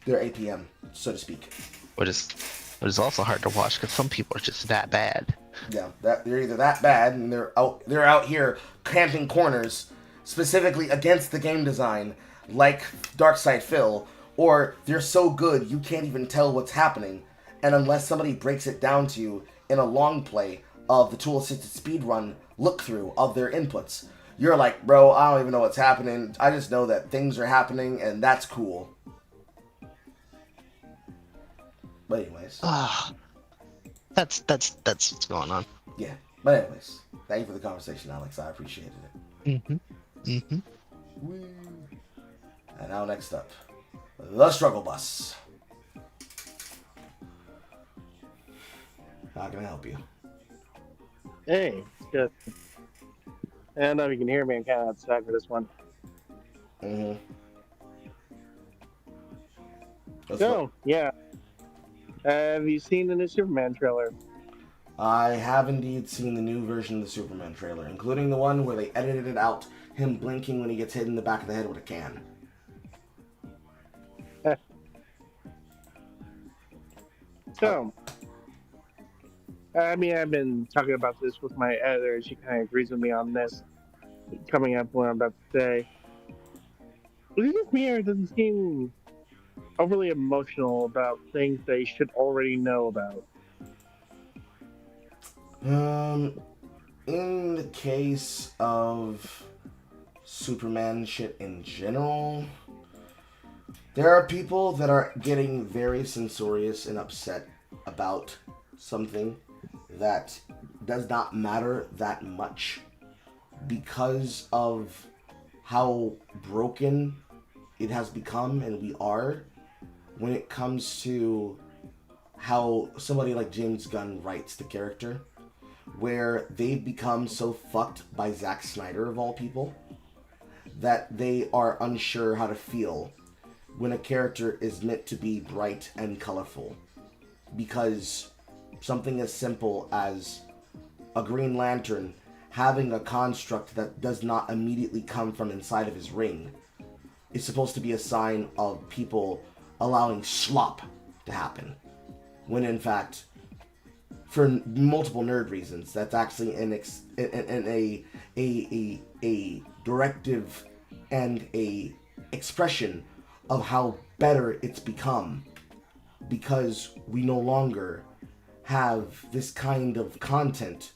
Speaker 1: their APM, so to speak.
Speaker 4: Which is also hard to watch, because some people are just that bad.
Speaker 1: Yeah, they're either that bad and they're out here camping corners specifically against the game design, like Darkside Phil, or they're so good you can't even tell what's happening, and unless somebody breaks it down to you in a long play of the tool-assisted speedrun look-through of their inputs, you're like, bro, I don't even know what's happening. I just know that things are happening, and that's cool. But anyways.
Speaker 4: That's what's going on.
Speaker 1: Yeah. But anyways, thank you for the conversation, Alex. I appreciated it. Woo. And now next up, the Struggle Bus. How can I help you?
Speaker 5: Hey, good. I don't know if you can hear me. I'm kind of outside for this one. Yeah. Have you seen the new Superman trailer?
Speaker 1: I have indeed seen the new version of the Superman trailer, including the one where they edited it out, him blinking when he gets hit in the back of the head with a can.
Speaker 5: I mean, I've been talking about this with my editor, and she kind of agrees with me on this. Coming up, what I'm about to say. But it just me, or doesn't seem overly emotional about things they should already know about.
Speaker 1: Um, in the case of Superman shit in general, there are people that are getting very censorious and upset about something that does not matter that much because of how broken it has become and we are when it comes to how somebody like James Gunn writes the character, where they've become so fucked by Zack Snyder of all people that they are unsure how to feel when a character is meant to be bright and colorful. Because something as simple as a Green Lantern having a construct that does not immediately come from inside of his ring is supposed to be a sign of people allowing slop to happen. When in fact, for multiple nerd reasons, that's actually a directive and a expression of how better it's become, because we no longer have this kind of content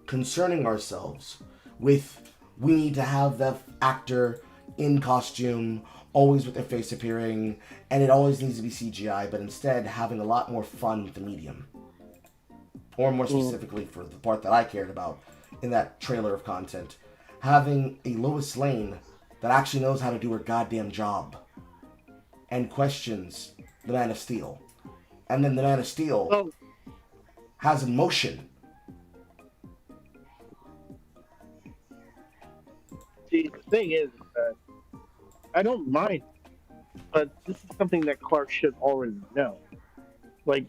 Speaker 1: concerning ourselves with we need to have the actor in costume, always with their face appearing, and it always needs to be CGI, but instead having a lot more fun with the medium. Or more specifically, for the part that I cared about in that trailer of content, having a Lois Lane that actually knows how to do her goddamn job and questions the Man of Steel. And then the Man of Steel
Speaker 5: Well,
Speaker 1: has emotion.
Speaker 5: see, the thing is that I don't mind, but this is something that Clark should already know. Like,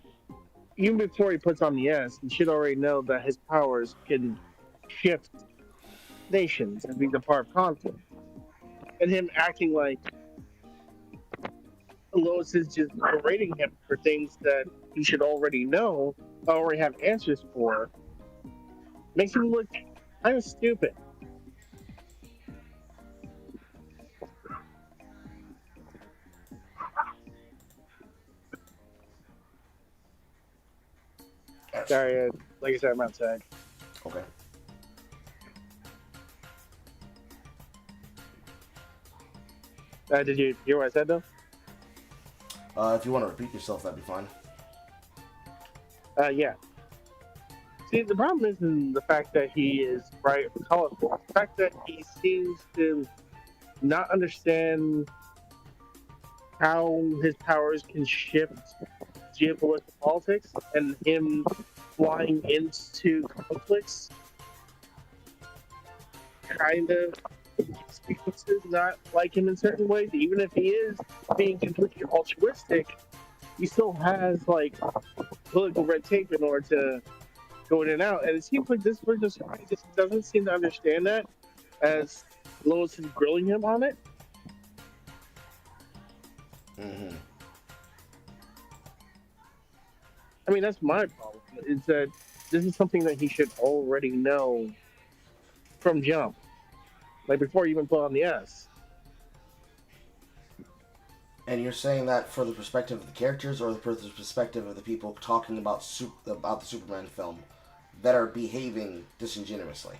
Speaker 5: even before he puts on the S, he should already know that his powers can shift nations and be the part of conflict. And him acting like Lois is just berating him for things that he should already know, already have answers for, makes him look kind of stupid.
Speaker 1: Yes.
Speaker 5: Sorry, like I said, I'm outside.
Speaker 1: Okay.
Speaker 5: Did you hear what I said though?
Speaker 1: If you want to repeat yourself, that'd be fine.
Speaker 5: Yeah. See, the problem isn't the fact that he is bright and colorful. The fact that he seems to not understand how his powers can shift geopolitical politics and him flying into conflicts kind of makes me not like him in certain ways. Even if he is being completely altruistic, he still has like political red tape in order to go in and out. And it seems like this version of Superman just doesn't seem to understand that, as Lois is grilling him on it.
Speaker 1: Mm-hmm.
Speaker 5: I mean, that's my problem. Is that this is something that he should already know from jump, like before you even put on the S.
Speaker 1: And you're saying that for the perspective of the characters, or for the perspective of the people talking about about the Superman film that are behaving disingenuously?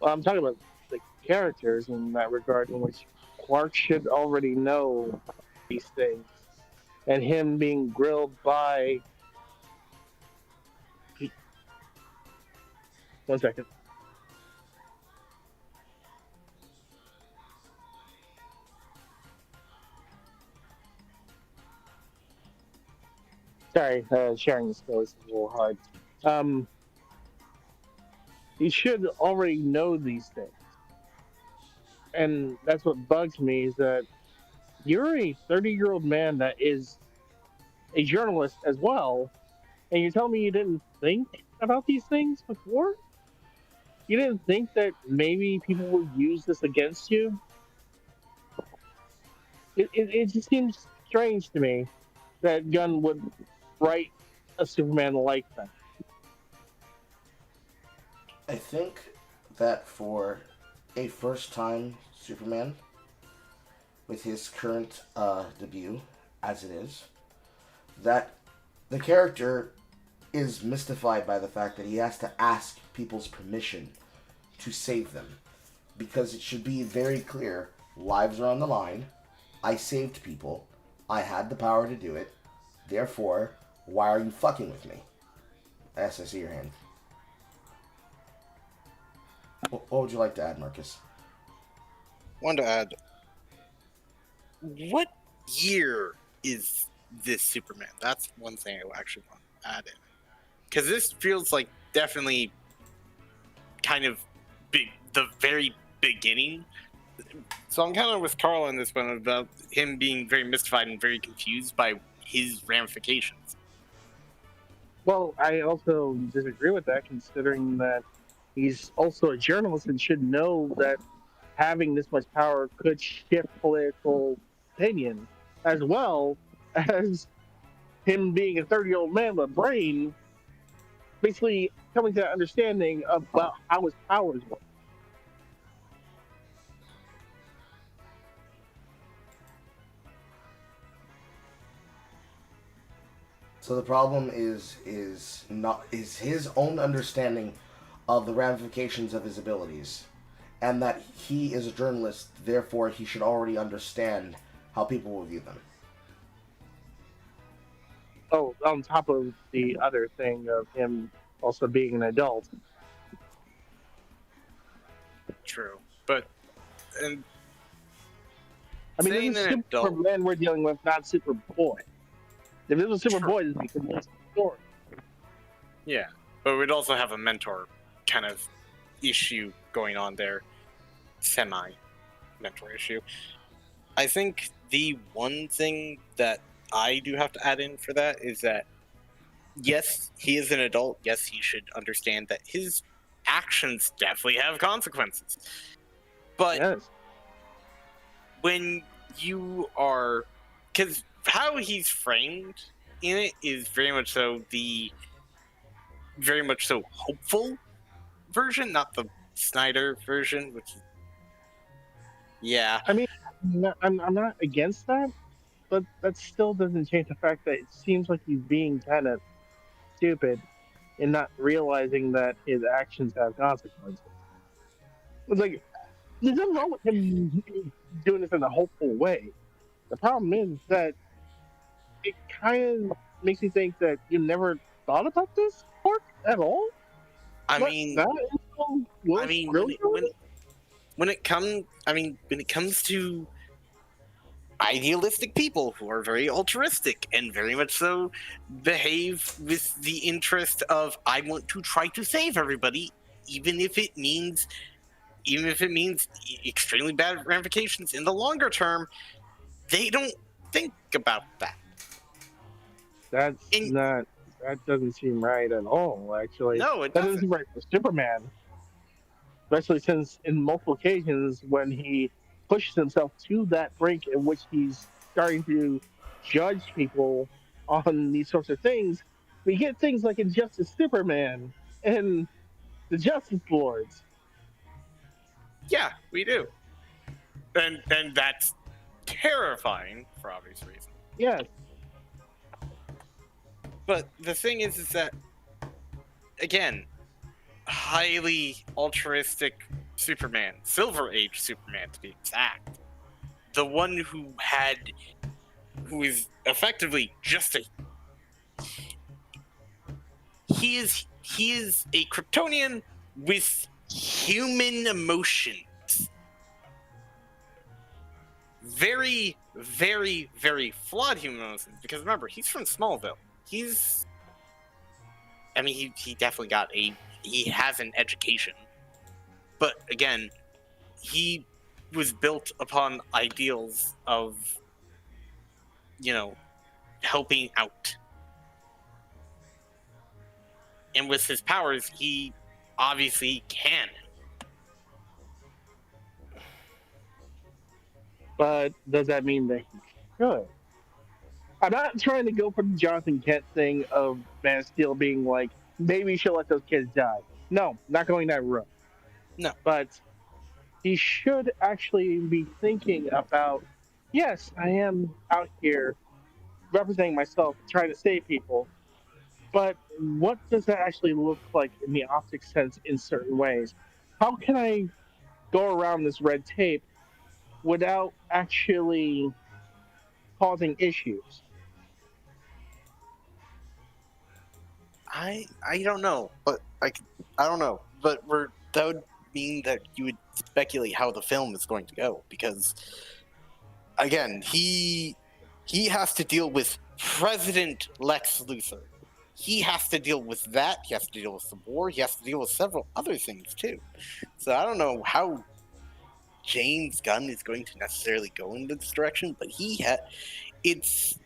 Speaker 5: Well, I'm talking about the characters in that regard, in which Clark should already know these things, and him being grilled by. One second. Sorry, sharing the skills is a little hard. Um, he should already know these things, and that's what bugs me is that you're a 30-year-old man that is a journalist as well, and you're telling me you didn't think about these things before? You didn't think that maybe people would use this against you? It just seems strange to me that Gunn would write a Superman like thing.
Speaker 1: I think that for a first time Superman, with his current debut as it is, that the character is mystified by the fact that he has to ask people's permission to save them. Because it should be very clear lives are on the line. I saved people. I had the power to do it. Therefore, why are you fucking with me? Yes, I see your hand. What would you like to add, Marcus?
Speaker 6: Wanted to add, what year is this Superman? That's one thing I actually want to add in. Because this feels like definitely kind of the very beginning. So I'm kind of with Carl on this one about him being very mystified and very confused by his ramifications.
Speaker 5: Well, I also disagree with that, considering that he's also a journalist and should know that having this much power could shift political opinion, as well as him being a 30-year-old man with a brain, basically coming to that understanding about how his powers work.
Speaker 1: So the problem is his own understanding of the ramifications of his abilities, and that he is a journalist, therefore he should already understand how people will view them.
Speaker 5: Oh, on top of the other thing of him also being an adult.
Speaker 6: True. But, and
Speaker 5: I mean,
Speaker 6: saying
Speaker 5: this is
Speaker 6: an adult,
Speaker 5: Superman we're dealing with, not Superboy. If it was Superboy, this would be a completely different story.
Speaker 6: yeah. But we'd also have a mentor kind of issue going on there. Semi-mentor issue. I think the one thing that I do have to add in for that is that, yes, he is an adult. Yes, he should understand that his actions definitely have consequences. But
Speaker 5: Yes.
Speaker 6: when you are, because how he's framed in it is very much so hopeful version, not the Snyder version, which is, yeah.
Speaker 5: I mean, I'm not against that, but that still doesn't change the fact that it seems like he's being kind of stupid and not realizing that his actions have consequences. It's like, there's nothing wrong with him doing this in a hopeful way. The problem is that it kind of makes me think that you never thought about this part at all.
Speaker 6: I
Speaker 5: But
Speaker 6: mean,
Speaker 5: that is so Will
Speaker 6: I mean,
Speaker 5: Grill doing it?
Speaker 6: when it comes to idealistic people who are very altruistic and very much so behave with the interest of I want to try to save everybody, even if it means extremely bad ramifications in the longer term, they don't think about that.
Speaker 5: That's
Speaker 6: And
Speaker 5: not. That doesn't seem right at all. Actually,
Speaker 6: no, it
Speaker 5: that doesn't
Speaker 6: doesn't.
Speaker 5: seem right for Superman, especially since in multiple occasions when he pushes himself to that brink in which he's starting to judge people on these sorts of things, we get things like Injustice Superman and the Justice Lords.
Speaker 6: Yeah, we do. And that's terrifying for obvious reasons.
Speaker 5: Yes,
Speaker 6: But the thing is that, again, highly altruistic Superman, Silver Age Superman to be exact, the one who is effectively just he is a Kryptonian with human emotions. Very, very, very flawed human emotions. Because remember, he's from Smallville. He definitely he has an education. But again, he was built upon ideals of, helping out. And with his powers, he obviously can.
Speaker 5: but does that mean that he should? I'm not trying to go for the Jonathan Kent thing of Man of Steel being like, maybe you should let those kids die. No, not going that route.
Speaker 6: No.
Speaker 5: But he should actually be thinking about, yes, I am out here representing myself, trying to save people, but what does that actually look like in the optic sense in certain ways? How can I go around this red tape without actually causing issues?
Speaker 6: I don't know, but I don't know, but that would mean that you would speculate how the film is going to go, because again, he has to deal with President Lex Luthor. He has to deal with that. He has to deal with the war. He has to deal with several other things too. So I don't know how James Gunn is going to necessarily go in this direction, but it's.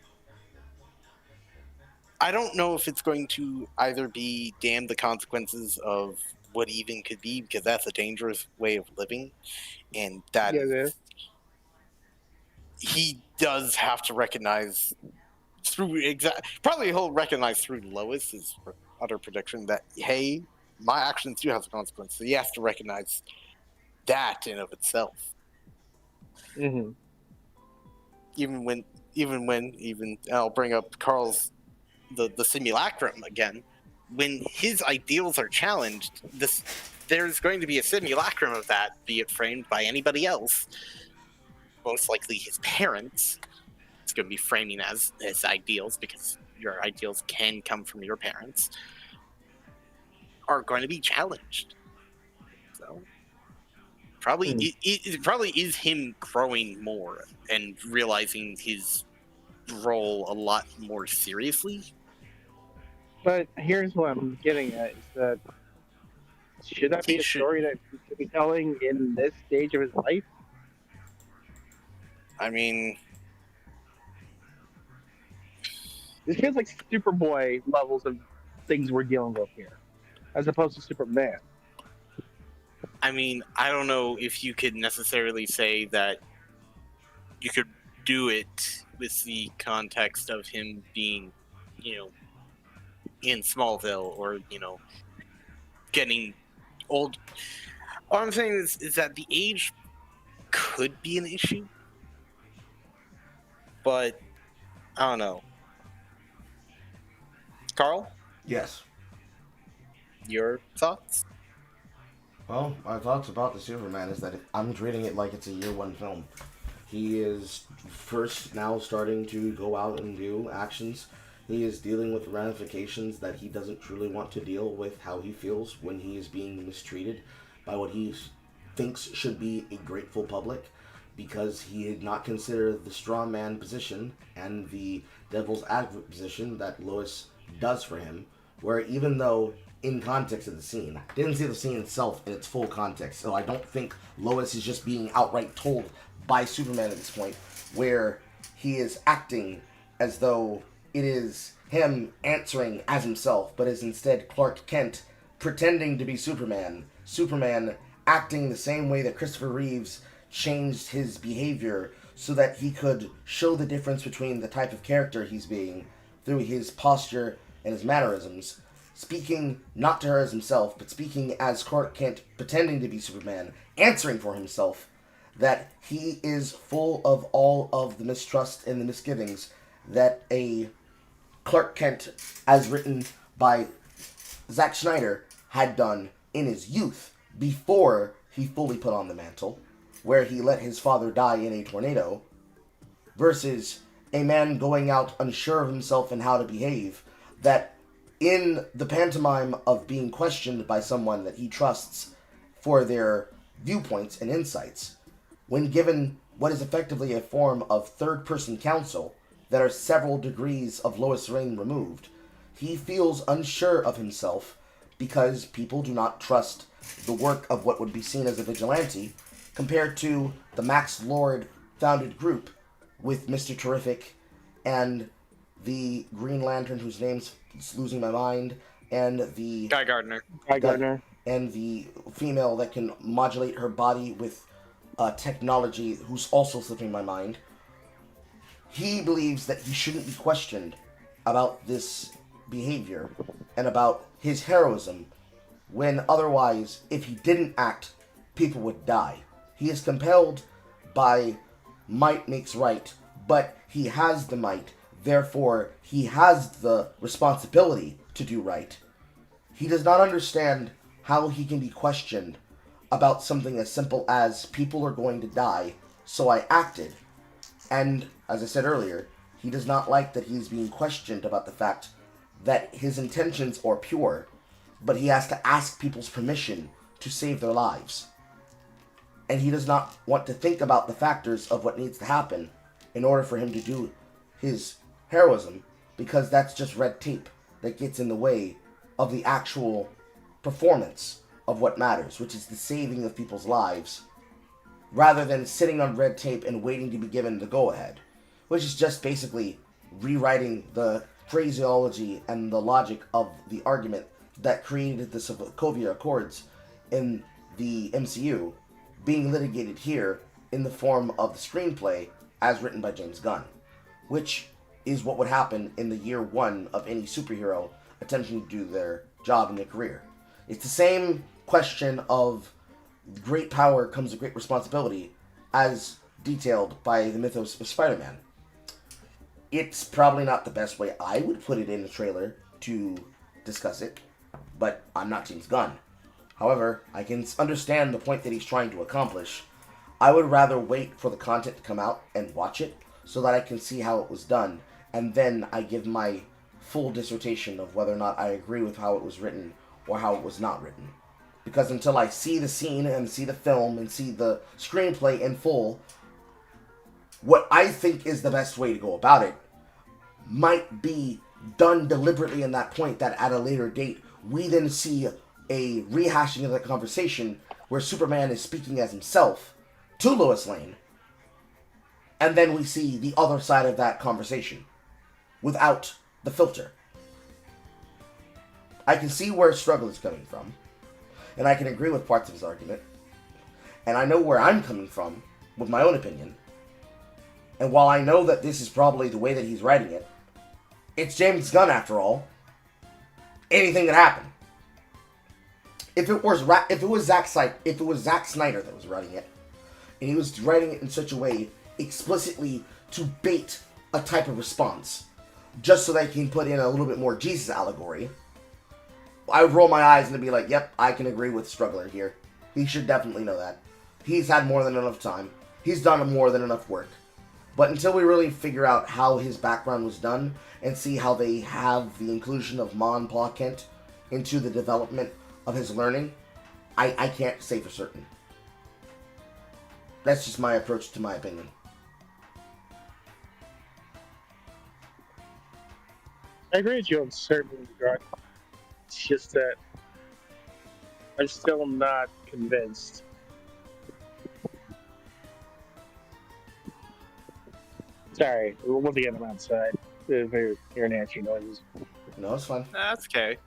Speaker 6: I don't know if it's going to either be damn the consequences of what even could be, because that's a dangerous way of living, and that
Speaker 5: Yeah, it
Speaker 6: is,
Speaker 5: is.
Speaker 6: he does have to recognize through probably he'll recognize through Lois's utter prediction that, hey, my actions do have a consequence. So he has to recognize that in of itself.
Speaker 5: Mm-hmm.
Speaker 6: Even I'll bring up Carl's the simulacrum again. When his ideals are challenged, there's going to be a simulacrum of that, be it framed by anybody else, most likely his parents. It's going to be framing as his ideals, because your ideals can come from your parents, are going to be challenged. So probably it probably is him growing more and realizing his role a lot more seriously.
Speaker 5: But here's what I'm getting at: is that should that be
Speaker 6: He
Speaker 5: a
Speaker 6: should.
Speaker 5: story that he should be telling in this stage of his life?
Speaker 6: I mean,
Speaker 5: This feels like Superboy levels of things we're dealing with here, as opposed to Superman.
Speaker 6: I don't know if you could necessarily say that you could do it with the context of him being, in Smallville, or getting old. All I'm saying is that the age could be an issue, but I don't know. Carl,
Speaker 1: Yes.
Speaker 6: your thoughts?
Speaker 1: Well, my thoughts about the Superman is that I'm treating it like it's a year one film. He is first now starting to go out and do actions. He is dealing with ramifications that he doesn't truly want to deal with, how he feels when he is being mistreated by what he thinks should be a grateful public, because he did not consider the straw man position and the devil's advocate position that Lois does for him, where even though in context of the scene, I didn't see the scene itself in its full context, so I don't think Lois is just being outright told by Superman at this point, where he is acting as though it is him answering as himself, but is instead Clark Kent pretending to be Superman. Superman acting the same way that Christopher Reeves changed his behavior so that he could show the difference between the type of character he's being through his posture and his mannerisms. Speaking not to her as himself, but speaking as Clark Kent pretending to be Superman, answering for himself, that he is full of all of the mistrust and the misgivings that a Clark Kent, as written by Zack Snyder, had done in his youth before he fully put on the mantle, where he let his father die in a tornado, versus a man going out unsure of himself and how to behave, that in the pantomime of being questioned by someone that he trusts for their viewpoints and insights, when given what is effectively a form of third-person counsel that are several degrees of Lois Lane removed, he feels unsure of himself because people do not trust the work of what would be seen as a vigilante compared to the Max Lord founded group with Mr. Terrific and the Green Lantern, whose name's losing my mind, and the
Speaker 6: Guy Gardner.
Speaker 5: Guy Gardner.
Speaker 1: and the female that can modulate her body with technology, who's also slipping my mind. he believes that he shouldn't be questioned about this behavior and about his heroism, when otherwise, if he didn't act, people would die. He is compelled by might makes right, but he has the might, therefore he has the responsibility to do right. He does not understand how he can be questioned about something as simple as people are going to die, so I acted. And, as I said earlier, he does not like that he's being questioned about the fact that his intentions are pure, but he has to ask people's permission to save their lives. And he does not want to think about the factors of what needs to happen in order for him to do his heroism, because that's just red tape that gets in the way of the actual performance of what matters, which is the saving of people's lives, rather than sitting on red tape and waiting to be given the go-ahead, which is just basically rewriting the phraseology and the logic of the argument that created the Sokovia Accords in the MCU being litigated here in the form of the screenplay as written by James Gunn, which is what would happen in the year one of any superhero attempting to do their job in their career. It's the same question of great power comes with great responsibility as detailed by the mythos of Spider-Man. It's probably not the best way I would put it in the trailer to discuss it, but I'm not James Gunn. However, I can understand the point that he's trying to accomplish. I would rather wait for the content to come out and watch it so that I can see how it was done, and then I give my full dissertation of whether or not I agree with how it was written or how it was not written. Because until I see the scene and see the film and see the screenplay in full, what I think is the best way to go about it might be done deliberately in that point that at a later date we then see a rehashing of that conversation where Superman is speaking as himself to Lois Lane, and then we see the other side of that conversation without the filter. I can see where Struggle is coming from, and I can agree with parts of his argument, and I know where I'm coming from with my own opinion. And while I know that this is probably the way that he's writing it, it's James Gunn after all. Anything can happen. If it was Zack Snyder that was writing it, and he was writing it in such a way explicitly to bait a type of response, just so that he can put in a little bit more Jesus allegory, I would roll my eyes and be like, yep, I can agree with Struggler here. He should definitely know that. He's had more than enough time. He's done more than enough work. But until we really figure out how his background was done and see how they have the inclusion of Ma and Pa Kent into the development of his learning, I can't say for certain. That's just my approach to my opinion.
Speaker 5: I agree with you on certain regard. It's just that I'm still not convinced. Sorry, once again, I'm outside. If you're hearing answering noises.
Speaker 1: No, it's fine.
Speaker 6: That's okay.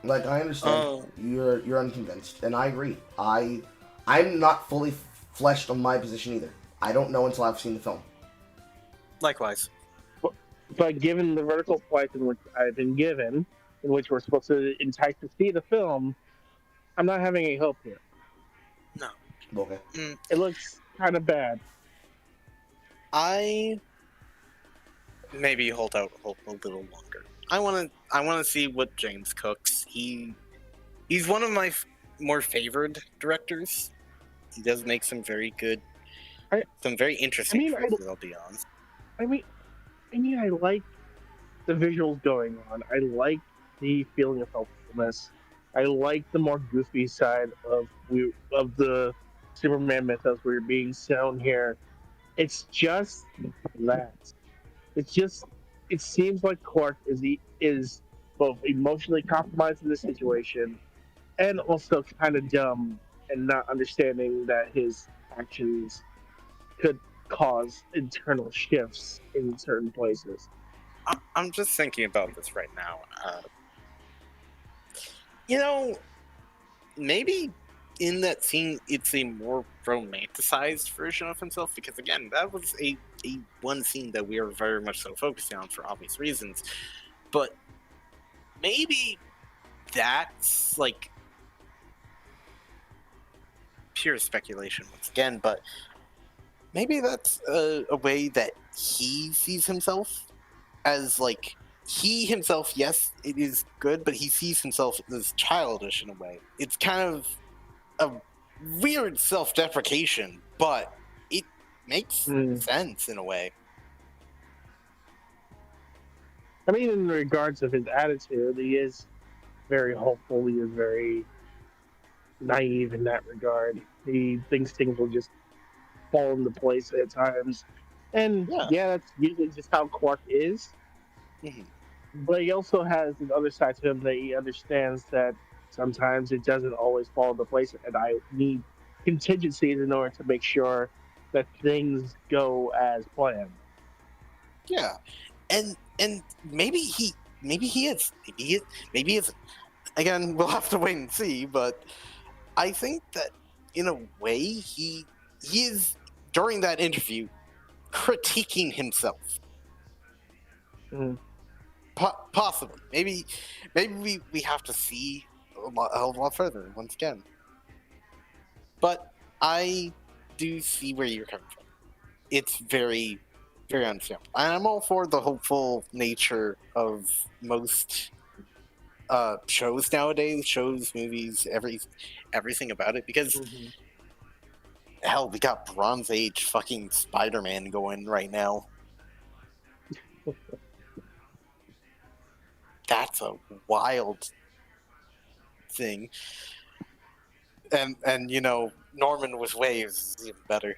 Speaker 1: Like, I understand you're unconvinced, and I agree. I'm not fully fleshed on my position either. I don't know until I've seen the film.
Speaker 6: Likewise.
Speaker 5: But given the vertical slice in which I've been given, in which we're supposed to entice to see the film, I'm not having any hope here.
Speaker 6: No.
Speaker 1: Okay.
Speaker 5: It looks kind of bad.
Speaker 6: I maybe hold out hope a little longer. I want to see what James cooks. He's one of my more favored directors. He does make some very good, some very interesting choices. I'll be honest.
Speaker 5: I mean, I like the visuals going on. I like the feeling of helpfulness. I like the more goofy side of the Superman mythos we're being shown here. It's just that. It seems like Clark is both emotionally compromised in this situation and also kind of dumb and not understanding that his actions could cause internal shifts in certain places.
Speaker 6: I'm just thinking about this right now. Maybe in that scene, it's a more romanticized version of himself because again, that was a one scene that we are very much so focused on for obvious reasons. But maybe that's like pure speculation once again, but maybe that's a way that he sees himself as like he himself, yes, it is good, but he sees himself as childish in a way. It's kind of a weird self-deprecation, but it makes sense in a way.
Speaker 5: I mean, in regards of his attitude, he is very hopeful. He is very naive in that regard. He thinks things will just fall into place at times. And
Speaker 6: Yeah.
Speaker 5: yeah, that's usually just how Quark is.
Speaker 6: Mhm.
Speaker 5: But he also has this other side to him that he understands that sometimes it doesn't always fall into place, and I need contingencies in order to make sure that things go as planned.
Speaker 6: Yeah, and maybe he is maybe he isn't. Again, we'll have to wait and see. But I think that in a way he is during that interview critiquing himself.
Speaker 5: Mm.
Speaker 6: Possibly, maybe we have to see a lot further once again. But I do see where you're coming from. It's very understandable, and I'm all for the hopeful nature of most shows nowadays, shows, movies, everything about it. Because
Speaker 5: Mm-hmm.
Speaker 6: hell, we got Bronze Age fucking Spider-Man going right now. That's a wild thing. And you know, Norman with waves is even better.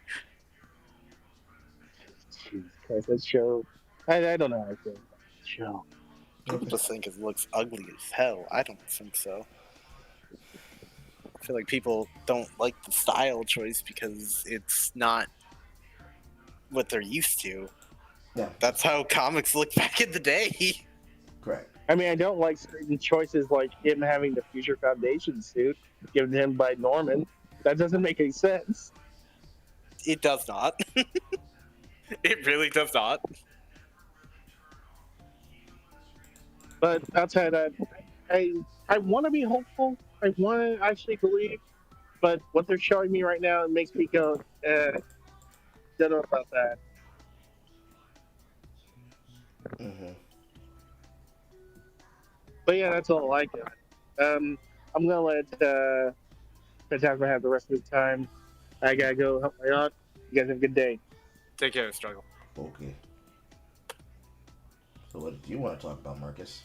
Speaker 5: Jesus Christ, that show. I don't know how I feel about that show.
Speaker 6: People just think it looks ugly as hell. I don't think so. I feel like people don't like the style choice because it's not what they're used to.
Speaker 1: Yeah,
Speaker 6: That's how comics looked back in the day.
Speaker 1: correct.
Speaker 5: I mean, I don't like certain choices like him having the Future Foundation suit given to him by Norman. That doesn't make any sense.
Speaker 6: It does not. It really does not.
Speaker 5: But outside that, I want to be hopeful. I want to actually believe. But what they're showing me right now, it makes me go, don't know about that.
Speaker 1: Mm-hmm.
Speaker 5: But yeah, that's all I got. I'm gonna let Phantasma have the rest of his time. I gotta go help my aunt. You guys have a good day.
Speaker 6: Take care, Struggle.
Speaker 1: Okay. So what do you want to talk about, Marcus?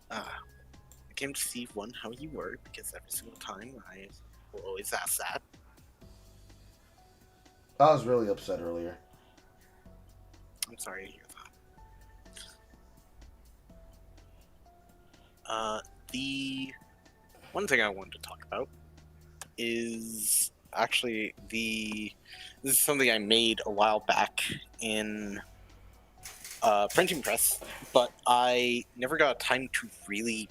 Speaker 6: I came to see how you were because every single time I will always ask that.
Speaker 1: I was really upset earlier.
Speaker 6: I'm sorry to hear that. The one thing I wanted to talk about is actually this is something I made a while back in printing press, but I never got time to really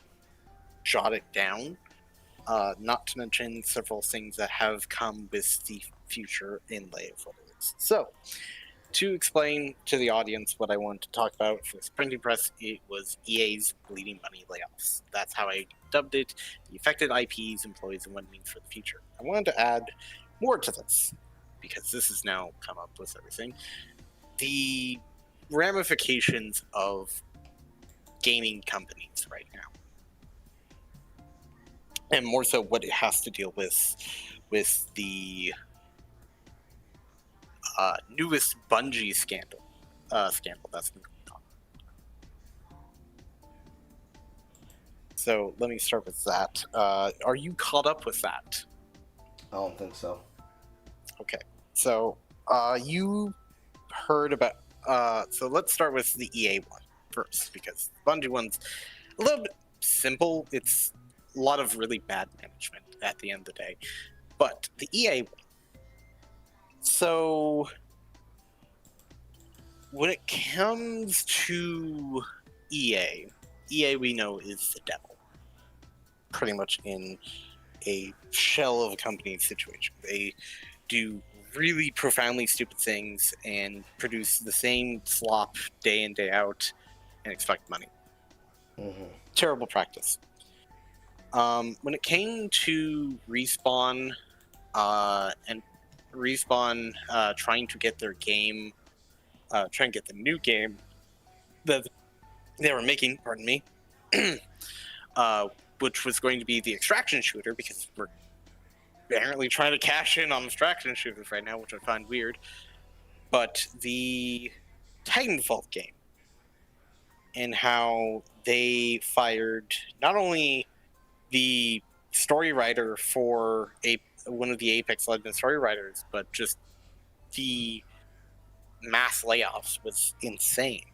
Speaker 6: jot it down. Not to mention several things that have come with the future inlay of what it is. So, to explain to the audience what I wanted to talk about for this printing press, it was EA's bleeding money layoffs. That's how I dubbed it, the affected IPs, employees, and what it means for the future. I wanted to add more to this, because this has now come up with everything. The ramifications of gaming companies right now. And more so what it has to deal with the newest Bungie scandal that's been going on. So let me start with that. Are you caught up with that?
Speaker 1: I don't think so.
Speaker 6: Okay. So you heard about. So let's start with the EA one first, because the Bungie one's a little bit simple. It's a lot of really bad management at the end of the day. But the EA one. So when it comes to EA we know is the devil. Pretty much in a shell of a company situation. They do really profoundly stupid things and produce the same slop day in, day out and expect money. Terrible practice. When it came to Respawn and Respawn trying to get their game, trying to get the new game that they were making, pardon me, which was going to be the extraction shooter, because we're apparently trying to cash in on extraction shooters right now, which I find weird. But the Titanfall game, and how they fired not only the story writer for one of the Apex Legends story writers, but just the mass layoffs was insane.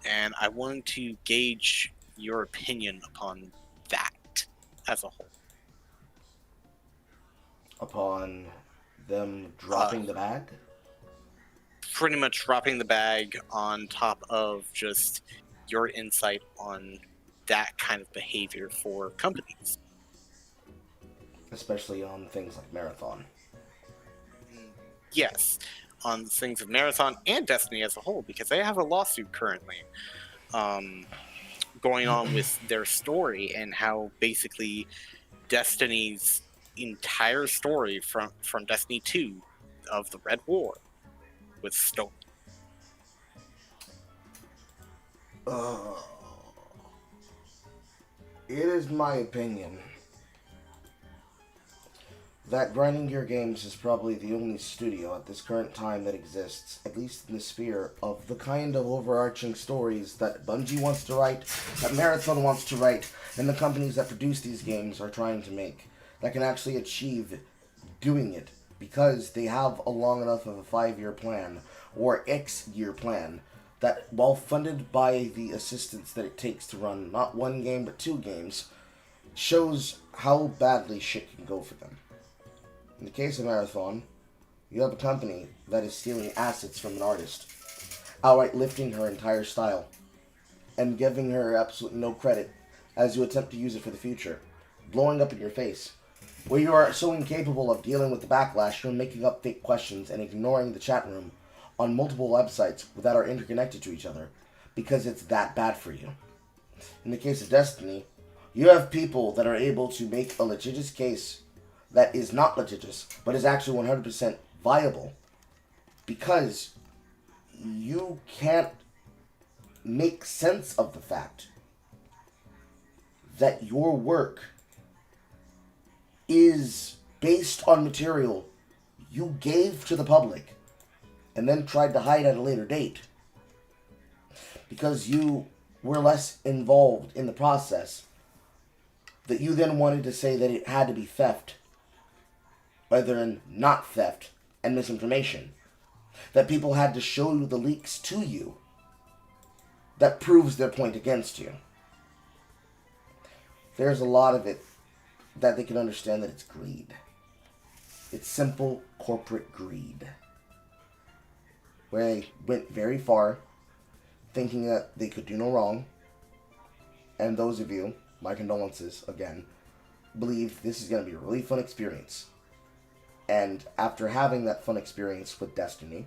Speaker 6: And I wanted to gauge your opinion upon that as a whole.
Speaker 1: Upon them dropping the bag?
Speaker 6: Pretty much dropping the bag, on top of just your insight on that kind of behavior for companies.
Speaker 1: Especially on things like Marathon.
Speaker 6: Yes, on things of Marathon and Destiny as a whole, because they have a lawsuit currently going on with their story, and how basically Destiny's entire story from Destiny 2 of the Red War was stolen.
Speaker 1: It is my opinion that Grinding Gear Games is probably the only studio at this current time that exists, at least in the sphere of the kind of overarching stories that Bungie wants to write, that Marathon wants to write, and the companies that produce these games are trying to make, that can actually achieve doing it, because they have a long enough of a 5-year plan, or X-year plan, that while funded by the assistance that it takes to run not one game but 2 games, shows how badly shit can go for them. In the case of Marathon, you have a company that is stealing assets from an artist, outright lifting her entire style, and giving her absolutely no credit as you attempt to use it for the future, blowing up in your face, where you are so incapable of dealing with the backlash you're making up fake questions and ignoring the chat room on multiple websites that are interconnected to each other, because it's that bad for you. In the case of Destiny, you have people that are able to make a litigious case that is not litigious, but is actually 100% viable, because you can't make sense of the fact that your work is based on material you gave to the public and then tried to hide at a later date because you were less involved in the process, that you then wanted to say that it had to be theft rather than not theft and misinformation, that people had to show you the leaks to you that proves their point against you. There's a lot of it that they can understand that it's greed. It's simple corporate greed, where they went very far thinking that they could do no wrong, and those of you, my condolences again, believe this is going to be a really fun experience. And after having that fun experience with Destiny,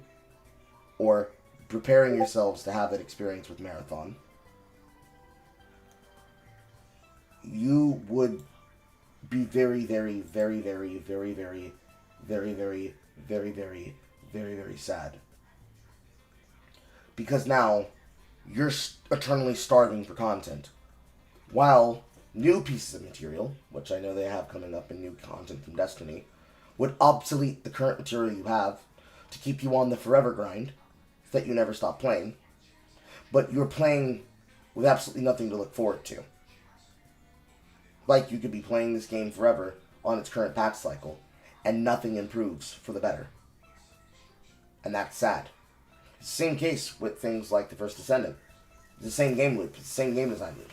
Speaker 1: or preparing yourselves to have that experience with Marathon, you would be very, very, very, very, very, very, very, very, very, very, very, very sad. Because now, you're eternally starving for content. While new pieces of material, which I know they have coming up in new content from Destiny, would obsolete the current material you have to keep you on the forever grind, so that you never stop playing. But you're playing with absolutely nothing to look forward to. Like you could be playing this game forever on its current patch cycle, and nothing improves for the better. And that's sad. It's the same case with things like the First Descendant. It's the same game loop. It's the same game design loop.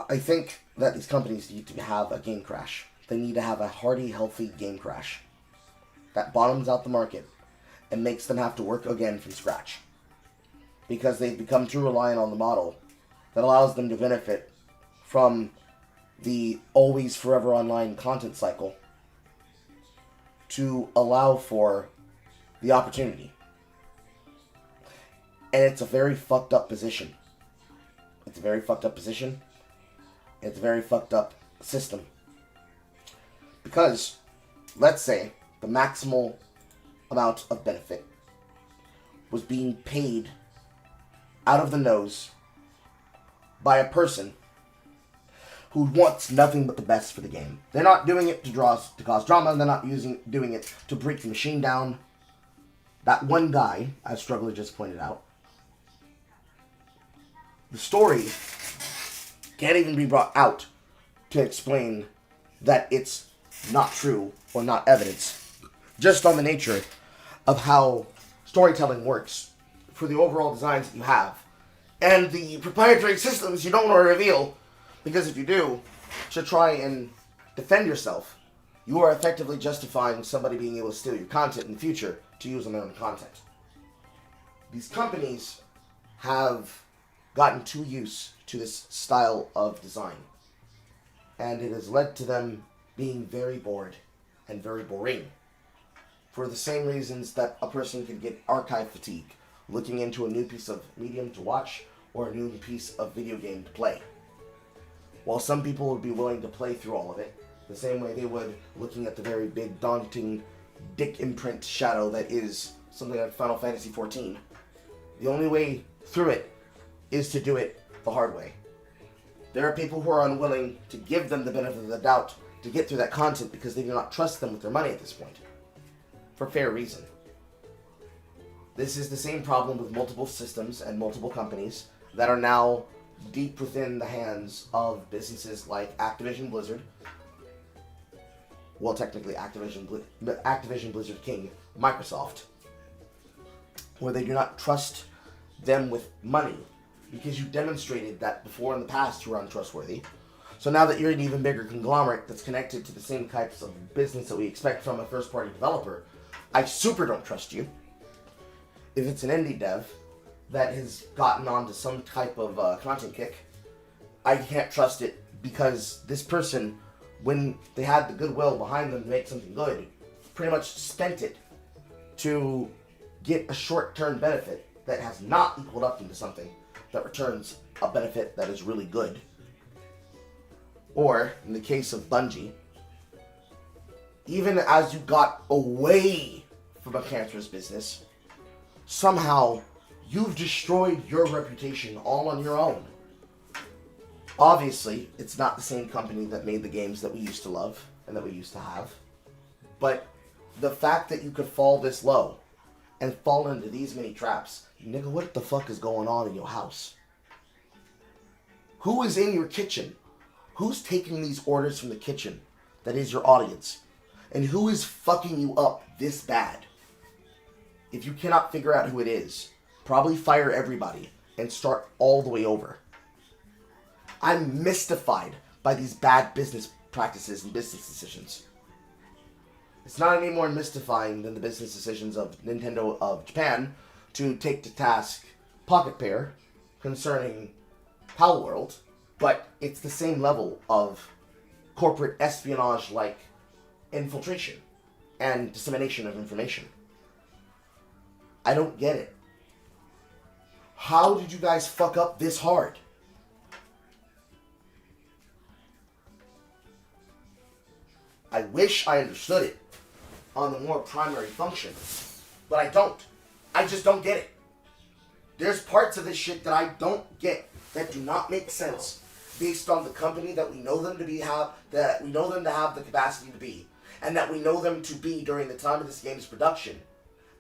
Speaker 1: I think that these companies need to have a game crash. They need to have a hearty, healthy game crash that bottoms out the market and makes them have to work again from scratch. Because they've become too reliant on the model that allows them to benefit from the always forever online content cycle to allow for the opportunity. And it's a very fucked up position. It's a very fucked up position. It's a very fucked up system. Because, let's say, the maximal amount of benefit was being paid out of the nose by a person who wants nothing but the best for the game. They're not doing it to cause drama. They're not doing it to break the machine down. That one guy, as Struggler just pointed out, the story can't even be brought out to explain that it's not true or not evidence, just on the nature of how storytelling works for the overall designs that you have and the proprietary systems you don't want to reveal, because if you do, to try and defend yourself, you are effectively justifying somebody being able to steal your content in the future to use on their own content. These companies have gotten too used to this style of design, and it has led to them being very bored and very boring, for the same reasons that a person can get archive fatigue looking into a new piece of medium to watch or a new piece of video game to play. While some people would be willing to play through all of it, the same way they would looking at the very big, daunting, dick imprint shadow that is something like Final Fantasy XIV, the only way through it is to do it the hard way. There are people who are unwilling to give them the benefit of the doubt to get through that content because they do not trust them with their money at this point. For fair reason. This is the same problem with multiple systems and multiple companies that are now deep within the hands of businesses like Activision Blizzard. Well, technically Activision Blizzard King, Microsoft. Where they do not trust them with money because you demonstrated that before in the past you were untrustworthy. So now that you're an even bigger conglomerate that's connected to the same types of business that we expect from a first-party developer, I super don't trust you. If it's an indie dev that has gotten onto some type of content kick, I can't trust it because this person, when they had the goodwill behind them to make something good, pretty much spent it to get a short-term benefit that has not equaled up into something that returns a benefit that is really good. Or, in the case of Bungie, even as you got away from a cancerous business, somehow you've destroyed your reputation all on your own. Obviously, it's not the same company that made the games that we used to love and that we used to have. But the fact that you could fall this low and fall into these many traps, nigga, what the fuck is going on in your house? Who is in your kitchen? Who's taking these orders from the kitchen that is your audience? And who is fucking you up this bad? If you cannot figure out who it is, probably fire everybody and start all the way over. I'm mystified by these bad business practices and business decisions. It's not any more mystifying than the business decisions of Nintendo of Japan to take to task Pocket Pair concerning Pal World, but it's the same level of corporate espionage-like infiltration and dissemination of information. I don't get it. How did you guys fuck up this hard? I wish I understood it on the more primary function, but I don't. I just don't get it. There's parts of this shit that I don't get, that do not make sense based on the company that we know them to have the capacity to be, and that we know them to be during the time of this game's production,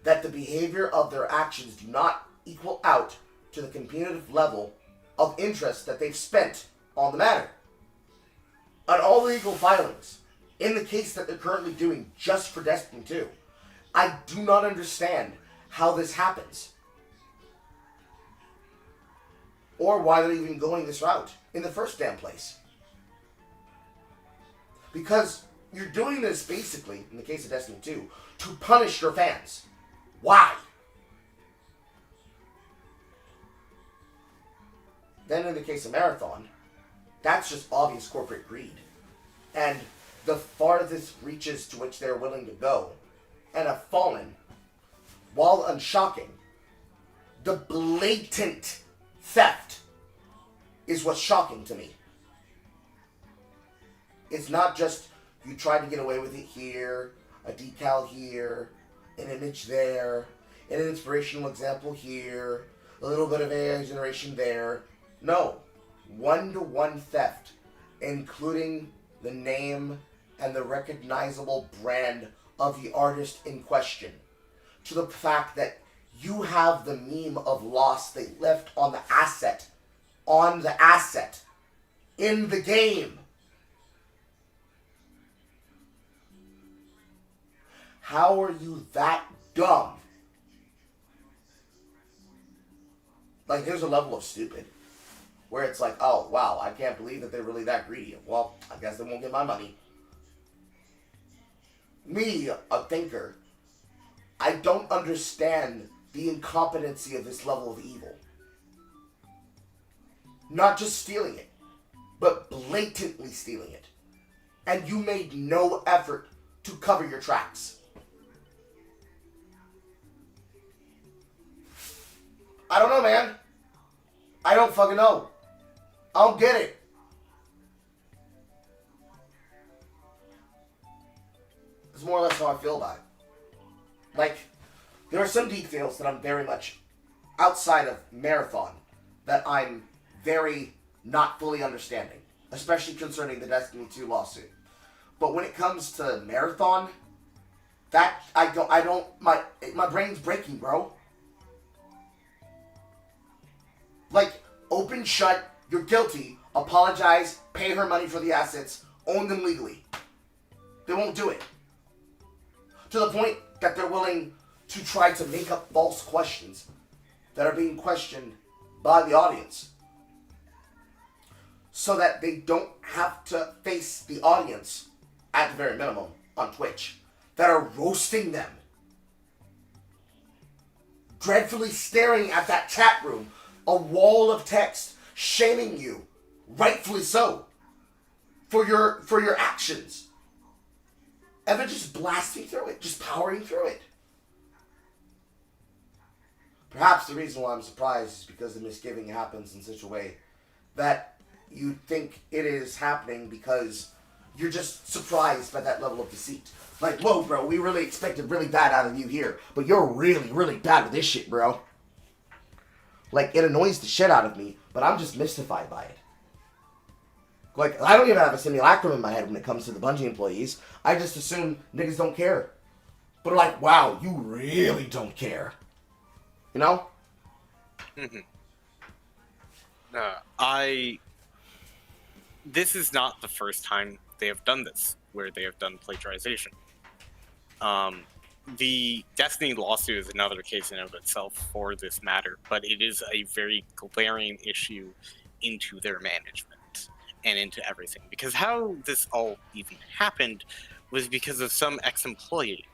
Speaker 1: that the behavior of their actions do not equal out to the competitive level of interest that they've spent on the matter. On all legal filings, in the case that they're currently doing just for Destiny 2, I do not understand how this happens. Or why they're even going this route in the first damn place. Because you're doing this basically, in the case of Destiny 2, to punish your fans. Why? Then in the case of Marathon, That's just obvious corporate greed. And the farthest reaches to which they're willing to go and have fallen, while unshocking, the blatant theft is what's shocking to me. It's not just you tried to get away with it here, a decal here, an image there, an inspirational example here, a little bit of AI generation there. No, one-to-one theft, including the name and the recognizable brand of the artist in question, to the fact that you have the meme of loss they left on the asset, in the game. How are you that dumb? Like, there's a level of stupid where it's like, oh, wow, I can't believe that they're really that greedy. Well, I guess they won't get my money. Me, a thinker, I don't understand the incompetency of this level of evil. Not just stealing it, but blatantly stealing it. And you made no effort to cover your tracks. I don't know, man. I don't fucking know. I don't get it. It's more or less how I feel about it. Like, there are some details that I'm very much outside of Marathon that I'm very not fully understanding, especially concerning the Destiny 2 lawsuit. But when it comes to Marathon, that my brain's breaking, bro. Like, open shut, you're guilty, apologize, pay her money for the assets, own them legally. They won't do it. To the point that they're willing to try to make up false questions that are being questioned by the audience, so that they don't have to face the audience, at the very minimum, on Twitch, that are roasting them. Dreadfully staring at that chat room, a wall of text shaming you, rightfully so, for your actions. And then just blasting through it, just powering through it. Perhaps the reason why I'm surprised is because the misgiving happens in such a way that you think it is happening because you're just surprised by that level of deceit. Like, whoa, bro, we really expected really bad out of you here, but you're really, really bad with this shit, bro. Like, it annoys the shit out of me, but I'm just mystified by it. Like, I don't even have a simulacrum in my head when it comes to the Bungie employees. I just assume niggas don't care. But like, wow, you really don't care. You know?
Speaker 6: Mm-hmm. This is not the first time they have done this, where they have done plagiarization. The Destiny lawsuit is another case in of itself for this matter, but it is a very glaring issue into their management and into everything. Because how this all even happened was because of some ex-employee,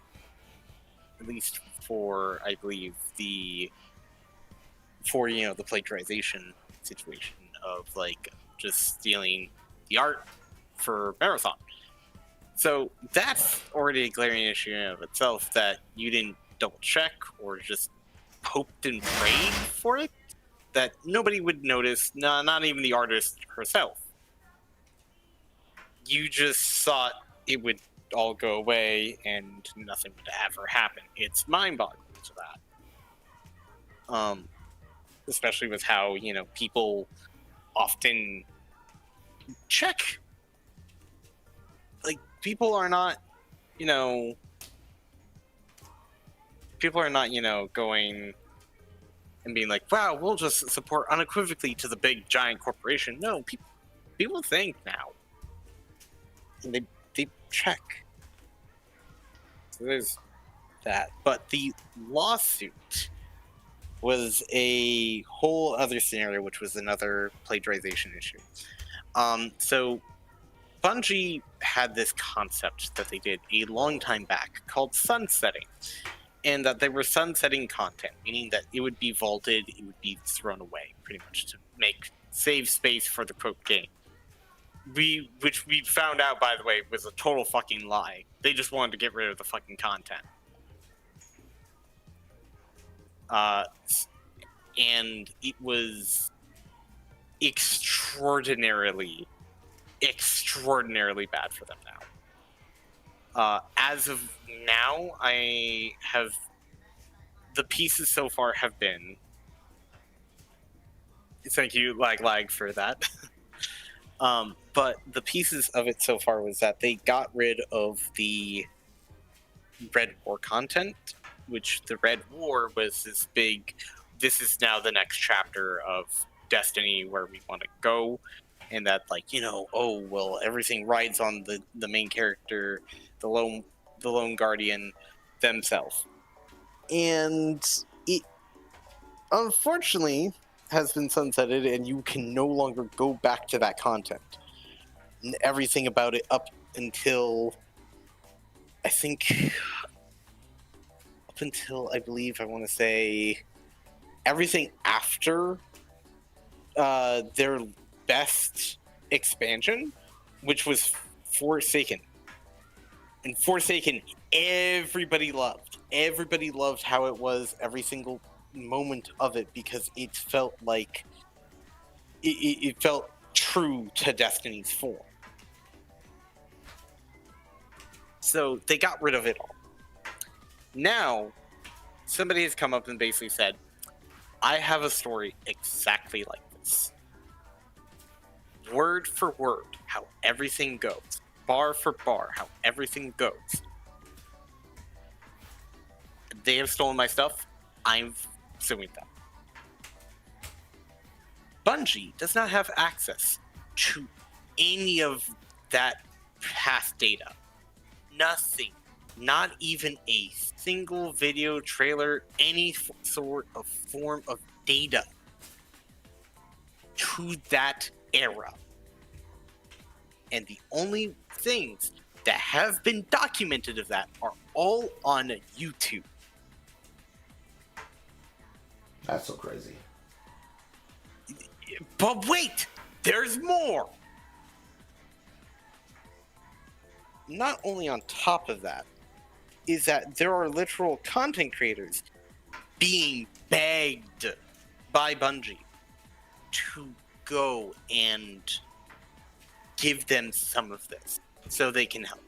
Speaker 6: at least for, I believe, the plagiarization situation of, like, just stealing the art for Marathon. So that's already a glaring issue in of itself, that you didn't double check or just hoped and prayed for it, that nobody would notice, not even the artist herself. You just thought it would all go away and nothing would ever happen. It's mind-boggling to that. Especially with how, people often check. Like, people are not, going and being like, wow, we'll just support unequivocally to the big giant corporation. No, people think now. And they check. So there's that. But the lawsuit was a whole other scenario, which was another plagiarization issue. So Bungie had this concept that they did a long time back called sunsetting, and that they were sunsetting content, meaning that it would be vaulted, it would be thrown away, pretty much, to save space for the quote game. which we found out, by the way, was a total fucking lie. They just wanted to get rid of the fucking content. And it was extraordinarily bad for them now. As of now, the pieces so far have been. Thank you, lag for that. But the pieces of it so far was that they got rid of the Red War content, which the Red War was this big. This is now the next chapter of Destiny where we want to go, and that oh well, everything rides on the main character, the lone guardian themselves, and it unfortunately has been sunsetted, and you can no longer go back to that content. And everything about it up until I believe I want to say everything after their best expansion, which was Forsaken. And Forsaken, everybody loved. Everybody loved how it was, every single moment of it, because it felt like it felt true to Destiny's form. So they got rid of it all. Now, somebody has come up and basically said, I have a story exactly like this. Word for word, how everything goes. Bar for bar, how everything goes. They have stolen my stuff. I'm suing them. Bungie does not have access to any of that past data. Nothing. Not even a single video trailer, any sort of form of data to that era. And the only things that have been documented of that are all on YouTube.
Speaker 1: That's so crazy.
Speaker 6: But wait, there's more. Not only on top of that, is that there are literal content creators being begged by Bungie to go and give them some of this so they can help.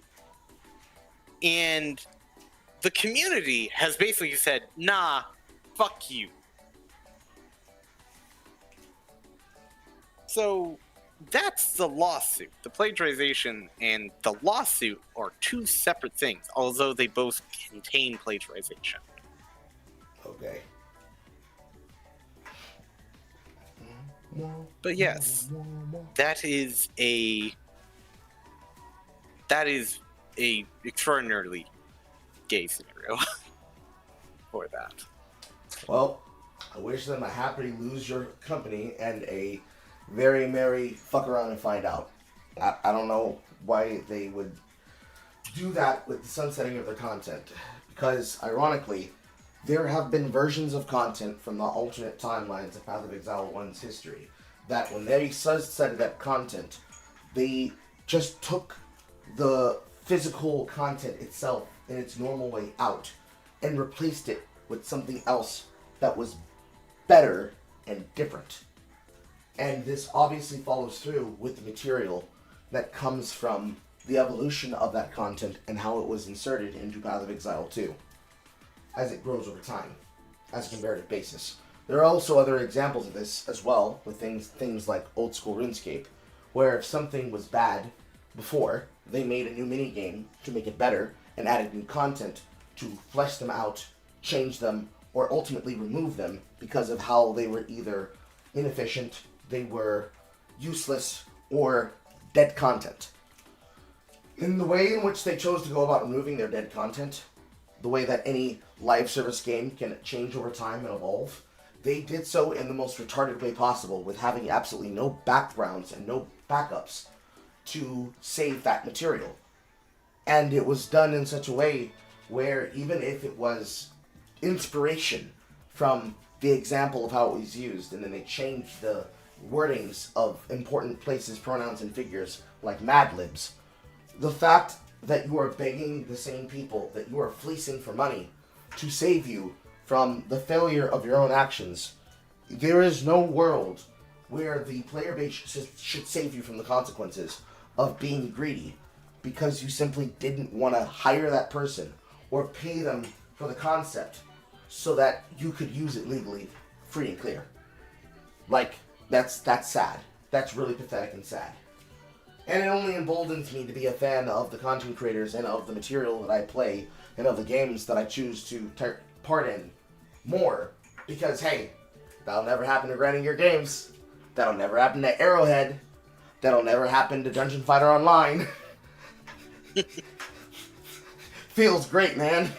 Speaker 6: And the community has basically said, nah, fuck you. So that's the lawsuit. The plagiarization and the lawsuit are two separate things, although they both contain plagiarization.
Speaker 1: Okay.
Speaker 6: But yes, that is a extraordinarily gay scenario for that.
Speaker 1: Well, I wish them a happy lose your company and a very merry fuck around and find out. I don't know why they would do that with the sunsetting of their content. Because, ironically, there have been versions of content from the alternate timelines of Path of Exile 1's history that when they sunsetted that content, they just took the physical content itself in its normal way out and replaced it with something else that was better and different. And this obviously follows through with the material that comes from the evolution of that content and how it was inserted into Path of Exile 2 as it grows over time, as a comparative basis. There are also other examples of this as well, with things like old school RuneScape, where if something was bad before, they made a new minigame to make it better and added new content to flesh them out, change them, or ultimately remove them because of how they were either inefficient, they were useless, or dead content. In the way in which they chose to go about removing their dead content, the way that any live service game can change over time and evolve, they did so in the most retarded way possible, with having absolutely no backgrounds and no backups to save that material. And it was done in such a way where even if it was inspiration from the example of how it was used, and then they changed the wordings of important places, pronouns, and figures like Mad Libs. The fact that you are begging the same people that you are fleecing for money to save you from the failure of your own actions. There is no world where the player base should save you from the consequences of being greedy because you simply didn't want to hire that person or pay them for the concept so that you could use it legally, free and clear. Like, that's sad. That's really pathetic and sad. And it only emboldens me to be a fan of the content creators and of the material that I play and of the games that I choose to take part in more. Because, hey, that'll never happen to Grinding Your Games. That'll never happen to Arrowhead. That'll never happen to Dungeon Fighter Online. Feels great, man.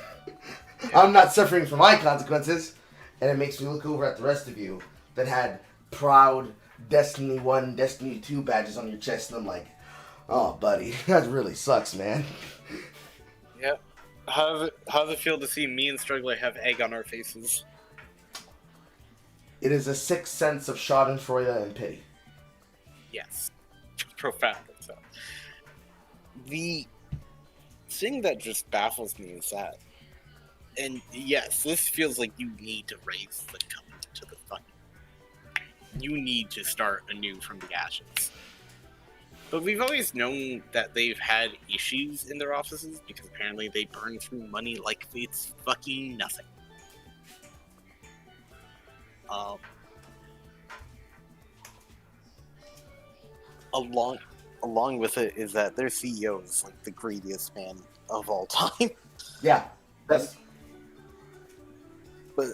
Speaker 1: I'm not suffering from my consequences. And it makes me look over at the rest of you that had proud Destiny 1, Destiny 2 badges on your chest, and I'm like, oh, buddy, that really sucks, man.
Speaker 6: Yep. How does it feel to see me and Struggler have egg on our faces?
Speaker 1: It is a sixth sense of schadenfreude and pity.
Speaker 6: Yes. Profoundly so. The thing that just baffles me is that, and yes, this feels like you need to raise the company to the fucking. You need to start anew from the ashes. But we've always known that they've had issues in their offices because apparently they burn through money like it's fucking nothing. Along with it is that their CEO is like the greediest man of all time.
Speaker 1: Yeah. That's...
Speaker 6: But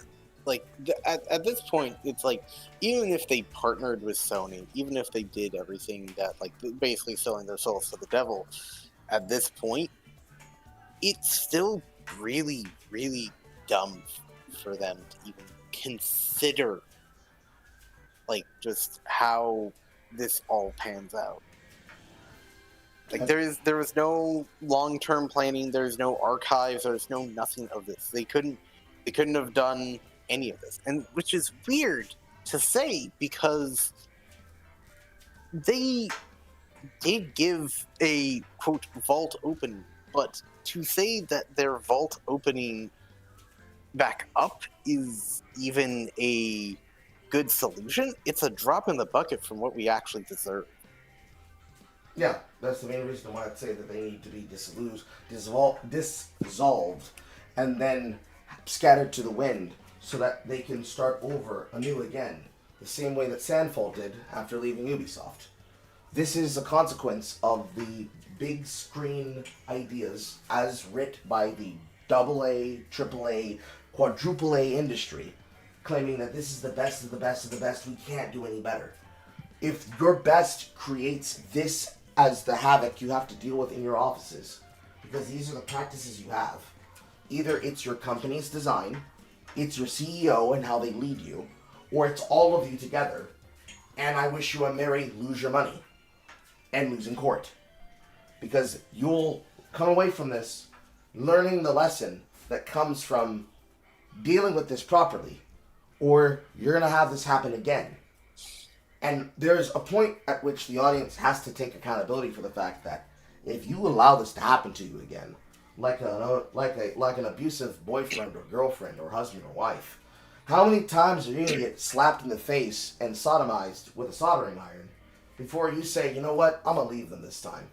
Speaker 6: like at this point, it's like even if they partnered with Sony, even if they did everything that like basically selling their souls to the devil, at this point, it's still really, really dumb for them to even consider like just how this all pans out. Like there was no long-term planning, there's no archives, there's no nothing of this. They couldn't have done any of this, and which is weird to say because they did give a quote vault open, but to say that their vault opening back up is even a good solution, it's a drop in the bucket from what we actually deserve.
Speaker 1: Yeah, that's the main reason why I'd say that they need to be dissolved, and then scattered to the wind so that they can start over anew again, the same way that Sandfall did after leaving Ubisoft. This is a consequence of the big screen ideas as writ by the AA, AAA, quadruple A industry, claiming that this is the best of the best of the best, we can't do any better. If your best creates this as the havoc you have to deal with in your offices, because these are the practices you have, either it's your company's design, it's your CEO and how they lead you, or it's all of you together, and I wish you a merry lose your money and lose in court. Because you'll come away from this learning the lesson that comes from dealing with this properly, or you're going to have this happen again. And there's a point at which the audience has to take accountability for the fact that if you allow this to happen to you again, like an abusive boyfriend or girlfriend or husband or wife, how many times are you going to get slapped in the face and sodomized with a soldering iron before you say, you know what, I'm going to leave them this time?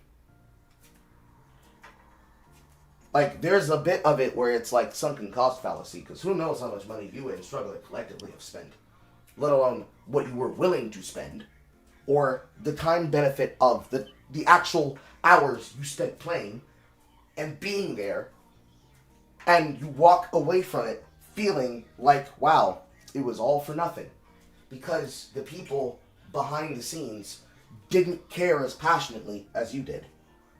Speaker 1: Like, there's a bit of it where it's like sunken cost fallacy, because who knows how much money you and Struggler collectively have spent, let alone what you were willing to spend, or the time benefit of the actual hours you spent playing and being there, and you walk away from it feeling like, wow, it was all for nothing, because the people behind the scenes didn't care as passionately as you did.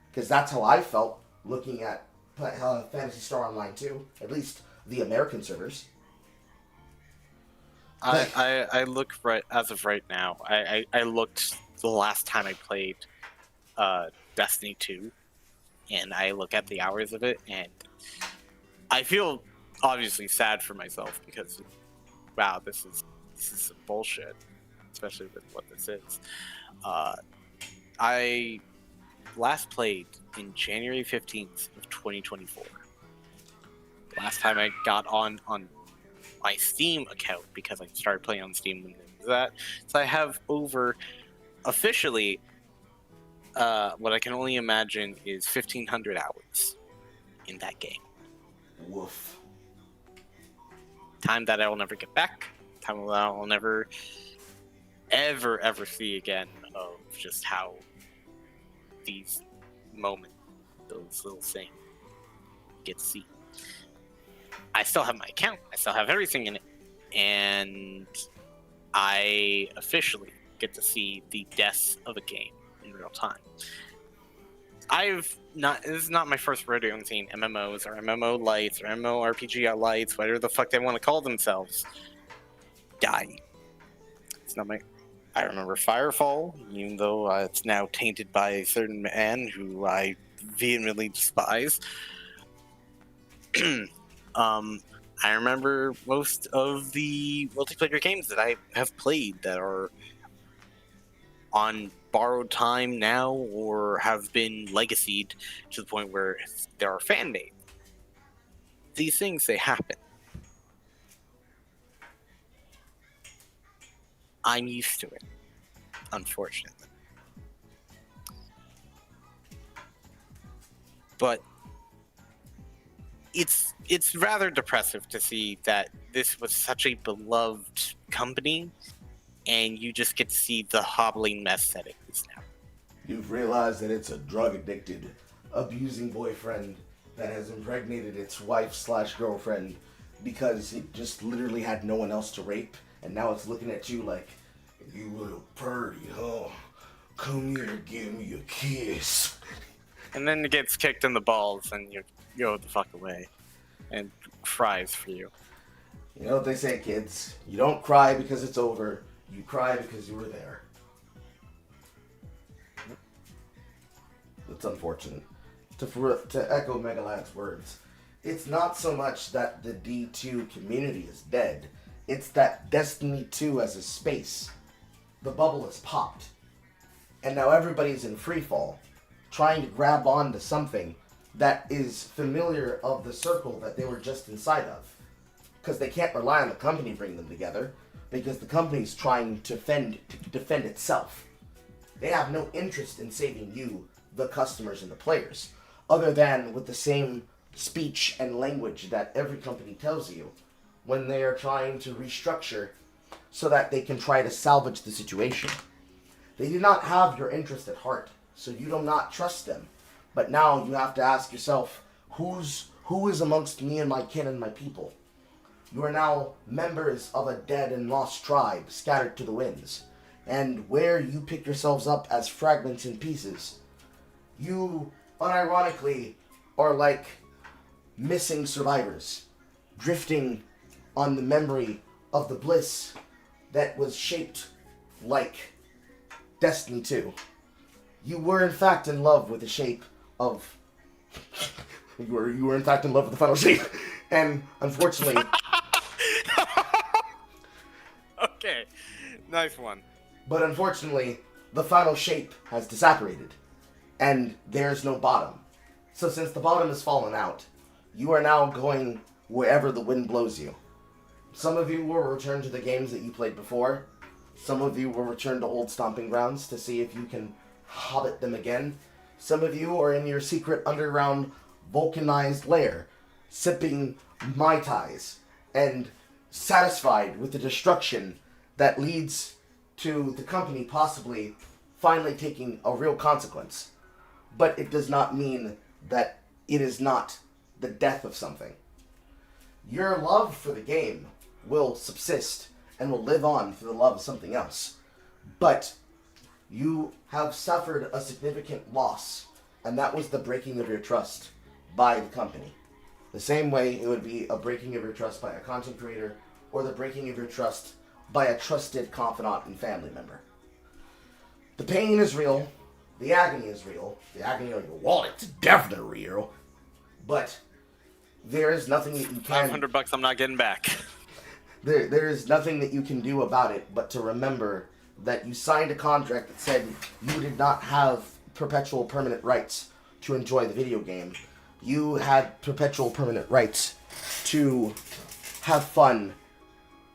Speaker 1: Because that's how I felt looking at Phantasy Star Online 2, at least the American servers.
Speaker 6: I look right as of right now. I looked the last time I played Destiny 2, and I look at the hours of it, and I feel obviously sad for myself because, wow, this is some bullshit. especially with what this is. I last played in January 15th of 2024. Last time I got on my Steam account, because I started playing on Steam when it was that. So I have over, officially, what I can only imagine is 1,500 hours in that game.
Speaker 1: Woof.
Speaker 6: Time that I will never get back. Time that I will never, ever see again, of just how these moments, those little things, get seen. I still have my account. I still have everything in it. And I officially get to see the deaths of a game in real time. This is not my first rodeo in seeing MMOs or MMO lights or MMORPG lights, whatever the fuck they want to call themselves, die. It's not my... I remember Firefall, even though it's now tainted by a certain man who I vehemently despise. I remember most of the multiplayer games that I have played that are on borrowed time now or have been legacied to the point where there are fan made. These things, they happen. I'm used to it, unfortunately. But it's rather depressive to see that this was such a beloved company, and you just get to see the hobbling mess that it is now.
Speaker 1: You've realized that it's a drug-addicted, abusing boyfriend that has impregnated its wife/girlfriend because it just literally had no one else to rape, and now it's looking at you like, you little purdy, huh? Come here and give me a kiss.
Speaker 6: And then it gets kicked in the balls, and you go the fuck away, and cries for you.
Speaker 1: You know what they say, kids? You don't cry because it's over. You cry because you were there. It's unfortunate. To echo Megalad's words, it's not so much that the D2 community is dead. It's that Destiny 2 as a space. The bubble has popped. And now everybody's in freefall, trying to grab onto something that is familiar of the circle that they were just inside of. Because they can't rely on the company to bring them together, because the company's trying to defend itself. They have no interest in saving you, the customers and the players, other than with the same speech and language that every company tells you when they are trying to restructure so that they can try to salvage the situation. They do not have your interest at heart, so you do not trust them. But now you have to ask yourself, who is amongst me and my kin and my people? You are now members of a dead and lost tribe scattered to the winds. And where you pick yourselves up as fragments and pieces, you, unironically, are like missing survivors, drifting on the memory of the bliss that was shaped like Destiny 2. You were in fact in love with the shape of... you were in fact in love with the final shape. And unfortunately...
Speaker 6: Okay, nice one.
Speaker 1: But unfortunately, the final shape has disapparated. And there's no bottom. So since the bottom has fallen out, you are now going wherever the wind blows you. Some of you will return to the games that you played before. Some of you will return to old stomping grounds to see if you can hobbit them again. Some of you are in your secret underground vulcanized lair, sipping Mai Tais and satisfied with the destruction that leads to the company possibly finally taking a real consequence. But it does not mean that it is not the death of something. Your love for the game will subsist and will live on for the love of something else. But you have suffered a significant loss, and that was the breaking of your trust by the company. The same way it would be a breaking of your trust by a content creator, or the breaking of your trust by a trusted confidant and family member. The pain is real, the agony is real, the agony on your wallet's definitely real, but there is nothing that you can...
Speaker 6: $500 I'm not getting back.
Speaker 1: There is nothing that you can do about it but to remember that you signed a contract that said you did not have perpetual permanent rights to enjoy the video game. You had perpetual permanent rights to have fun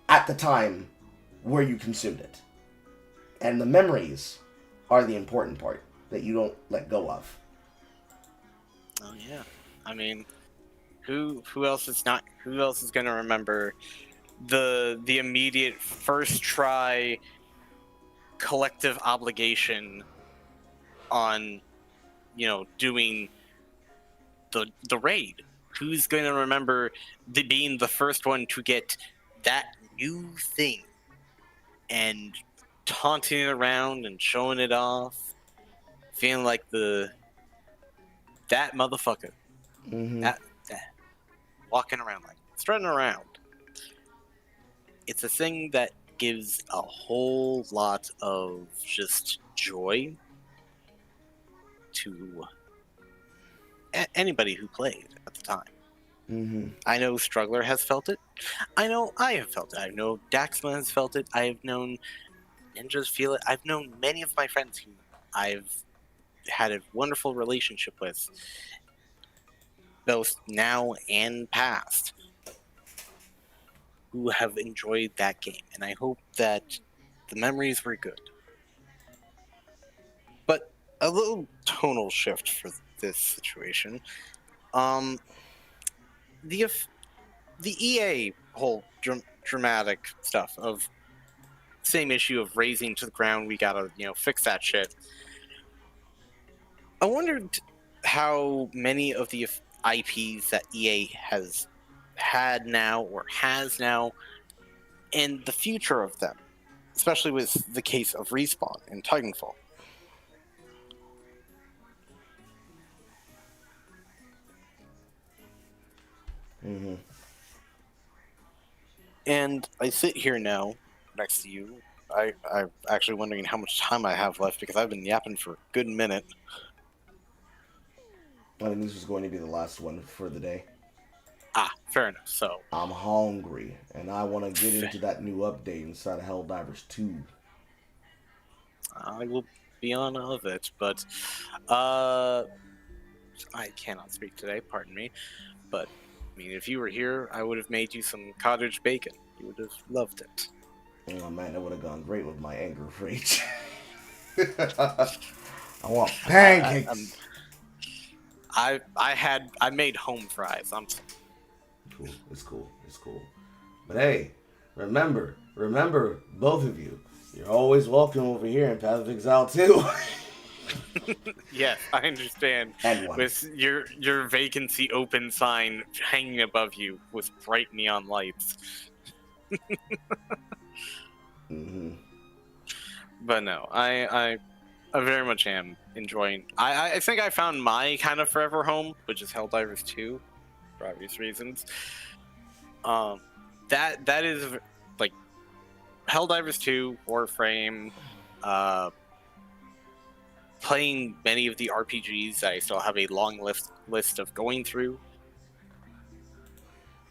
Speaker 1: at the time where you consumed it. And the memories are the important part that you don't let go of.
Speaker 6: Oh yeah. I mean, who else is going to remember the immediate first try collective obligation on, doing the raid? Who's going to remember being the first one to get that new thing and taunting it around and showing it off, feeling like that motherfucker,
Speaker 1: Mm-hmm.
Speaker 6: that walking around like strutting around? It's a thing that gives a whole lot of just joy to anybody who played at the time.
Speaker 1: Mm-hmm.
Speaker 6: I know Struggler has felt it. I know I have felt it. I know Daxman has felt it. I've known Ninjas feel it. I've known many of my friends who I've had a wonderful relationship with, both now and past, who have enjoyed that game. And I hope that the memories were good. But a little tonal shift for this situation. The EA whole dramatic stuff of same issue of raising to the ground, we gotta fix that shit. I wondered how many of the IPs that EA has had now or has now, and the future of them, especially with the case of Respawn and Titanfall.
Speaker 1: Mm-hmm.
Speaker 6: And I sit here now next to you. I'm actually wondering how much time I have left because I've been yapping for a good minute.
Speaker 1: I mean, this was going to be the last one for the day.
Speaker 6: Fair enough. So
Speaker 1: I'm hungry, and I want to get into that new update inside of Helldivers 2.
Speaker 6: I will be on of it, but I cannot speak today. Pardon me. But I mean, if you were here, I would have made you some cottage bacon. You would have loved it.
Speaker 1: Oh man, that would have gone great with my anger rage. I want pancakes.
Speaker 6: I made home fries.
Speaker 1: Cool. It's cool. But hey, remember, both of you, you're always welcome over here in Path of Exile too.
Speaker 6: Yes, I understand.
Speaker 1: And one.
Speaker 6: With your vacancy open sign hanging above you with bright neon lights.
Speaker 1: Mm-hmm.
Speaker 6: But no, I very much am enjoying. I think I found my kind of forever home, which is Helldivers 2, for obvious reasons. That is like Helldivers 2, Warframe, playing many of the RPGs that I still have a long list of going through.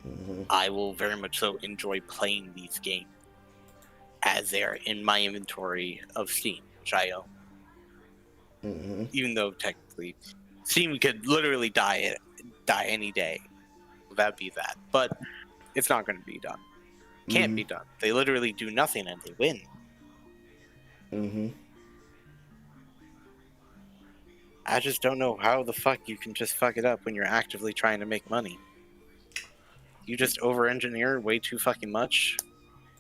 Speaker 1: Mm-hmm.
Speaker 6: I will very much so enjoy playing these games as they are in my inventory of Steam, which I own.
Speaker 1: Mm-hmm.
Speaker 6: Even though technically Steam could literally die any day. That'd be that. But it's not going to be done. Can't be done. They literally do nothing and they win.
Speaker 1: Mm-hmm.
Speaker 6: I just don't know how the fuck you can just fuck it up when you're actively trying to make money. You just over-engineer way too fucking much,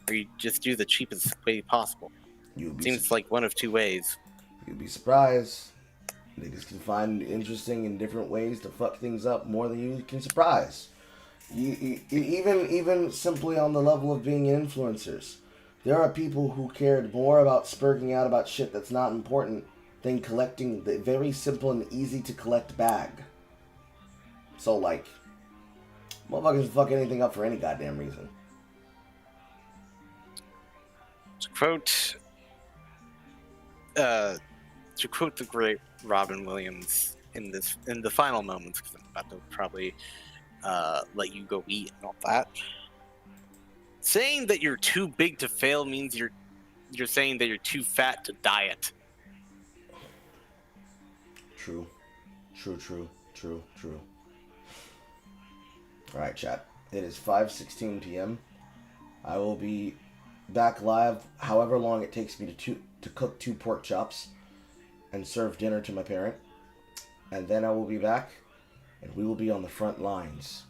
Speaker 6: or you just do the cheapest way possible. Seems like one of two ways.
Speaker 1: You'd be surprised. Niggas can find interesting and different ways to fuck things up more than you can surprise. Even simply on the level of being influencers. There are people who cared more about spurging out about shit that's not important than collecting the very simple and easy to collect bag. So like, motherfuckers fuck anything up for any goddamn reason.
Speaker 6: To quote the great Robin Williams in the final moments, because I'm about to probably let you go eat and all that. Saying that you're too big to fail means you're saying that you're too fat to diet.
Speaker 1: True. True. Alright, chat. It is 5:16 p.m. I will be back live however long it takes me to cook 2 pork chops and serve dinner to my parent. And then I will be back, and we will be on the front lines.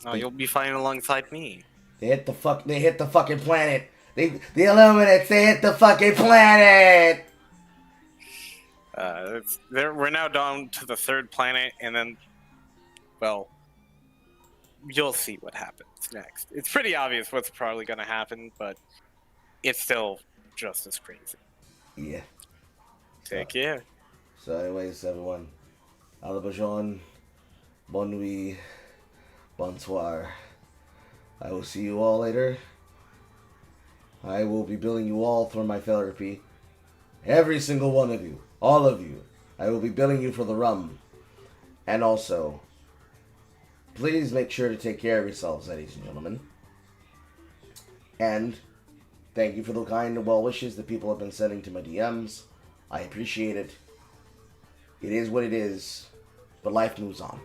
Speaker 6: Oh, you'll be fighting alongside me.
Speaker 1: They hit the fucking planet. The Illuminates, they hit the fucking planet!
Speaker 6: We're now down to the 3rd planet, and then, well, you'll see what happens next. It's pretty obvious what's probably going to happen, but it's still just as crazy.
Speaker 1: Yeah.
Speaker 6: Take care.
Speaker 1: So anyways, everyone, à la bonne, bonne nuit, bonsoir. I will see you all later. I will be billing you all for my therapy. Every single one of you. All of you. I will be billing you for the rum. And also, please make sure to take care of yourselves, ladies and gentlemen. And thank you for the kind and well wishes that people have been sending to my DMs. I appreciate it. It is what it is, but life moves on.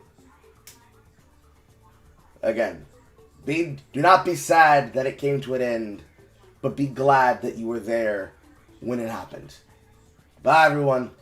Speaker 1: Again, do not be sad that it came to an end, but be glad that you were there when it happened. Bye, everyone.